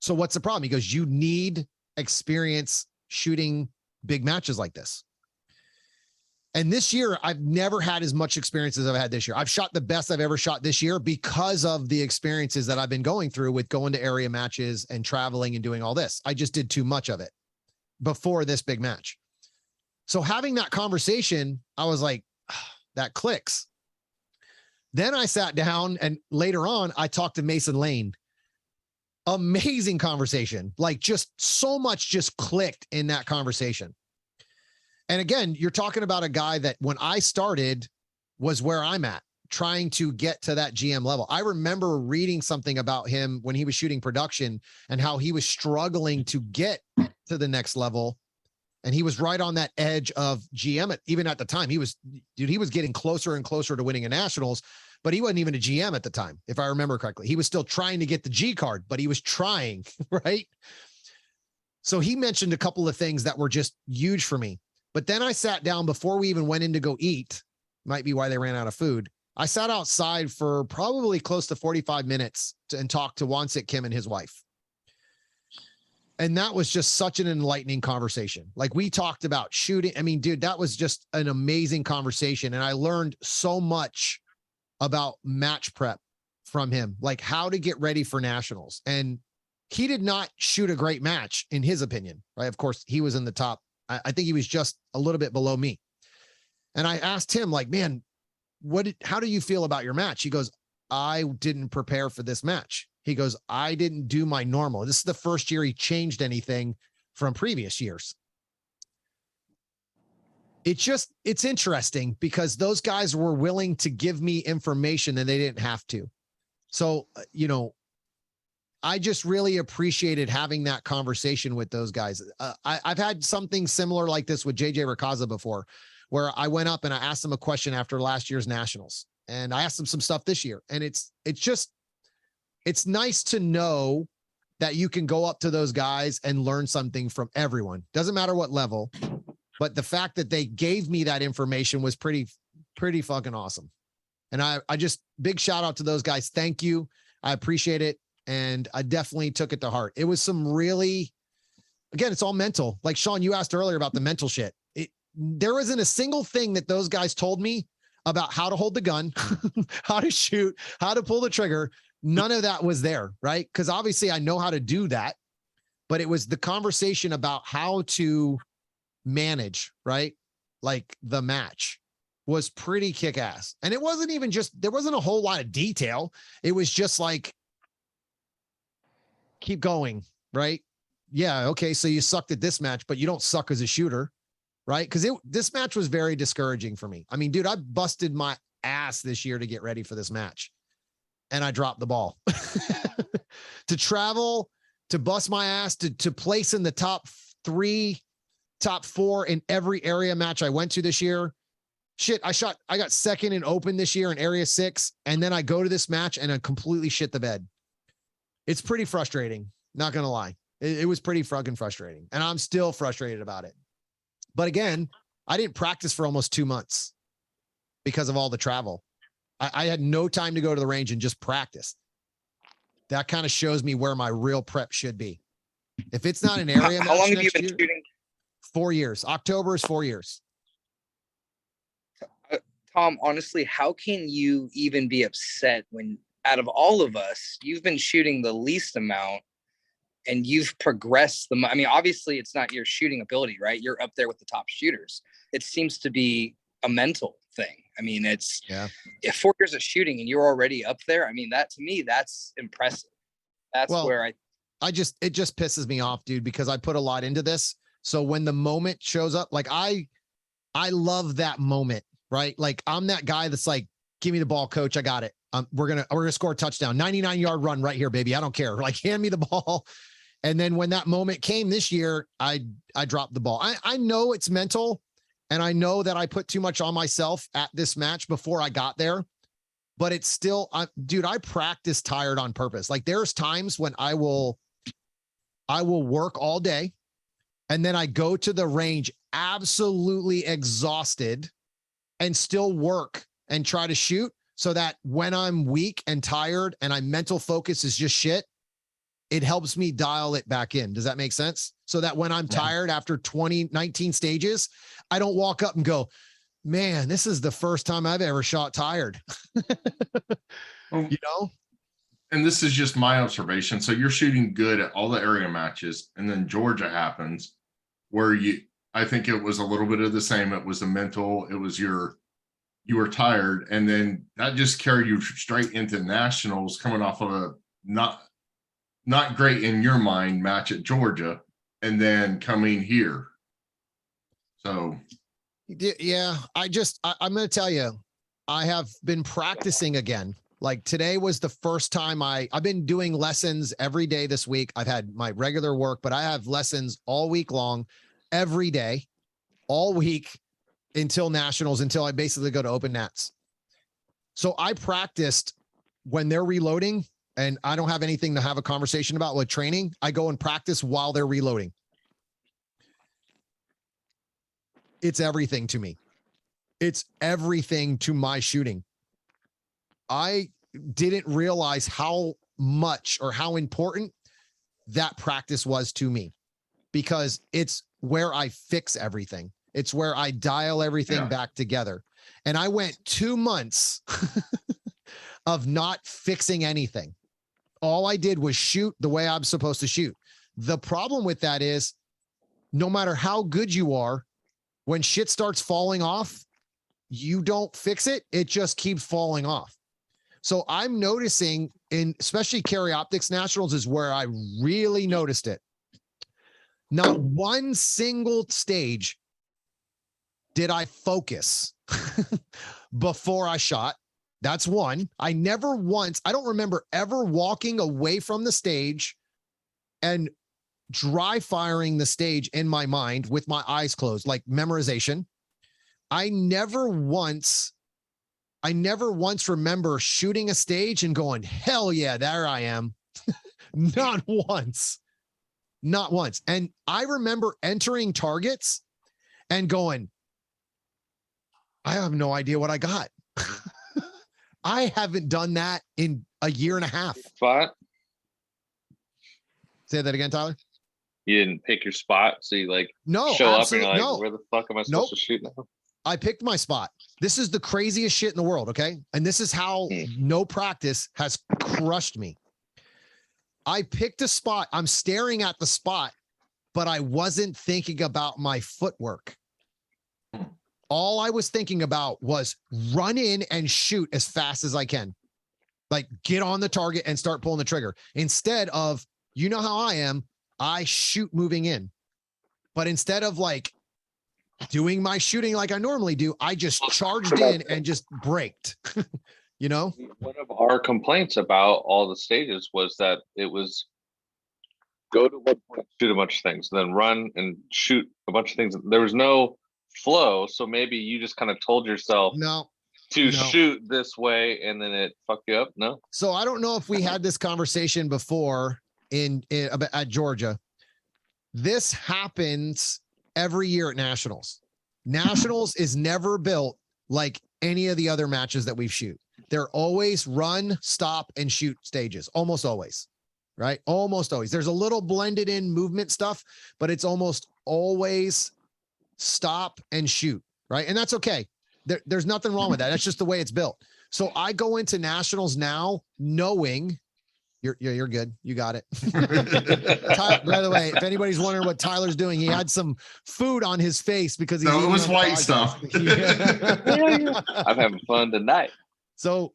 Speaker 1: so what's the problem? He goes, you need experience shooting big matches like this. And this year, I've never had as much experience as I've had this year. I've shot the best I've ever shot this year because of the experiences that I've been going through with going to area matches and traveling and doing all this. I just did too much of it before this big match. So having that conversation, I was like, that clicks. Then I sat down and later on, I talked to Mason Lane. Amazing conversation. Like just so much just clicked in that conversation. And again, you're talking about a guy that when I started was where I'm at, trying to get to that GM level. I remember reading something about him when he was shooting production and how he was struggling to get to the next level. And he was right on that edge of GM. Even at the time, he was getting closer and closer to winning a nationals, but he wasn't even a GM at the time, if I remember correctly. He was still trying to get the G card, but he was trying, right? So he mentioned a couple of things that were just huge for me. But then I sat down before we even went in to go eat. Might be why they ran out of food. I sat outside for probably close to 45 minutes and talked to Wonsik Kim and his wife. And that was just such an enlightening conversation. Like, we talked about shooting. I mean, dude, that was just an amazing conversation. And I learned so much about match prep from him, like how to get ready for nationals. And he did not shoot a great match in his opinion, right? Of course, he was in the top. I think he was just a little bit below me. And I asked him, like, man, how do you feel about your match? He goes, I didn't prepare for this match. He goes, I didn't do my normal. This is the first year he changed anything from previous years. It's interesting because those guys were willing to give me information and they didn't have to. So, I just really appreciated having that conversation with those guys. I've had something similar like this with JJ Rakaza before, where I went up and I asked him a question after last year's nationals, and I asked him some stuff this year. And it's nice to know that you can go up to those guys and learn something from everyone. Doesn't matter what level, but the fact that they gave me that information was pretty fucking awesome. And I just, big shout out to those guys. Thank you. I appreciate it. And I definitely took it to heart. It was some really, again, it's all mental. Like Sean, you asked earlier about the mental shit. There isn't a single thing that those guys told me about how to hold the gun, how to shoot, how to pull the trigger. None of that was there, right? Because obviously I know how to do that, but it was the conversation about how to manage, right? Like the match was pretty kick-ass. And it wasn't even just, there wasn't a whole lot of detail. It was just like, keep going, right? Yeah, okay, so you sucked at this match, but you don't suck as a shooter, right? Because this match was very discouraging for me. I mean, dude, I busted my ass this year to get ready for this match, and I dropped the ball. To travel, to bust my ass, to place in the top 3, top 4 in every area match I went to this year. Shit, I got second in open this year in area 6, and then I go to this match and I completely shit the bed. It's pretty frustrating, not gonna lie. It was pretty fucking frustrating, and I'm still frustrated about it. But again, I didn't practice for almost 2 months because of all the travel. I had no time to go to the range and just practice. That kind of shows me where my real prep should be. If it's not an area,
Speaker 5: how long have you been shooting?
Speaker 1: 4 years. October is 4 years.
Speaker 5: Tom, honestly, how can you even be upset when, out of all of us, you've been shooting the least amount and you've progressed I mean, obviously it's not your shooting ability, right? You're up there with the top shooters. It seems to be a mental thing. I mean, it's 4 years of shooting and you're already up there. I mean, that to me, that's impressive. That's where it just
Speaker 1: pisses me off, dude, because I put a lot into this. So when the moment shows up, like I love that moment, right? Like I'm that guy that's like, give me the ball, coach. I got it. We're going to score a touchdown, 99-yard run right here, baby. I don't care. Like, hand me the ball. And then when that moment came this year, I dropped the ball. I know it's mental, and I know that I put too much on myself at this match before I got there, but it's still, dude, I practice tired on purpose. Like there's times when I will work all day and then I go to the range absolutely exhausted and still work and try to shoot, so that when I'm weak and tired and my mental focus is just shit, it helps me dial it back in. Does that make sense? So that when I'm tired after 19 stages, I don't walk up and go, man, this is the first time I've ever shot tired. You know?
Speaker 3: And this is just my observation. So you're shooting good at all the area matches, and then Georgia happens where I think it was a little bit of the same. It was a mental, it was you were tired, and then that just carried you straight into nationals, coming off of a not great in your mind match at Georgia, and then coming here. So
Speaker 1: yeah, I'm going to tell you, I have been practicing again. Like today was the first time I've been doing lessons every day this week. I've had my regular work, but I have lessons all week long, every day, all week until nationals, until I basically go to open nats. So I practiced when they're reloading and I don't have anything to have a conversation about with training. I go and practice while they're reloading. It's everything to me. It's everything to my shooting. I didn't realize how much or how important that practice was to me, because it's where I fix everything. It's where I dial everything back together. And I went 2 months of not fixing anything. All I did was shoot the way I'm supposed to shoot. The problem with that is no matter how good you are, when shit starts falling off, you don't fix it. It just keeps falling off. So I'm noticing especially Carry Optics Nationals is where I really noticed it. Not one single stage did I focus before I shot. That's one. I don't remember ever walking away from the stage and dry firing the stage in my mind with my eyes closed, like memorization. I never once remember shooting a stage and going, hell yeah, there I am. Not once. And I remember entering targets and going, I have no idea what I got. I haven't done that in a year and a half.
Speaker 2: Spot?
Speaker 1: Say that again, Tyler.
Speaker 2: You didn't pick your spot, so you
Speaker 1: no,
Speaker 2: show up and you're like, where the fuck am I supposed to shoot now?
Speaker 1: I picked my spot. This is the craziest shit in the world, okay? And this is how no practice has crushed me. I picked a spot. I'm staring at the spot, but I wasn't thinking about my footwork. All I was thinking about was run in and shoot as fast as I can. Like get on the target and start pulling the trigger. Instead of, you know how I am, I shoot moving in. But instead of doing my shooting like I normally do, I just charged in and just braked. You know?
Speaker 2: One of our complaints about all the stages was that it was go to one point, shoot a bunch of things, then run and shoot a bunch of things. There was no flow, so maybe you just kind of told yourself to shoot this way and then it fucked you up. No.
Speaker 1: So I don't know if we had this conversation before at Georgia. This happens every year at Nationals. Nationals is never built like any of the other matches that we've shoot. They're always run, stop, and shoot stages. Almost always, right? Almost always. There's a little blended in movement stuff, but it's almost always stop and shoot, right? And that's okay. There's nothing wrong with that. That's just the way it's built. So I go into Nationals now knowing you're good. You got it. By the way, if anybody's wondering what Tyler's doing, he had some food on his face because it
Speaker 3: was white stuff.
Speaker 2: I'm having fun tonight.
Speaker 1: So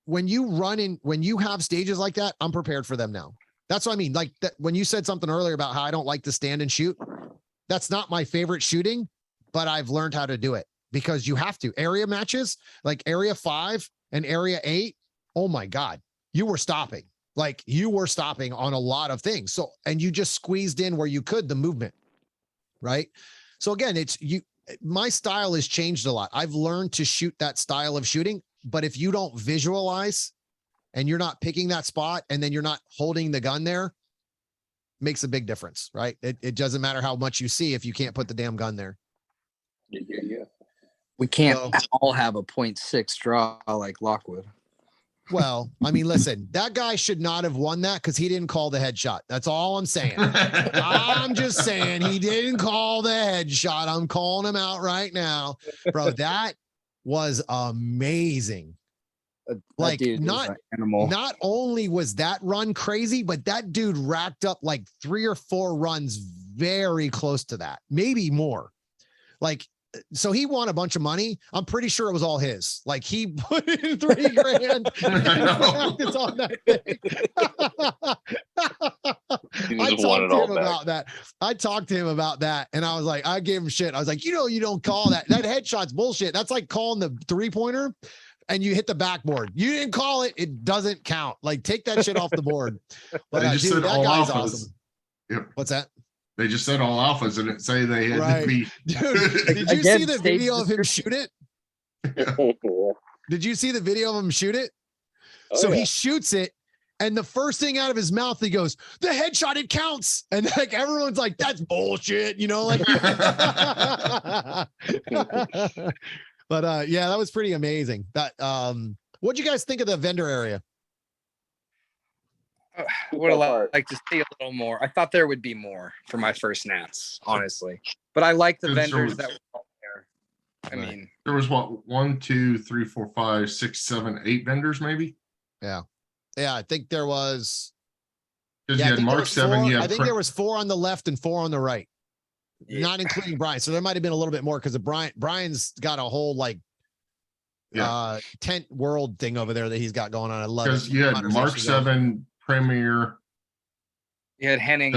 Speaker 1: when you have stages like that, I'm prepared for them now. That's what I mean. Like that, when you said something earlier about how I don't like to stand and shoot, that's not my favorite shooting, but I've learned how to do it because you have to. Area matches like Area 5 and Area 8. Oh my God. You were stopping on a lot of things. So, and you just squeezed in where you could the movement, right? So again, my style has changed a lot. I've learned to shoot that style of shooting, but if you don't visualize and you're not picking that spot and then you're not holding the gun there, makes a big difference, right? It doesn't matter how much you see if you can't put the damn gun there.
Speaker 2: Yeah.
Speaker 5: We can't all have a 0.6 draw like Lockwood.
Speaker 1: Well, I mean, listen, that guy should not have won that because he didn't call the headshot. That's all I'm saying. I'm just saying he didn't call the headshot. I'm calling him out right now. Bro, that was amazing. Like not only was that run crazy, but that dude racked up like 3 or 4 runs very close to that, maybe more. Like, so he won a bunch of money. I'm pretty sure it was all his. Like he put in $3,000 practice on that thing. I talked to him about that. And I was like, I gave him shit. I was like, you don't call that. That headshot's bullshit. That's like calling the 3-pointer and you hit the backboard. You didn't call it. It doesn't count. Like take that shit off the board. But dude, that guy's awesome.
Speaker 3: Yep.
Speaker 1: What's that?
Speaker 3: They just said all alphas and it say they had to be.
Speaker 1: Dude, did you see the video of him shoot it? Did you see the video of him shoot it?
Speaker 2: Oh,
Speaker 1: So
Speaker 2: yeah.
Speaker 1: he shoots it, and the first thing out of his mouth, he goes, "The headshot, it counts." And like everyone's like, "That's bullshit," you know, like. But yeah, that was pretty amazing. That what'd you guys think of the vendor area?
Speaker 5: Would have liked to see a little more. I thought there would be more for my first Nats, honestly. But I like the vendors that were all there. I mean,
Speaker 3: there was what 1, 2, 3, 4, 5, 6, 7, 8 vendors, maybe.
Speaker 1: Yeah, I think there was.
Speaker 3: Because
Speaker 1: Yeah,
Speaker 3: you had Mark 7.
Speaker 1: I think there was 4 on the left and 4 on the right, not including Brian. So there might have been a little bit more because Brian's got a whole like tent world thing over there that he's got going on. I love it.
Speaker 3: Because you had Mark 7, Premier.
Speaker 5: you had Henning.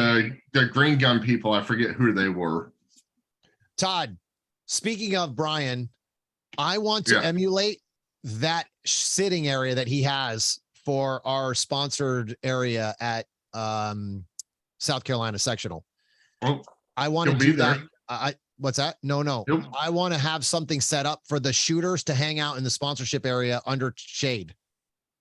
Speaker 3: The green gun people, I forget who they were.
Speaker 1: Todd, speaking of Brian, I want to emulate that sitting area that he has for our sponsored area at South Carolina sectional.
Speaker 3: Well,
Speaker 1: I want to do that. What's that? No.
Speaker 3: Nope.
Speaker 1: I want to have something set up for the shooters to hang out in the sponsorship area under shade.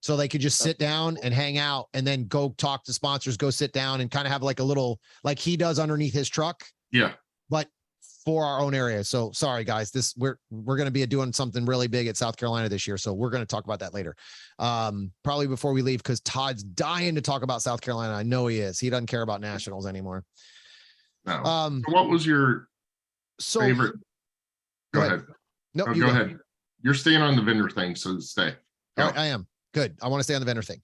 Speaker 1: So they could just sit down and hang out and then go talk to sponsors, go sit down and kind of have like a little, like he does underneath his truck.
Speaker 3: Yeah.
Speaker 1: But for our own area. So sorry guys, we're going to be doing something really big at South Carolina this year. So we're going to talk about that later. Probably before we leave, because Todd's dying to talk about South Carolina. I know he is. He doesn't care about nationals anymore.
Speaker 3: No. So what was your favorite? Go ahead.
Speaker 1: No,
Speaker 3: go ahead. You're staying on the vendor thing, so stay.
Speaker 1: All right, I am. Good. I want to stay on the vendor thing.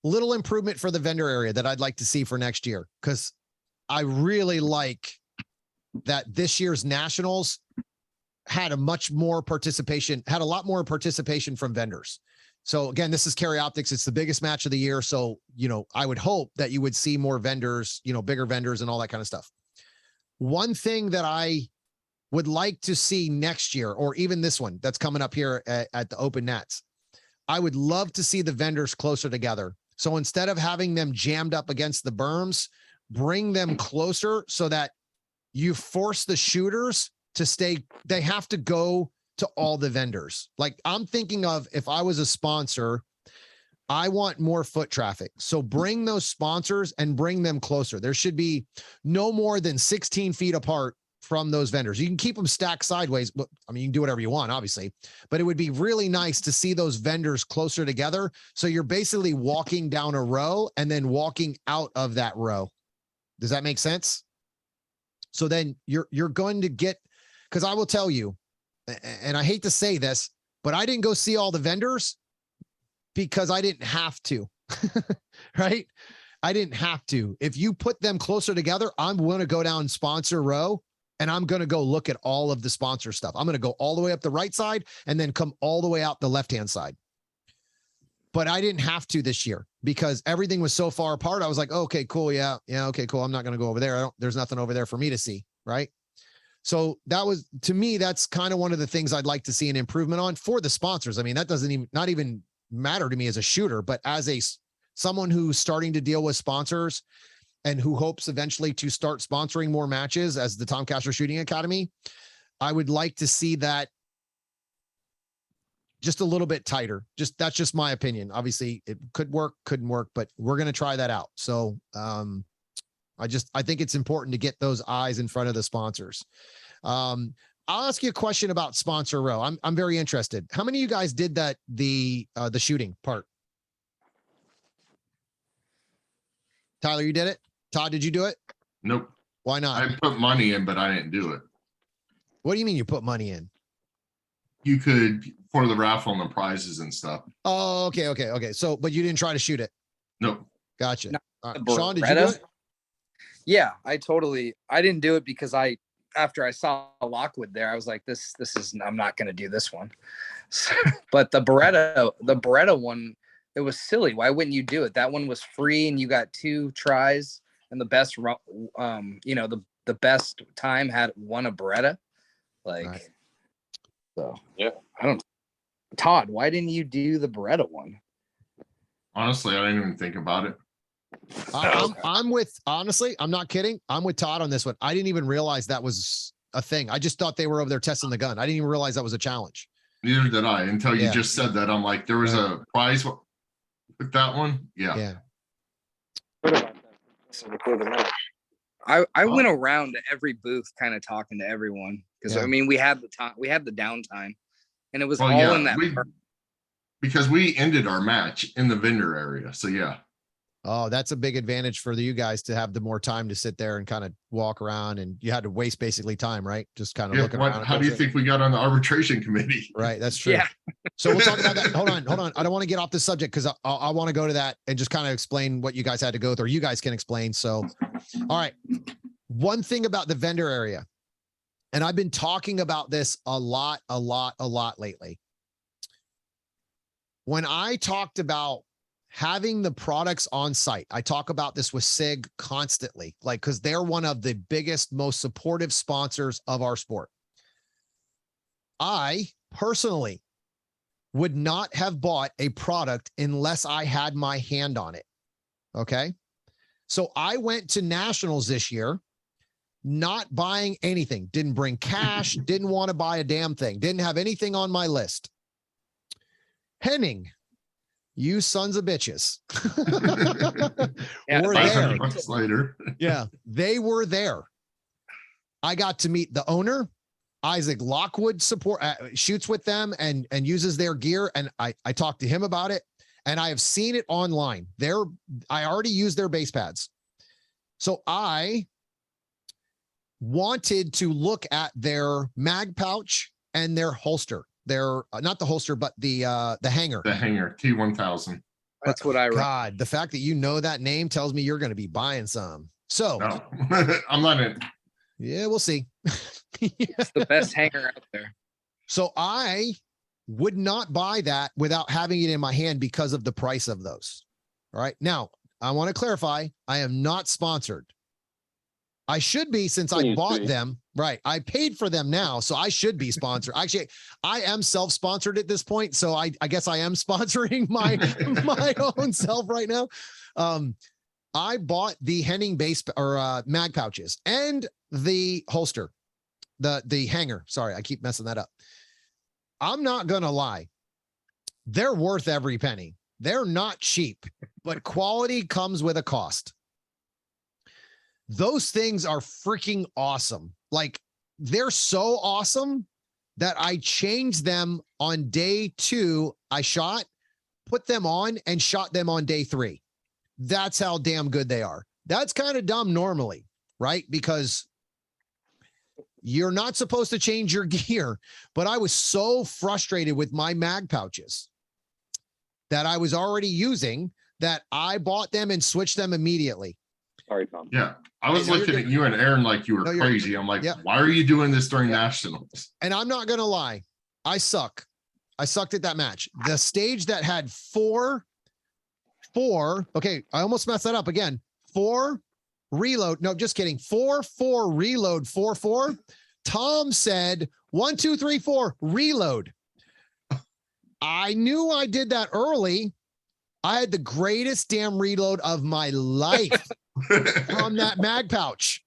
Speaker 1: Little improvement for the vendor area that I'd like to see for next year, because I really like that this year's nationals had a lot more participation from vendors. So again, this is Carry Optics. It's the biggest match of the year. So, I would hope that you would see more vendors, bigger vendors and all that kind of stuff. One thing that I would like to see next year, or even this one that's coming up here at the Open Nats, I would love to see the vendors closer together. So instead of having them jammed up against the berms, bring them closer so that you force the shooters to stay. They have to go to all the vendors. Like I'm thinking of, if I was a sponsor, I want more foot traffic. So bring those sponsors and bring them closer. There should be no more than 16 feet apart from those vendors. You can keep them stacked sideways, but I mean, you can do whatever you want, obviously, but it would be really nice to see those vendors closer together. So you're basically walking down a row and then walking out of that row. Does that make sense? So then you're going to get, because I will tell you, and I hate to say this, but I didn't go see all the vendors because I didn't have to, right? I didn't have to. If you put them closer together, I'm going to go down sponsor row and I'm going to go look at all of the sponsor stuff. I'm going to go all the way up the right side and then come all the way out the left-hand side. But I didn't have to this year because everything was so far apart. I was like, okay, cool. Yeah. Okay, cool. I'm not going to go over there. There's nothing over there for me to see. Right. So that was, to me, that's kind of one of the things I'd like to see an improvement on for the sponsors. I mean, that doesn't not even matter to me as a shooter, but as someone who's starting to deal with sponsors and who hopes eventually to start sponsoring more matches as the Tom Castro Shooting Academy, I would like to see that just a little bit tighter. That's just my opinion. Obviously it could work, couldn't work, but we're going to try that out. So I think it's important to get those eyes in front of the sponsors. I'll ask you a question about sponsor row. I'm very interested. How many of you guys did that, the shooting part? Tyler, you did it? Todd, did you do it?
Speaker 3: Nope.
Speaker 1: Why not?
Speaker 3: I put money in, but I didn't do it.
Speaker 1: What do you mean you put money in?
Speaker 3: You could, for the raffle and the prizes and stuff.
Speaker 1: Oh, okay. So, but you didn't try to shoot it?
Speaker 3: Nope.
Speaker 1: Gotcha.
Speaker 5: No,
Speaker 1: Sean, did you do it?
Speaker 5: Yeah, I didn't do it because after I saw Lockwood there, I was like, this is, I'm not going to do this one. But the Beretta one, it was silly. Why wouldn't you do it? That one was free and you got 2 tries and the best, the best time had won a Beretta. Like, right. So
Speaker 2: yeah,
Speaker 5: Todd, why didn't you do the Beretta one?
Speaker 3: Honestly, I didn't even think about it.
Speaker 1: I'm not kidding. I'm with Todd on this one. I didn't even realize that was a thing. I just thought they were over there testing the gun. I didn't even realize that was a challenge.
Speaker 3: Neither did I until you
Speaker 1: Yeah.
Speaker 3: just said that. I'm like, there was a prize with that one. Yeah.
Speaker 1: Yeah.
Speaker 2: Before the match.
Speaker 5: I went around to every booth kind of talking to everyone because I mean we had the time, we had the downtime, and it was all in that
Speaker 3: because we ended our match in the vendor area. So yeah.
Speaker 1: Oh, that's a big advantage for you guys to have the more time to sit there and kind of walk around, and you had to waste basically time, right? Just kind of looking around.
Speaker 3: How do you think we got on the arbitration committee?
Speaker 1: Right. That's true.
Speaker 5: Yeah.
Speaker 1: So we'll talk about that. Hold on. I don't want to get off the subject because I want to go to that and just kind of explain what you guys had to go through. You guys can explain. So, all right. One thing about the vendor area, and I've been talking about this a lot lately. When I talked about having the products on site, I talk about this with SIG constantly, like, because they're one of the biggest, most supportive sponsors of our sport. I personally would not have bought a product unless I had my hand on it. Okay. So I went to nationals this year, not buying anything, didn't bring cash, didn't want to buy a damn thing, didn't have anything on my list. Henning, you sons of bitches. Were there.
Speaker 3: Later.
Speaker 1: Yeah, they were there. I got to meet the owner. Isaac Lockwood shoots with them and uses their gear. And I talked to him about it, and I have seen it online. I already used their base pads. So I wanted to look at their mag pouch and their holster. They're not the holster, but the hanger.
Speaker 3: The hanger, T1000.
Speaker 5: That's what I read.
Speaker 1: God, the fact that you know that name tells me you're going to be buying some. So
Speaker 3: no. I'm not in.
Speaker 1: Yeah, we'll see.
Speaker 5: It's the best hanger out there.
Speaker 1: So I would not buy that without having it in my hand because of the price of those. All right. Now, I want to clarify, I am not sponsored. I should be, since I bought them. Right. I paid for them now, so I should be sponsored. Actually, I am self-sponsored at this point, so I guess I am sponsoring my own self right now. I bought the Henning base or mag pouches and the holster, the hanger. Sorry, I keep messing that up. I'm not gonna lie. They're worth every penny. They're not cheap, but quality comes with a cost. Those things are freaking awesome. Like, they're so awesome that I changed them on day 2. I put them on and shot them on day 3. That's how damn good they are. That's kind of dumb normally, right? Because you're not supposed to change your gear, but I was so frustrated with my mag pouches that I was already using that I bought them and switched them immediately.
Speaker 2: Sorry, Tom.
Speaker 3: Yeah. I was looking at you and Aaron like you were crazy. I'm like, why are you doing this during nationals?
Speaker 1: And I'm not going to lie. I suck. I sucked at that match. The stage that had four, okay, I almost messed that up again. 4 reload. No, just kidding. 4 reload, 4. Tom said 1, 2, 3, 4 reload. I knew I did that early. I had the greatest damn reload of my life from that mag pouch.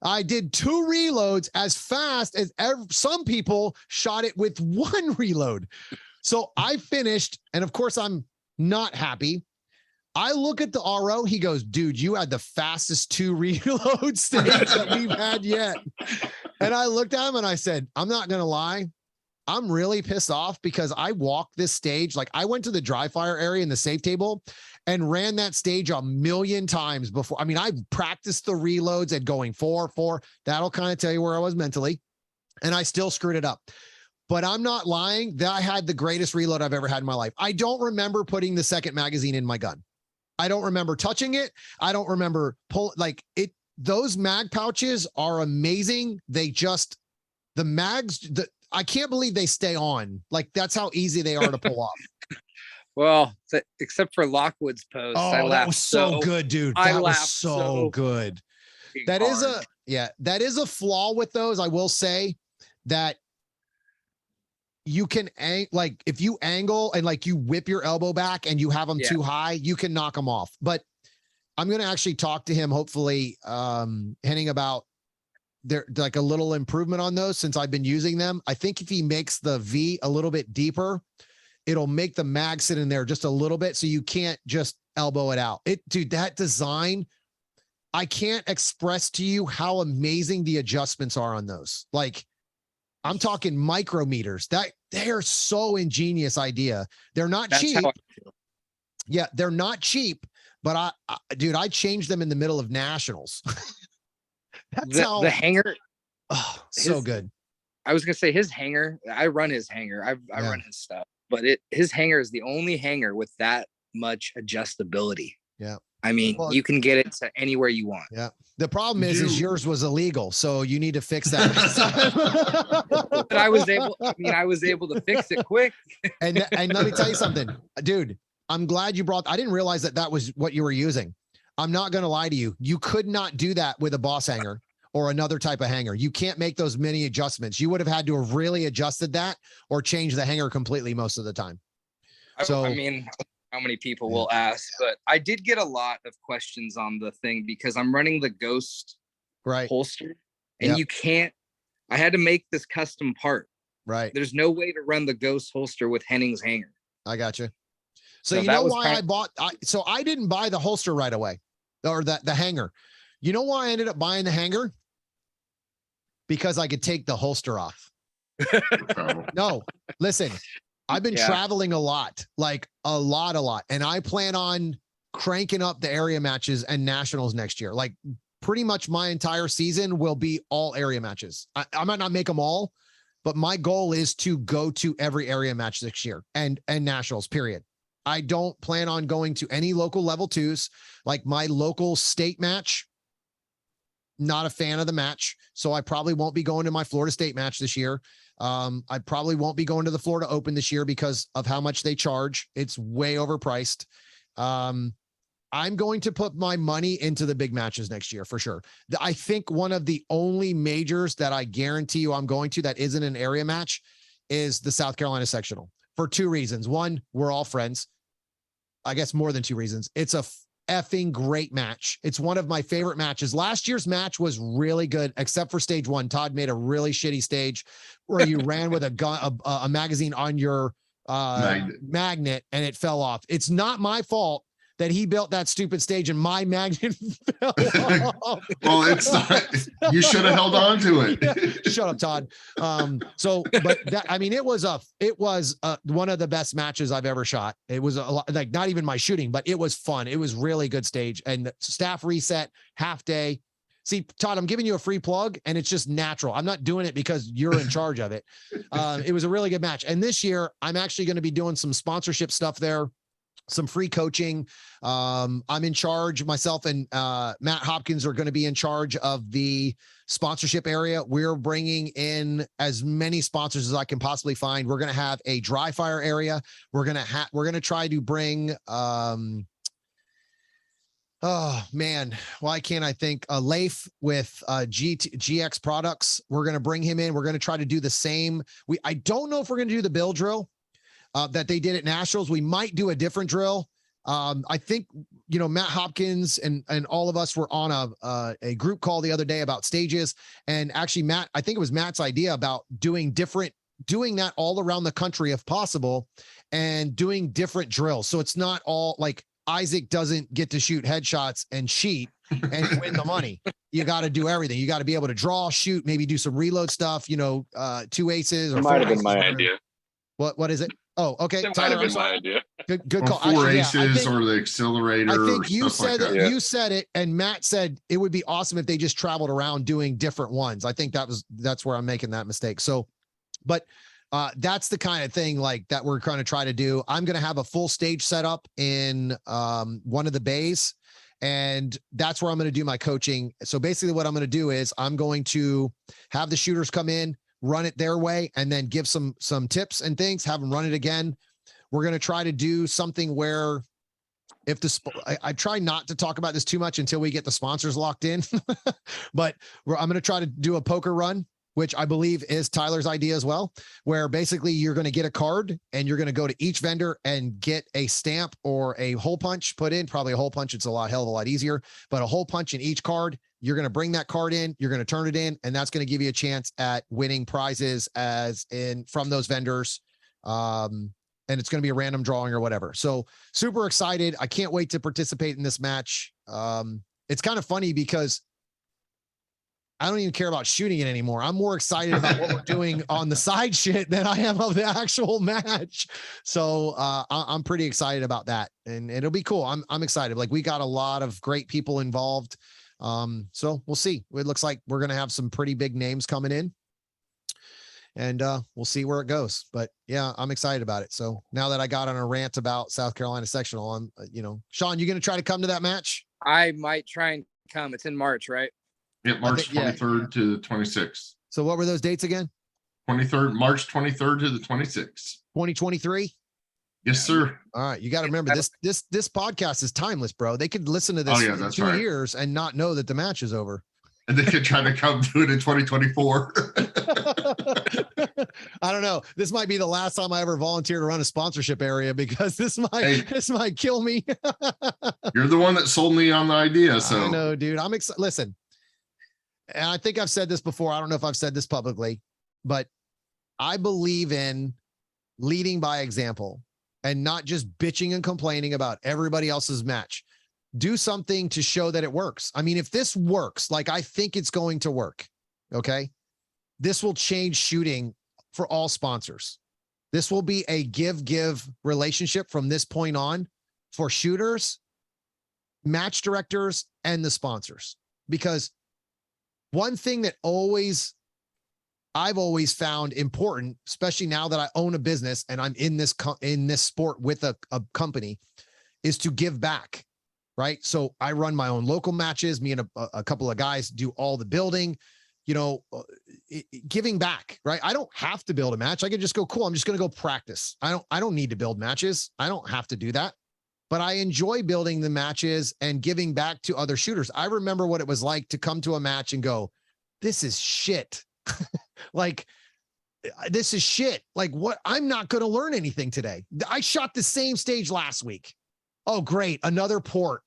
Speaker 1: I did 2 reloads as fast as some people shot it with 1 reload. So I finished, and of course I'm not happy. I look at the RO, he goes, dude, you had the fastest 2 reload stage that we've had yet. And I looked at him and I said, I'm not going to lie. I'm really pissed off because I walked this stage. Like, I went to the dry fire area in the safe table and ran that stage a million times before. I mean, I practiced the reloads and going 4. That'll kind of tell you where I was mentally. And I still screwed it up. But I'm not lying that I had the greatest reload I've ever had in my life. I don't remember putting the second magazine in my gun. I don't remember touching it. I don't remember those mag pouches are amazing. They just, the mags, I can't believe they stay on. Like, that's how easy they are to pull off.
Speaker 5: Well, except for Lockwood's post.
Speaker 1: Oh, that was so good, dude. That was so good. That is a flaw with those. I will say that you can, like, if you angle and like you whip your elbow back and you have them too high, you can knock them off. But I'm going to actually talk to him, hopefully, Henning, about they're like a little improvement on those since I've been using them. I think if he makes the V a little bit deeper, it'll make the mag sit in there just a little bit. So you can't just elbow it out. Dude, that design, I can't express to you how amazing the adjustments are on those. Like, I'm talking micrometers. That they're so ingenious idea. They're not cheap. Yeah, they're not cheap, but dude, I changed them in the middle of nationals. That's
Speaker 5: the hanger.
Speaker 1: Oh, so good.
Speaker 5: I was gonna say his hanger. I run his hanger. I run his stuff, but his hanger is the only hanger with that much adjustability.
Speaker 1: Yeah.
Speaker 5: I mean, you can get it to anywhere you want.
Speaker 1: Yeah. The problem is yours was illegal, so you need to fix that.
Speaker 5: But I was able to fix it quick.
Speaker 1: and let me tell you something, dude. I'm glad you I didn't realize that was what you were using. I'm not going to lie to you. You could not do that with a boss hanger or another type of hanger. You can't make those many adjustments. You would have had to have really adjusted that or changed the hanger completely most of the time. So,
Speaker 5: I mean, how many people will ask, but I did get a lot of questions on the thing because I'm running the Ghost holster and you can't, I had to make this custom part.
Speaker 1: Right.
Speaker 5: There's no way to run the Ghost holster with Henning's hanger.
Speaker 1: I got you. So you know why I didn't buy the holster right away or the hanger. You know why I ended up buying the hanger? Because I could take the holster off. No, listen, I've been traveling a lot, like a lot. And I plan on cranking up the area matches and nationals next year. Like pretty much my entire season will be all area matches. I might not make them all, but my goal is to go to every area match this year and nationals, period. I don't plan on going to any local level 2s. Like my local state match, not a fan of the match. So I probably won't be going to my Florida State match this year. I probably won't be going to the Florida Open this year because of how much they charge. It's way overpriced. I'm going to put my money into the big matches next year for sure. I think one of the only majors that I guarantee you I'm going to that isn't an area match is the South Carolina sectional for 2 reasons. One, we're all friends. I guess more than 2 reasons. It's a effing great match. It's one of my favorite matches. Last year's match was really good, except for stage 1. Todd made a really shitty stage where you ran with a gun, a magazine on your magnet and it fell off. It's not my fault that he built that stupid stage and my magnet fell off.
Speaker 3: Well, it's not, you should have held on to it.
Speaker 1: Yeah, shut up, Todd. But that, I mean, it was one of the best matches I've ever shot. It was a lot, like not even my shooting, but it was fun. It was really good stage and staff reset, half day. See, Todd, I'm giving you a free plug and it's just natural. I'm not doing it because you're in charge of it. It was a really good match. And this year I'm actually going to be doing some sponsorship stuff there. Some free coaching. I'm in charge. Myself and Matt Hopkins are going to be in charge of the sponsorship area. We're bringing in as many sponsors as I can possibly find. We're going to have a dry fire area. We're going to try to bring, oh man, why can't I think? Leif with GX products. We're going to bring him in. We're going to try to do the same. I don't know if we're going to do the bill drill that they did at Nationals. We might do a different drill. I think, Matt Hopkins and all of us were on a group call the other day about stages. And actually I think it was Matt's idea about doing that all around the country if possible and doing different drills. So it's not all like Isaac doesn't get to shoot headshots and cheat and win the money. You got to do everything. You got to be able to draw, shoot, maybe do some reload stuff, 2 aces. Or
Speaker 2: might have been my idea.
Speaker 1: What is it? Oh, okay.
Speaker 2: That might have been my idea.
Speaker 1: Good call.
Speaker 3: 4 aces or the accelerator.
Speaker 1: I think you said
Speaker 3: like
Speaker 1: it. You said it, and Matt said it would be awesome if they just traveled around doing different ones. I think that's where I'm making that mistake. So, but that's the kind of thing like that we're going to try to do. I'm going to have a full stage set up in one of the bays, and that's where I'm going to do my coaching. So basically, what I'm going to do is I'm going to have the shooters come in, run it their way, and then give some tips and things, have them run it again. We're going to try to do something where if I try not to talk about this too much until we get the sponsors locked in, but I'm going to try to do a poker run which I believe is Tyler's idea as well, where basically you're going to get a card and you're going to go to each vendor and get a stamp or a hole punch put in. Probably a hole punch. It's hell of a lot easier, but a hole punch in each card. You're going to bring that card in, you're going to turn it in, and that's going to give you a chance at winning prizes from those vendors. And it's going to be a random drawing or whatever. So super excited. I can't wait to participate in this match. It's kind of funny because I don't even care about shooting it anymore. I'm more excited about what we're doing on the side shit than I am of the actual match. So I'm pretty excited about that, and it'll be cool. I'm excited. Like, we got a lot of great people involved. So we'll see. It looks like we're going to have some pretty big names coming in, and we'll see where it goes. But yeah, I'm excited about it. So now that I got on a rant about South Carolina sectional, I'm, Sean, you going to try to come to that match?
Speaker 5: I might try and come. It's in March, right?
Speaker 3: Yeah, March 23rd to the 26th.
Speaker 1: So what were those dates again?
Speaker 3: March 23rd to the 26th.
Speaker 1: 2023.
Speaker 3: Yes, sir.
Speaker 1: All right. You got to remember this podcast is timeless, bro. They could listen to this in 2 years and not know that the match is over.
Speaker 3: And they could try to come to it in 2024.
Speaker 1: I don't know. This might be the last time I ever volunteer to run a sponsorship area, because this might kill me.
Speaker 3: You're the one that sold me on the idea. So
Speaker 1: I know, dude. I'm excited. Listen, and I think I've said this before. I don't know if I've said this publicly, but I believe in leading by example and not just bitching and complaining about everybody else's match. Do something to show that it works. I mean, if this works, like I think it's going to work, okay, this will change shooting for all sponsors. This will be a give relationship from this point on for shooters, match directors, and the sponsors. Because one thing that I've always found important, especially now that I own a business and I'm in this sport with a company, is to give back, right? So I run my own local matches. Me and a couple of guys do all the building, giving back, right? I don't have to build a match. I can just go, cool, I'm just going to go practice. I don't need to build matches. I don't have to do that, but I enjoy building the matches and giving back to other shooters. I remember what it was like to come to a match and go, this is shit. Like, this is shit. Like, what? I'm not going to learn anything today. I shot the same stage last week. Oh, great. Another port,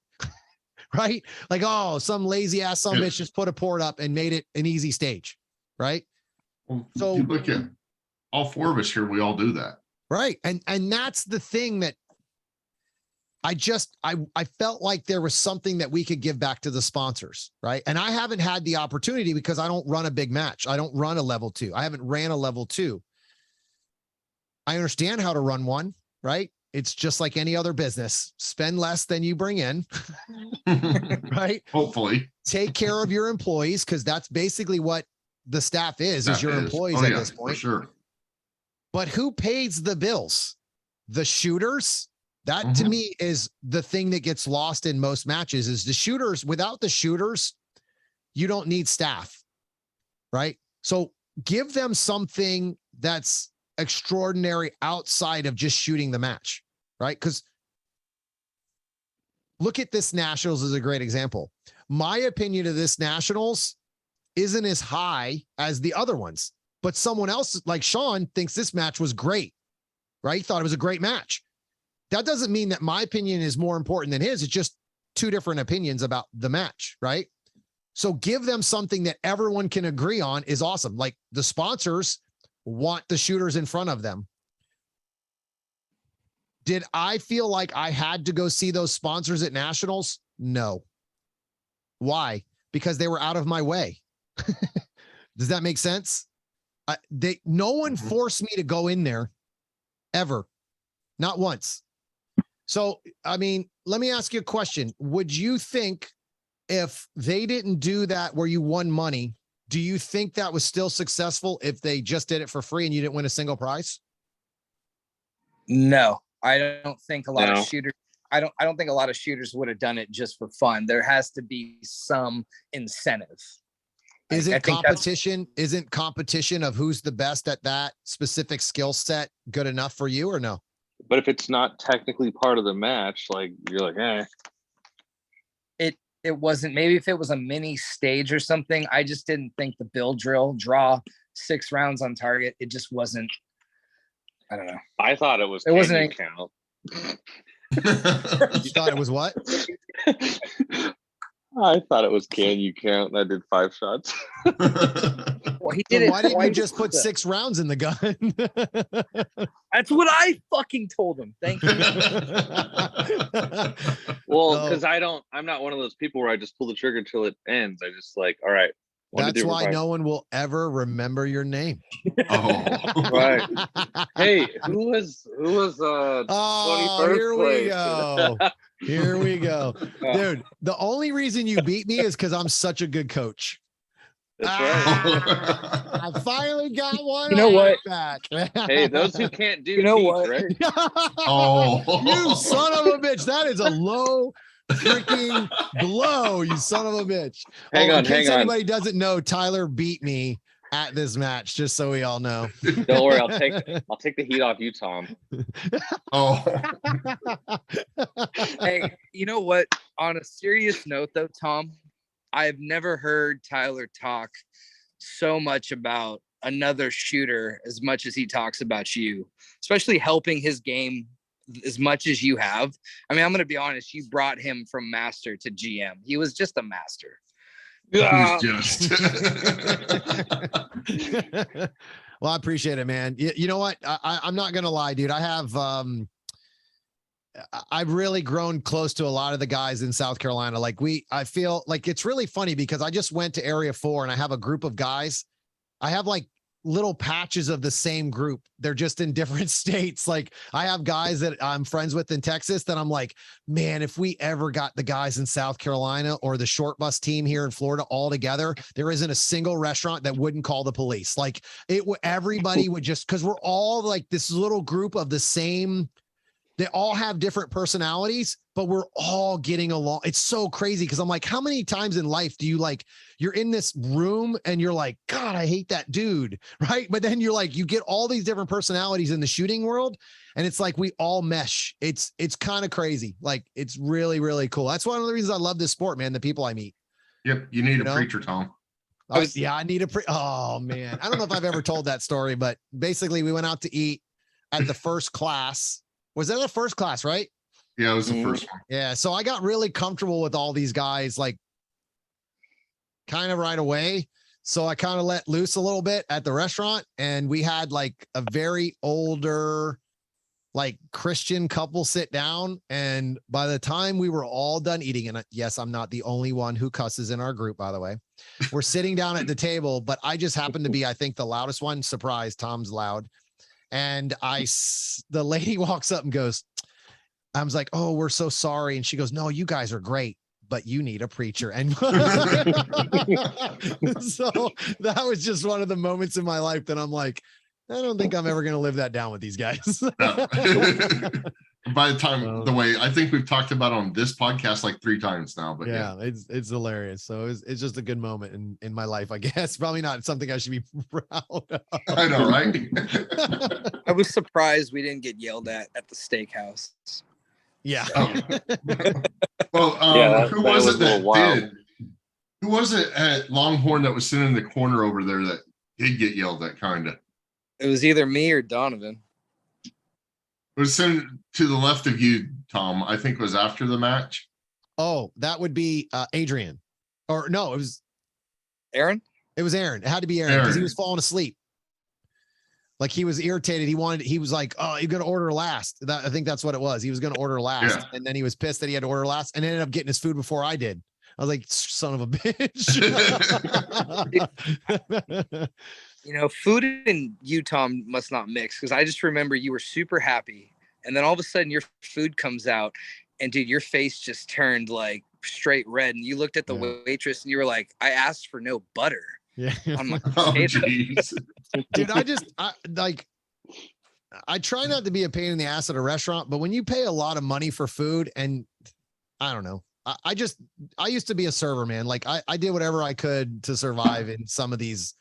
Speaker 1: right? Like, oh, some lazy ass son bitch just put a port up and made it an easy stage, right?
Speaker 3: Well, so you look at all four of us here, we all do that.
Speaker 1: Right. And that's the thing that I felt like there was something that we could give back to the sponsors, right? And I haven't had the opportunity because I don't run a big match. I don't run a level 2. I haven't ran a level 2. I understand how to run one, right? It's just like any other business. Spend less than you bring in, right?
Speaker 3: Hopefully.
Speaker 1: Take care of your employees, because that's basically what the staff is your employees at this point.
Speaker 3: For sure.
Speaker 1: But who pays the bills? The shooters? That to me is the thing that gets lost in most matches, is the shooters. Without the shooters, you don't need staff, right? So give them something that's extraordinary outside of just shooting the match, right? Because look at this Nationals as a great example. My opinion of this Nationals isn't as high as the other ones, but someone else like Sean thinks this match was great, right? He thought it was a great match. That doesn't mean that my opinion is more important than his. It's just two different opinions about the match, right? So give them something that everyone can agree on is awesome. Like, the sponsors want the shooters in front of them. Did I feel like I had to go see those sponsors at Nationals? No. Why? Because they were out of my way. Does that make sense? No one forced me to go in there ever. Not once. So, I mean, let me ask you a question. Would you think if they didn't do that where you won money, do you think that was still successful if they just did it for free and you didn't win a single prize?
Speaker 5: No, I don't think a lot of shooters. I don't think a lot of shooters would have done it just for fun. There has to be some incentive.
Speaker 1: Isn't competition of who's the best at that specific skill set good enough for you, or no?
Speaker 2: But if it's not technically part of the match, like, you're like,
Speaker 5: it wasn't, maybe if it was a mini stage or something, I just didn't think the Bill drill, draw 6 rounds on target. It just wasn't, I don't know.
Speaker 2: I thought it was,
Speaker 5: it wasn't any
Speaker 2: count.
Speaker 1: You thought it was what?
Speaker 2: I thought it was can you count, and I did 5 shots.
Speaker 5: Well, he did
Speaker 1: So
Speaker 5: it.
Speaker 1: why didn't you
Speaker 5: twice.
Speaker 1: just put 6 rounds in the gun?
Speaker 5: That's what I fucking told him. Thank you.
Speaker 2: Well, because I'm not one of those people where I just pull the trigger until it ends. I just like, all right.
Speaker 1: That's why no one will ever remember your name.
Speaker 3: Oh,
Speaker 2: Right. Hey, who was
Speaker 1: Oh,
Speaker 2: 21st
Speaker 1: here we
Speaker 2: place?
Speaker 1: go. Here we go. Dude, the only reason you beat me is because I'm such a good coach.
Speaker 2: That's
Speaker 1: I finally got one.
Speaker 5: You know what?
Speaker 1: Back.
Speaker 2: Hey, those who can't do
Speaker 5: You know
Speaker 2: teach,
Speaker 5: what?
Speaker 2: right?
Speaker 3: oh,
Speaker 1: You son of a bitch. That is a low freaking blow, you son of a bitch.
Speaker 2: Hang
Speaker 1: in
Speaker 2: on,
Speaker 1: case
Speaker 2: hang on.
Speaker 1: anybody doesn't know, Tyler beat me at this match, just so we all know.
Speaker 2: Don't worry, I'll take the heat off you, Tom.
Speaker 3: oh,
Speaker 5: Hey, you know what? On a serious note, though, Tom, I've never heard Tyler talk so much about another shooter as much as he talks about you, especially helping his game as much as you have. I mean, I'm going to be honest. You brought him from master to GM. He was just a master.
Speaker 3: who's just
Speaker 1: Well, I appreciate it, man. You know what? I'm not going to lie, dude. I have, I've really grown close to a lot of the guys in South Carolina. Like I feel like it's really funny because I just went to Area 4 and I have a group of guys. I have like little patches of the same group. They're just in different states. Like I have guys that I'm friends with in Texas that I'm like, man, if we ever got the guys in South Carolina or the short bus team here in Florida all together, there isn't a single restaurant that wouldn't call the police. Like everybody would just, cause we're all like this little group of the same. They all have different personalities, but we're all getting along. It's so crazy because I'm like, how many times in life do you like, you're in this room and you're like, God, I hate that dude, right? But then you're like, you get all these different personalities in the shooting world and it's like we all mesh. It's kind of crazy. Like it's really, really cool. That's one of the reasons I love this sport, man, the people I meet.
Speaker 3: Yep, you need a preacher, Tom.
Speaker 1: I need oh man. I don't know if I've ever told that story, but basically we went out to eat at the first class. Was that the first class, right?
Speaker 3: Yeah, it was the first one.
Speaker 1: Yeah. So I got really comfortable with all these guys, like kind of right away. So I kind of let loose a little bit at the restaurant and we had like a very older, like Christian couple sit down. And by the time we were all done eating, and yes, I'm not the only one who cusses in our group, by the way, we're sitting down at the table, but I just happened to be, I think the loudest one. Surprise, Tom's loud. And the lady walks up and goes, I was like, oh, we're so sorry. And she goes, no, you guys are great, but you need a preacher. And so that was just one of the moments in my life that I'm like, I don't think I'm ever going to live that down with these guys.
Speaker 3: By the time, the way I think we've talked about on this podcast like 3 times now, but
Speaker 1: yeah. It's hilarious. So it's just a good moment in my life, I guess. Probably not something I should be proud of.
Speaker 3: I know, right?
Speaker 5: I was surprised we didn't get yelled at the steakhouse.
Speaker 1: Yeah.
Speaker 3: Well, who was it that
Speaker 2: wild.
Speaker 3: did? Who was it at Longhorn that was sitting in the corner over there that did get yelled at, kind of?
Speaker 5: It was either me or Donovan.
Speaker 3: It was sitting to the left of you, Tom. I think it was after the match.
Speaker 1: Oh, that would be Adrian. Or no, it was
Speaker 5: Aaron?
Speaker 1: It was Aaron. It had to be Aaron because he was falling asleep. Like he was irritated. He was like, oh, you're going to order last. I think that's what it was. He was going to order last. Yeah. And then he was pissed that he had to order last and ended up getting his food before I did. I was like, son of a bitch.
Speaker 5: You know, food and you, Tom, must not mix because I just remember you were super happy. And then all of a sudden your food comes out and dude, your face just turned like straight red. And you looked at the waitress and you were like, I asked for no butter.
Speaker 1: Yeah.
Speaker 5: I'm like,
Speaker 1: dude, I try not to be a pain in the ass at a restaurant, but when you pay a lot of money for food and I don't know, I used to be a server, man. Like I did whatever I could to survive in some of these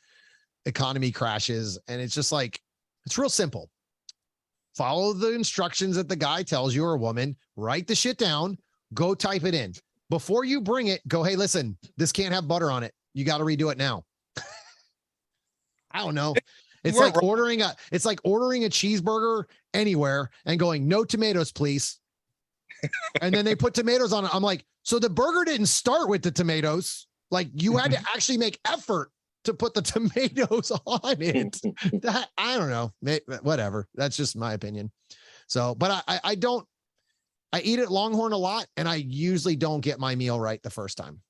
Speaker 1: economy crashes. And it's just like, it's real simple. Follow the instructions that the guy tells you or a woman, write the shit down, go type it in. before you bring it, go, hey, listen, this can't have butter on it. You got to redo it now. I don't know. It's like ordering a cheeseburger anywhere and going, no tomatoes, please. And then they put tomatoes on it. I'm like, so the burger didn't start with the tomatoes. Like you had to actually make effort to put the tomatoes on it. That I don't know. Whatever. That's just my opinion. So, but I eat at Longhorn a lot, and I usually don't get my meal right the first time.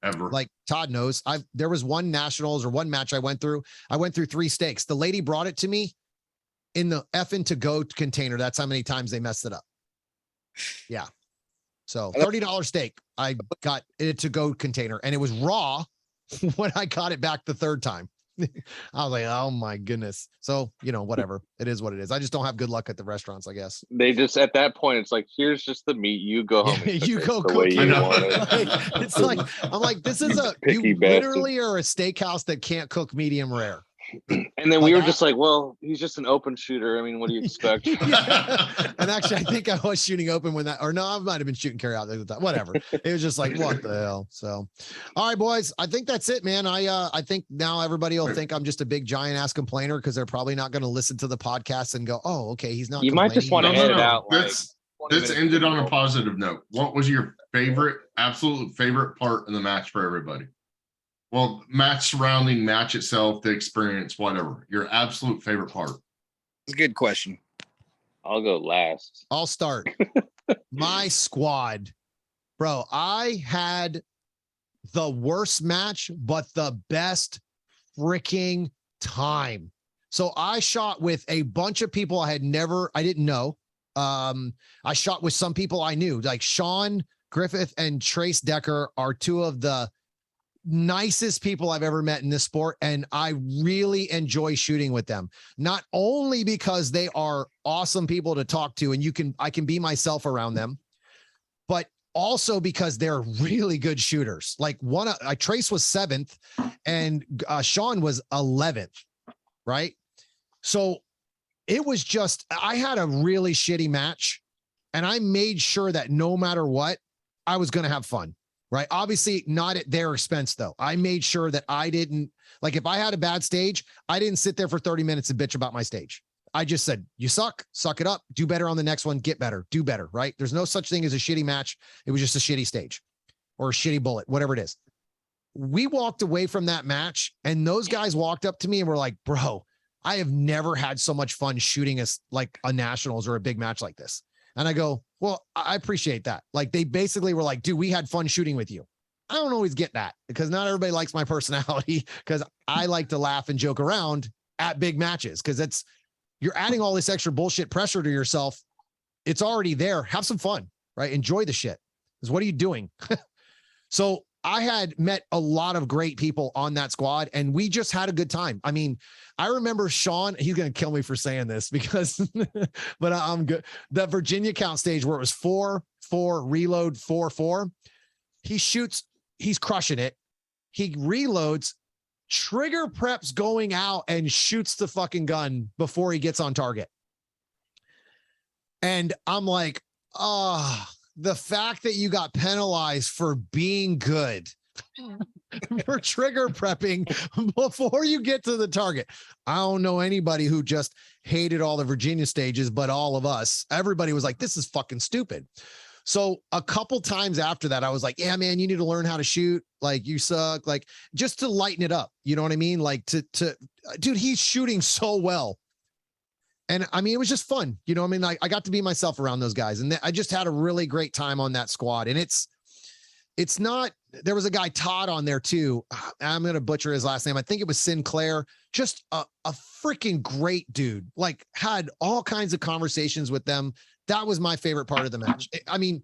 Speaker 3: Ever.
Speaker 1: Like Todd knows, there was one nationals or one match I went through 3 steaks. The lady brought it to me in the effing to-go container. That's how many times they messed it up. Yeah. So $30 steak. I got it to-go container, and it was raw when I got it back the third time. I was like, oh my goodness. So, whatever. It is what it is. I just don't have good luck at the restaurants, I guess.
Speaker 2: They just, at that point, it's like, here's just the meat. You go home.
Speaker 1: You go cook.
Speaker 2: You want it.
Speaker 1: It's like, I'm like, this is you literally are a steakhouse that can't cook medium rare.
Speaker 2: And then we were just like, well, he's just an open shooter. I mean, what do you expect?
Speaker 1: Yeah. And actually, I think I was shooting open when I might have been shooting carry out at the time. Whatever. It was just like, what the hell? So, all right, boys, I think that's it, man. I think now everybody will think I'm just a big giant ass complainer because they're probably not going to listen to the podcast and go, oh, okay, he's not.
Speaker 2: You might just want to edit out.
Speaker 3: Let's end it on a positive note. What was your absolute favorite part of the match for everybody? Well, match surrounding, match itself, the experience, whatever. Your absolute favorite part.
Speaker 5: It's a good question.
Speaker 2: I'll go last.
Speaker 1: I'll start. My squad. Bro, I had the worst match, but the best freaking time. So I shot with a bunch of people I didn't know. I shot with some people I knew, like Sean Griffith and Trace Decker are two of the nicest people I've ever met in this sport. And I really enjoy shooting with them, not only because they are awesome people to talk to and I can be myself around them, but also because they're really good shooters. Like Trace was 7th and Sean was 11th. Right. So it was just, I had a really shitty match and I made sure that no matter what, I was going to have fun. Right. Obviously not at their expense, though. I made sure that I didn't, like, if I had a bad stage, I didn't sit there for 30 minutes and bitch about my stage. I just said, you suck it up, do better on the next one, get better, do better. Right. There's no such thing as a shitty match. It was just a shitty stage or a shitty bullet, whatever it is. We walked away from that match and those guys walked up to me and were like, bro, I have never had so much fun shooting a nationals or a big match like this. And I go, well, I appreciate that. Like they basically were like, dude, we had fun shooting with you. I don't always get that because not everybody likes my personality because I like to laugh and joke around at big matches because you're adding all this extra bullshit pressure to yourself. It's already there. Have some fun, right? Enjoy the shit. Because what are you doing? So I had met a lot of great people on that squad and we just had a good time. I mean, I remember Sean, he's going to kill me for saying this because, but I'm good. The Virginia count stage where it was 4-4 reload 4-4, he shoots, he's crushing it. He reloads, trigger preps going out and shoots the fucking gun before he gets on target. And I'm like, the fact that you got penalized for being good for trigger prepping before you get to the target. I don't know anybody who just hated all the Virginia stages, but all of us, everybody was like, this is fucking stupid. So a couple times after that, I was like, yeah, man, you need to learn how to shoot. Like you suck, like just to lighten it up. You know what I mean? Like dude, he's shooting so well. And I mean, it was just fun. You know what I mean? I got to be myself around those guys and I just had a really great time on that squad. And it's not, there was a guy, Todd, on there too. I'm going to butcher his last name. I think it was Sinclair, just a freaking great dude, like had all kinds of conversations with them. That was my favorite part of the match. I mean,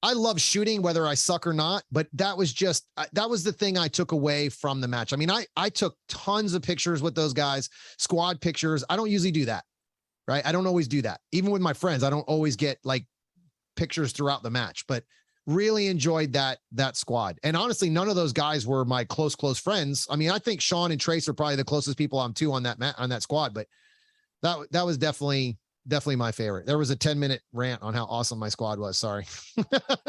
Speaker 1: I love shooting, whether I suck or not, but that was the thing I took away from the match. I mean, I took tons of pictures with those guys, squad pictures. I don't usually do that, right? I don't always do that. Even with my friends, I don't always get like pictures throughout the match, but really enjoyed that squad. And honestly, none of those guys were my close friends. I mean, I think Sean and Trace are probably the closest people I'm to on that squad, but that was definitely definitely my favorite. There was a 10-minute rant on how awesome my squad was. Sorry.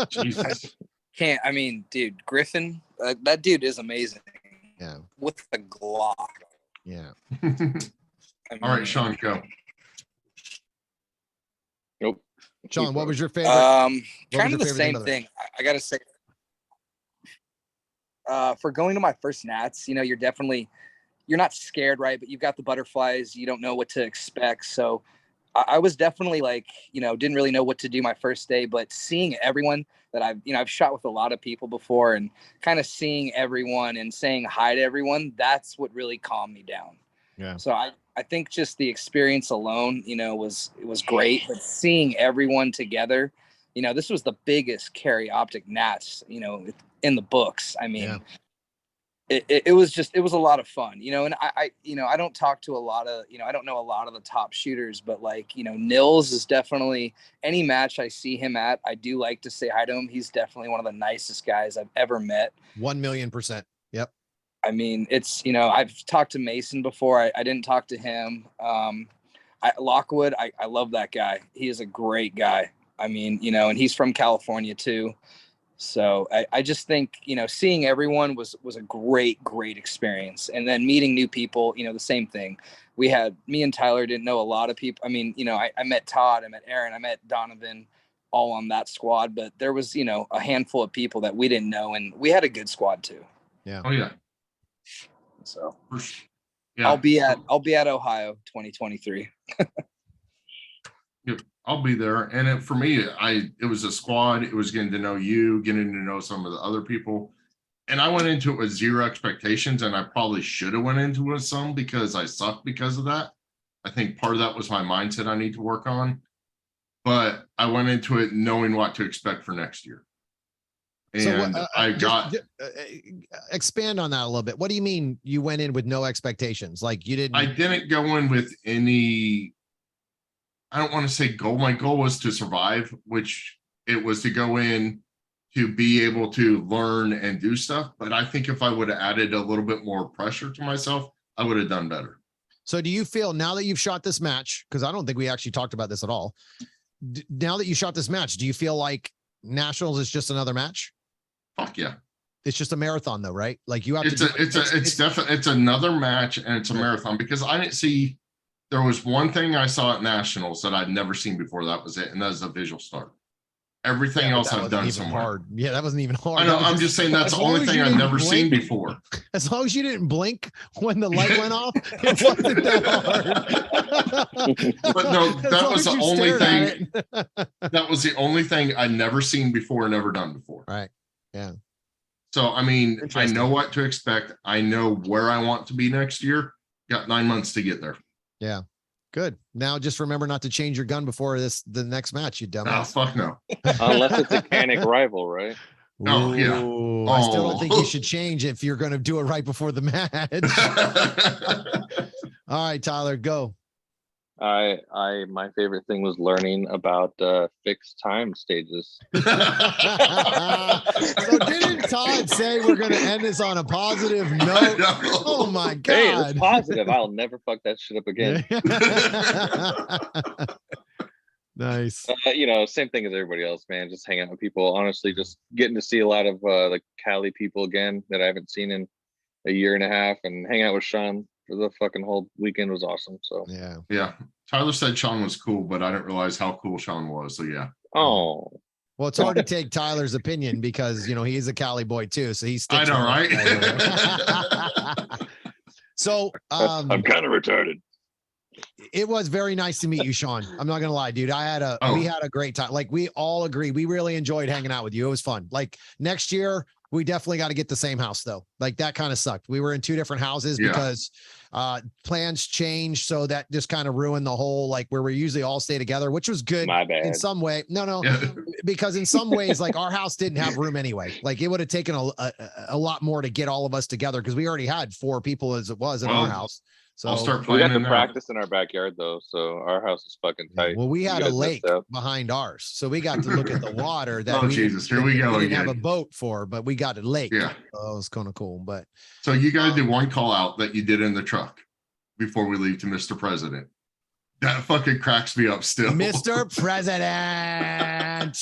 Speaker 3: Jesus.
Speaker 5: I mean, dude, Griffin, that dude is amazing.
Speaker 1: Yeah.
Speaker 5: With the Glock.
Speaker 1: Yeah.
Speaker 5: I mean,
Speaker 3: All right, Sean, go.
Speaker 2: Nope.
Speaker 1: Sean, what was your favorite?
Speaker 5: Kind of the same thing. I gotta say, for going to my first Nats, you know, you're not scared, right? But you've got the butterflies. You don't know what to expect. So I was definitely like, you know, didn't really know what to do my first day, but seeing everyone that I've shot with a lot of people before, and kind of seeing everyone and saying hi to everyone, that's what really calmed me down.
Speaker 1: Yeah.
Speaker 5: So I think just the experience alone, you know, was great, but seeing everyone together, you know, this was the biggest Carry Optic Nats, you know, in the books. I mean, it was a lot of fun, you know, and I don't talk to a lot of, you know, I don't know a lot of the top shooters, but like, you know, Nils is definitely, any match I see him at, I do like to say hi to him. He's definitely one of the nicest guys I've ever met.
Speaker 1: 1,000,000%. Yep.
Speaker 5: I mean, it's, you know, I've talked to Mason before. I didn't talk to him. Lockwood, I love that guy. He is a great guy. I mean, you know, and he's from California too. So I just think, you know, seeing everyone was a great experience. And then meeting new people, you know, the same thing. Me and Tyler didn't know a lot of people. I mean, you know, I met Todd, I met Aaron, I met Donovan, all on that squad, but there was, you know, a handful of people that we didn't know, and we had a good squad too.
Speaker 1: Yeah.
Speaker 3: Oh yeah.
Speaker 5: So
Speaker 3: yeah.
Speaker 5: I'll be at Ohio 2023.
Speaker 3: Yep, I'll be there. And for me, it was a squad. It was getting to know you, getting to know some of the other people. And I went into it with zero expectations, and I probably should have went into it with some, because I sucked because of that. I think part of that was my mindset I need to work on. But I went into it knowing what to expect for next year. And
Speaker 1: expand on that a little bit. What do you mean you went in with no expectations? Like you didn't?
Speaker 3: I didn't go in with any, I don't want to say goal. My goal was to survive, which it was to go in to be able to learn and do stuff. But I think if I would have added a little bit more pressure to myself, I would have done better.
Speaker 1: So do you feel, now that you've shot this match, because I don't think we actually talked about this at all. Now that you shot this match, do you feel like Nationals is just another match?
Speaker 3: Fuck yeah.
Speaker 1: It's just a marathon though, right? Like you have
Speaker 3: it's definitely, it's another match, and it's a marathon, because I didn't see, there was one thing I saw at Nationals that I'd never seen before. That was it. And that was a visual start. Everything else I've done somewhere.
Speaker 1: Hard. Yeah, that wasn't even hard.
Speaker 3: I know. I'm just saying that's the only thing I've never seen before.
Speaker 1: As long as you didn't blink when the light went off, it wasn't that hard.
Speaker 3: But no, that was the only thing. That was the only thing I'd never seen before, never done before.
Speaker 1: Right. Yeah.
Speaker 3: So, I mean, I know what to expect. I know where I want to be next year. Got 9 months to get there.
Speaker 1: Yeah. Good. Now just remember not to change your gun before the next match, you dumbass.
Speaker 3: Oh, fuck no.
Speaker 2: Unless it's a Canic rival, right?
Speaker 3: Oh, yeah.
Speaker 1: I still don't think you should change if you're going to do it right before the match. All right, Tyler, go.
Speaker 2: My favorite thing was learning about fixed time stages.
Speaker 1: So didn't Todd say we're going to end this on a positive note? Oh my God.
Speaker 2: Hey, it's positive. I'll never fuck that shit up again.
Speaker 1: Nice.
Speaker 2: You know, same thing as everybody else, man. Just hang out with people. Honestly, just getting to see a lot of the Cali people again that I haven't seen in a year and a half, and hang out with Sean for the fucking whole weekend was awesome. So
Speaker 3: yeah. Tyler said Sean was cool, but I didn't realize how cool Sean was. So yeah.
Speaker 2: Oh.
Speaker 1: Well, it's hard to take Tyler's opinion because, you know, he is a Cali boy too. So he sticks.
Speaker 3: I know,
Speaker 1: right? So
Speaker 2: I'm kind of retarded.
Speaker 1: It was very nice to meet you, Sean. I'm not gonna lie, dude. We had a great time. Like we all agree. We really enjoyed hanging out with you. It was fun. Like next year, we definitely got to get the same house though. Like that kind of sucked. We were in 2 different houses because plans changed. So that just kind of ruined the whole, like where we usually all stay together, which was good.
Speaker 2: My bad.
Speaker 1: In some way. No, because in some ways, like our house didn't have room anyway. Like it would have taken a lot more to get all of us together because we already had 4 people as it was in our house. So
Speaker 3: I'll start
Speaker 2: we got
Speaker 3: playing
Speaker 2: to practice in our backyard though, so our house is fucking tight.
Speaker 1: Well, we had a lake behind ours, so we got to look at the water. That
Speaker 3: Jesus, here we go.
Speaker 1: We didn't have a boat for, but we got a lake.
Speaker 3: Yeah,
Speaker 1: so it was kind of cool. But
Speaker 3: so you guys did one call out that you did in the truck before we leave to Mr. President. That fucking cracks me up still.
Speaker 1: Mr. President.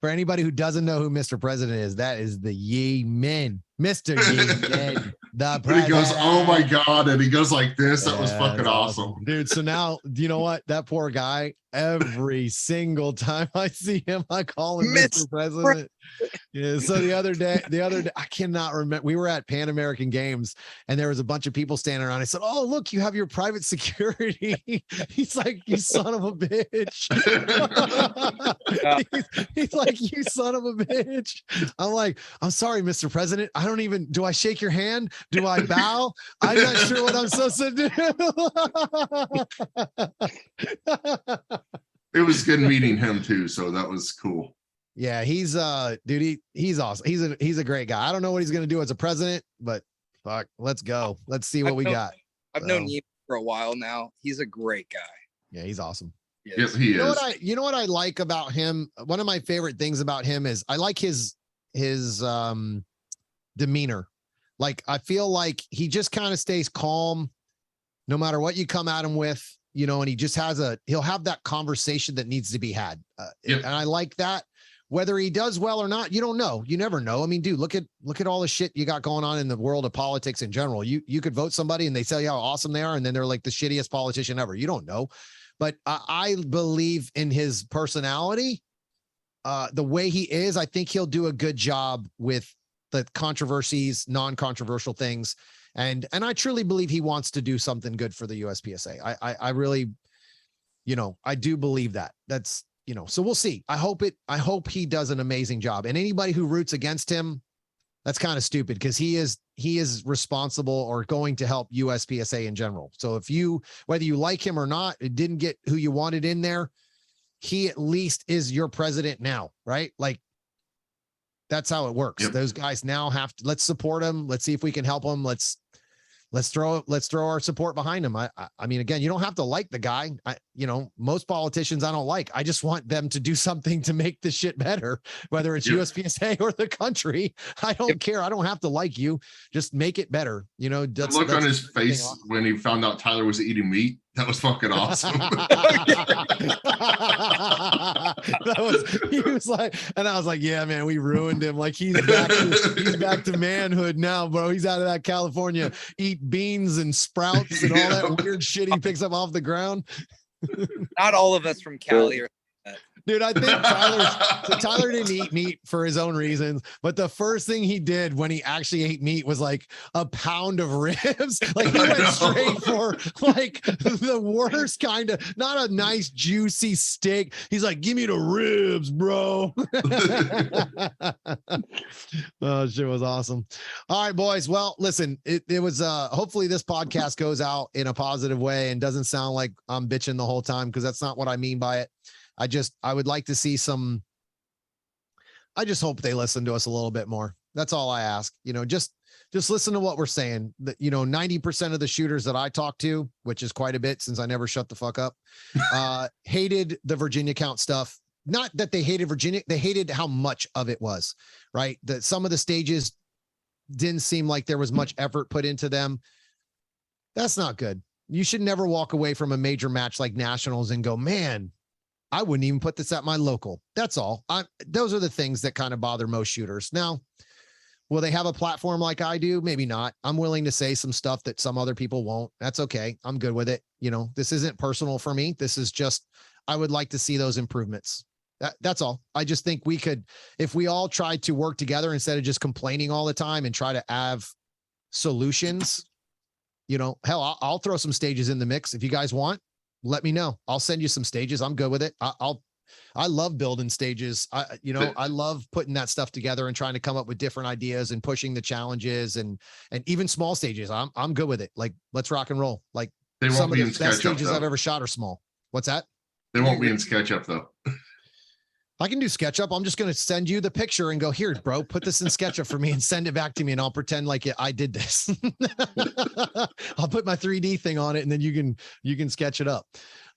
Speaker 1: For anybody who doesn't know who Mr. President is, that is the Yee Min. Mr. Yee Min. The
Speaker 3: But he goes,
Speaker 1: president.
Speaker 3: oh my God. And he goes like this. That was
Speaker 1: Yeah,
Speaker 3: fucking
Speaker 1: that's
Speaker 3: awesome.
Speaker 1: Dude. So now, you know what? That poor guy, every single time I see him, I call him Mr. President. Yeah. So the other day, I cannot remember. We were at Pan American Games and there was a bunch of people standing around. I said, oh, look, you have your private security. He's like, you son of a bitch. he's like, you son of a bitch. I'm like, I'm sorry, Mr. President. I don't even, do I shake your hand? Do I bow? I'm not sure what I'm supposed to do.
Speaker 3: It was good meeting him too. So that was cool.
Speaker 1: Yeah, he's dude, he's awesome. He's a great guy. I don't know what he's gonna do as a president, but fuck, let's go. Let's see what we got.
Speaker 5: I've known you for a while now. He's a great guy.
Speaker 1: Yeah, he's awesome.
Speaker 3: Yes, he is.
Speaker 1: You know what I like about him? One of my favorite things about him is I like his demeanor. Like I feel like he just kind of stays calm no matter what you come at him with, you know, and he just he'll have that conversation that needs to be had. And I like that. Whether he does well or not, you don't know. You never know. I mean, dude, look at all the shit you got going on in the world of politics in general. You could vote somebody and they tell you how awesome they are, and then they're like the shittiest politician ever. You don't know. But I believe in his personality, the way he is. I think he'll do a good job with the controversies, non-controversial things. And I truly believe he wants to do something good for the USPSA. I really, you know, I do believe that. That's, you know, so we'll see. I hope he does an amazing job. And anybody who roots against him, that's kind of stupid because he is responsible or going to help USPSA in general. So whether you like him or not, it didn't get who you wanted in there. He at least is your president now, right? Like that's how it works. Yep. Those guys now let's support him. Let's see if we can help him. Let's throw our support behind him. I mean, again, you don't have to like the guy. You know, most politicians I don't like. I just want them to do something to make this shit better, whether it's USPSA or the country. I don't care. I don't have to like you. Just make it better. You know,
Speaker 3: the look on his face when he found out Tyler was eating meat. That was fucking awesome. He
Speaker 1: was like, and I was like, yeah, man, we ruined him. Like he's back to manhood now, bro. He's out of that California, eat beans and sprouts and all that weird shit he picks up off the ground.
Speaker 5: Not all of us from Cali are.
Speaker 1: Dude, I think Tyler didn't eat meat for his own reasons, but the first thing he did when he actually ate meat was like a pound of ribs. Like he went straight for like the worst kind of, not a nice juicy steak. He's like, give me the ribs, bro. Oh, shit was awesome. All right, boys. Well, listen, it was hopefully this podcast goes out in a positive way and doesn't sound like I'm bitching the whole time, because that's not what I mean by it. I would like to see I just hope they listen to us a little bit more. That's all I ask. You know, just listen to what we're saying. That, you know, 90% of the shooters that I talk to, which is quite a bit since I never shut the fuck up, hated the Virginia count stuff. Not that they hated Virginia, they hated how much of it was, right? That some of the stages didn't seem like there was much effort put into them. That's not good. You should never walk away from a major match like nationals and go, man, I wouldn't even put this at my local. That's all. Those are the things that kind of bother most shooters. Now, will they have a platform like I do? Maybe not. I'm willing to say some stuff that some other people won't. That's okay. I'm good with it. You know, this isn't personal for me. This is just, I would like to see those improvements. That's all. I just think we could, if we all tried to work together instead of just complaining all the time and try to have solutions, you know, hell, I'll throw some stages in the mix if you guys want. Let me know. I'll send you some stages. I'm good with it. I love building stages. I love putting that stuff together and trying to come up with different ideas and pushing the challenges and even small stages. I'm good with it. Like, let's rock and roll. Like some of the best stages I've ever shot are small. What's that?
Speaker 3: They won't be in SketchUp though.
Speaker 1: I can do SketchUp. I'm just going to send you the picture and go, here, bro, put this in SketchUp for me and send it back to me. And I'll pretend like I did this. I'll put my 3D thing on it and then you can sketch it up.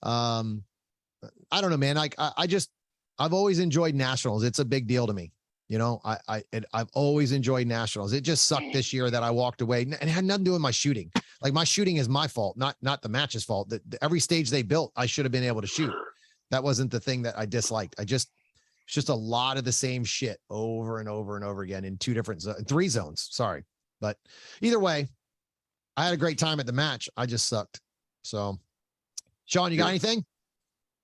Speaker 1: I don't know, man. I've always enjoyed nationals. It's a big deal to me. You know, I've always enjoyed nationals. It just sucked this year that I walked away, and it had nothing to do with my shooting. Like my shooting is my fault, not the match's fault. Every stage they built, I should have been able to shoot. That wasn't the thing that I disliked. It's just a lot of the same shit over and over and over again in three zones. Sorry, but either way, I had a great time at the match. I just sucked. So, Sean, you got anything?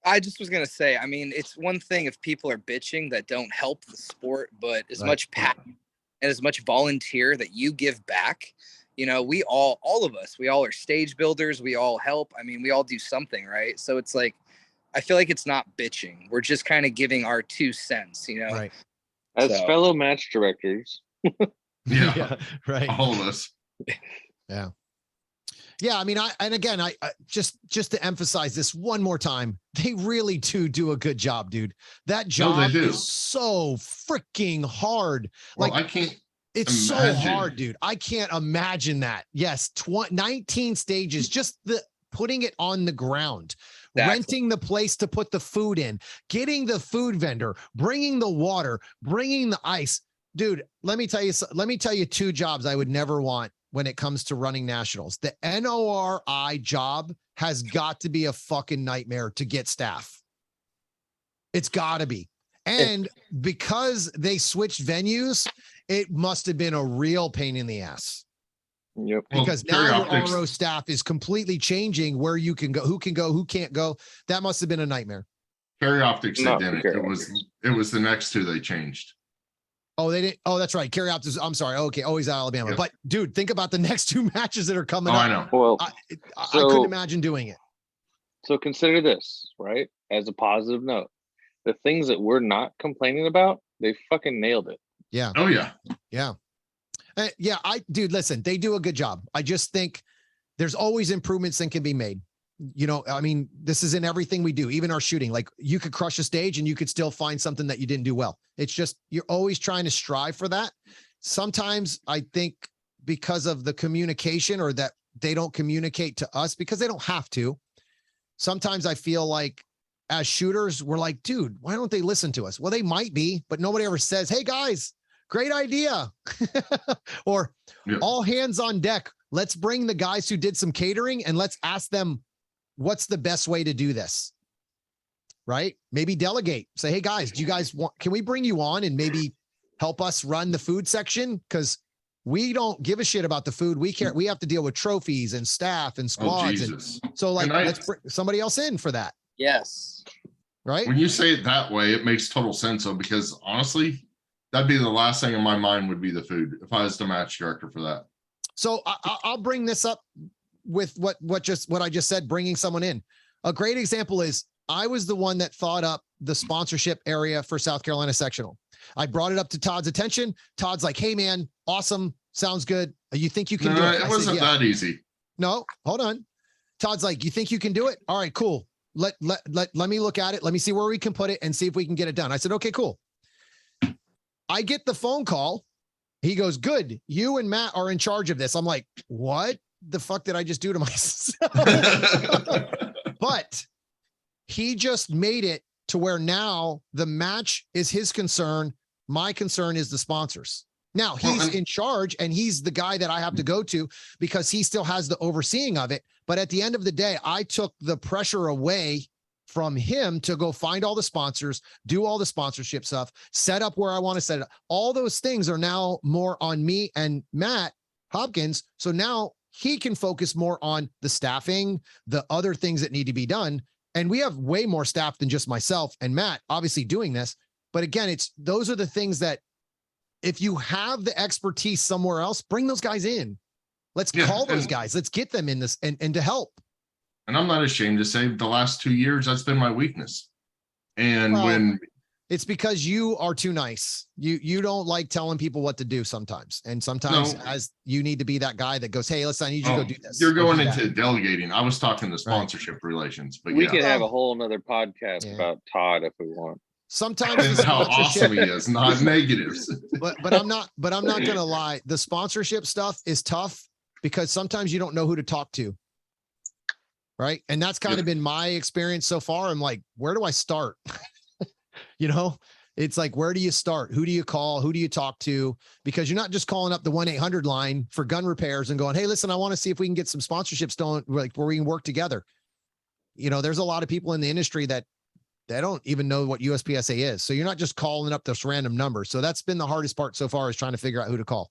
Speaker 5: I just was going to say, I mean, it's one thing if people are bitching that don't help the sport, but as much passion and as much volunteer that you give back, you know, we all of us, we all are stage builders. We all help. I mean, we all do something, right? So it's like, I feel like it's not bitching. We're just kind of giving our 2 cents, you know?
Speaker 1: Right.
Speaker 2: As fellow match directors.
Speaker 3: Yeah,
Speaker 1: right.
Speaker 3: All of us.
Speaker 1: Yeah. Yeah, I mean, I just to emphasize this one more time, they really do a good job, dude. That job is so freaking hard.
Speaker 3: Well,
Speaker 1: like
Speaker 3: I can't.
Speaker 1: It's
Speaker 3: imagine.
Speaker 1: so hard, dude. I can't imagine that. Yes, 19 stages, just the putting it on the ground, renting the place to put the food in, getting the food vendor, bringing the water, bringing the ice. Dude, let me tell you 2 jobs I would never want when it comes to running nationals. The NORI job has got to be a fucking nightmare to get staff. It's got to be. And because they switched venues, it must have been a real pain in the ass.
Speaker 2: Yep.
Speaker 1: Because now your RO staff is completely changing where you can go, who can't go. That must have been a nightmare.
Speaker 3: Carry Optics, they didn't. It was the next 2 they changed.
Speaker 1: Oh, they didn't. Oh, that's right. Carry Optics. I'm sorry. Okay. Always Alabama. Yep. But dude, think about the next 2 matches that are coming up.
Speaker 3: I know.
Speaker 2: Well,
Speaker 1: I couldn't imagine doing it.
Speaker 2: So consider this, right? As a positive note, the things that we're not complaining about, they fucking nailed it.
Speaker 1: Yeah.
Speaker 3: Oh yeah.
Speaker 1: Yeah. Yeah. Dude, listen, they do a good job. I just think there's always improvements that can be made. You know, I mean, this is in everything we do, even our shooting. Like you could crush a stage and you could still find something that you didn't do well. It's just, you're always trying to strive for that. Sometimes I think because of the communication, or that they don't communicate to us because they don't have to. Sometimes I feel like as shooters, we're like, dude, why don't they listen to us? Well, they might be, but nobody ever says, hey guys, great idea. Or all hands on deck. Let's bring the guys who did some catering and let's ask them, what's the best way to do this? Right? Maybe delegate. Say, hey guys, can we bring you on and maybe help us run the food section? Because we don't give a shit about the food. We have to deal with trophies and staff and squads. So let's bring somebody else in for that.
Speaker 5: Yes.
Speaker 1: Right.
Speaker 3: When you say it that way, it makes total sense though, because honestly, that'd be the last thing in my mind would be the food if I was the match director for that.
Speaker 1: So I'll bring this up with what I just said, bringing someone in. A great example is I was the one that thought up the sponsorship area for South Carolina sectional. I brought it up to Todd's attention. Todd's like, hey man, awesome. Sounds good. You think you can do it?
Speaker 3: It wasn't that easy.
Speaker 1: No, hold on. Todd's like, you think you can do it? All right, cool. Let me look at it. Let me see where we can put it and see if we can get it done. I said, okay, cool. I get the phone call. He goes, good. You and Matt are in charge of this. I'm like, what the fuck did I just do to myself? But he just made it to where now the match is his concern. My concern is the sponsors. Now he's in charge and he's the guy that I have to go to because he still has the overseeing of it. But at the end of the day, I took the pressure away from him to go find all the sponsors, do all the sponsorship stuff, set up where I want to set it up. All those things are now more on me and Matt Hopkins. So now he can focus more on the staffing, the other things that need to be done. And we have way more staff than just myself and Matt obviously doing this. But again, those are the things that if you have the expertise somewhere else, bring those guys in. Let's call those guys. Let's get them in this and to help.
Speaker 3: And I'm not ashamed to say the last 2 years, that's been my weakness. And
Speaker 1: it's because you are too nice. You don't like telling people what to do sometimes. And sometimes as you need to be that guy that goes, hey, listen, I need you to go do this.
Speaker 3: You're going into delegating. I was talking the sponsorship relations, but
Speaker 2: we could have a whole nother podcast about Todd if we want.
Speaker 1: Sometimes
Speaker 3: how awesome he is, not negatives.
Speaker 1: But I'm not gonna lie. The sponsorship stuff is tough because sometimes you don't know who to talk to. Right. And that's kind of been my experience so far. I'm like, where do I start? You know, It's like, where do you start? Who do you call? Who do you talk to? Because you're not just calling up the 1-800 line for gun repairs and going, hey, listen, I want to see if we can get some sponsorships done, like where we can work together. You know, there's a lot of people in the industry that they don't even know what USPSA is. So you're not just calling up this random number. So that's been the hardest part so far, is trying to figure out who to call.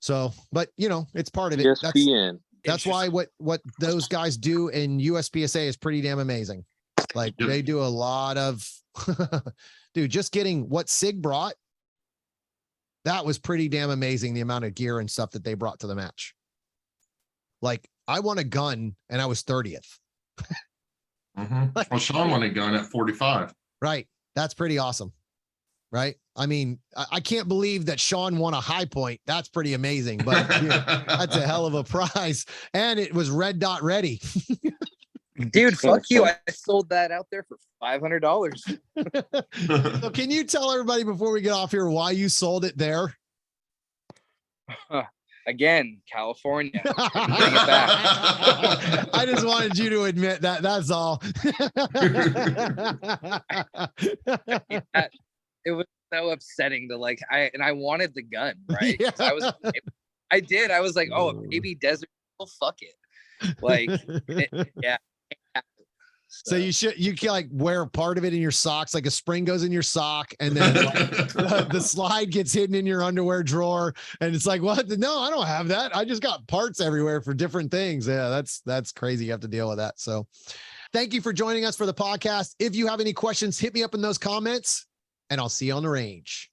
Speaker 1: So, but you know, it's part of it.
Speaker 2: ESPN.
Speaker 1: That's why what those guys do in USPSA is pretty damn amazing. Like they do a lot of, dude, just getting what SIG brought. That was pretty damn amazing. The amount of gear and stuff that they brought to the match. Like I won a gun and I was 30th.
Speaker 3: Well, Sean won a gun at 45.
Speaker 1: Right. That's pretty awesome. Right. I mean, I can't believe that Sean won a high point. That's pretty amazing, but that's a hell of a prize. And it was red dot ready.
Speaker 5: Dude, fuck you. I sold that out there for $500.
Speaker 1: So can you tell everybody before we get off here why you sold it there?
Speaker 5: Again, California. Bring
Speaker 1: it back. I just wanted you to admit that. That's all.
Speaker 5: It was so upsetting to like, I wanted the gun, right?
Speaker 1: Yeah.
Speaker 5: I was like, oh, a baby desert, well, fuck it. Like, yeah.
Speaker 1: So you can like wear part of it in your socks, like a spring goes in your sock, and then like, the slide gets hidden in your underwear drawer, and it's like, what? No, I don't have that. I just got parts everywhere for different things. Yeah, that's crazy. You have to deal with that. So, thank you for joining us for the podcast. If you have any questions, hit me up in those comments, and I'll see you on the range.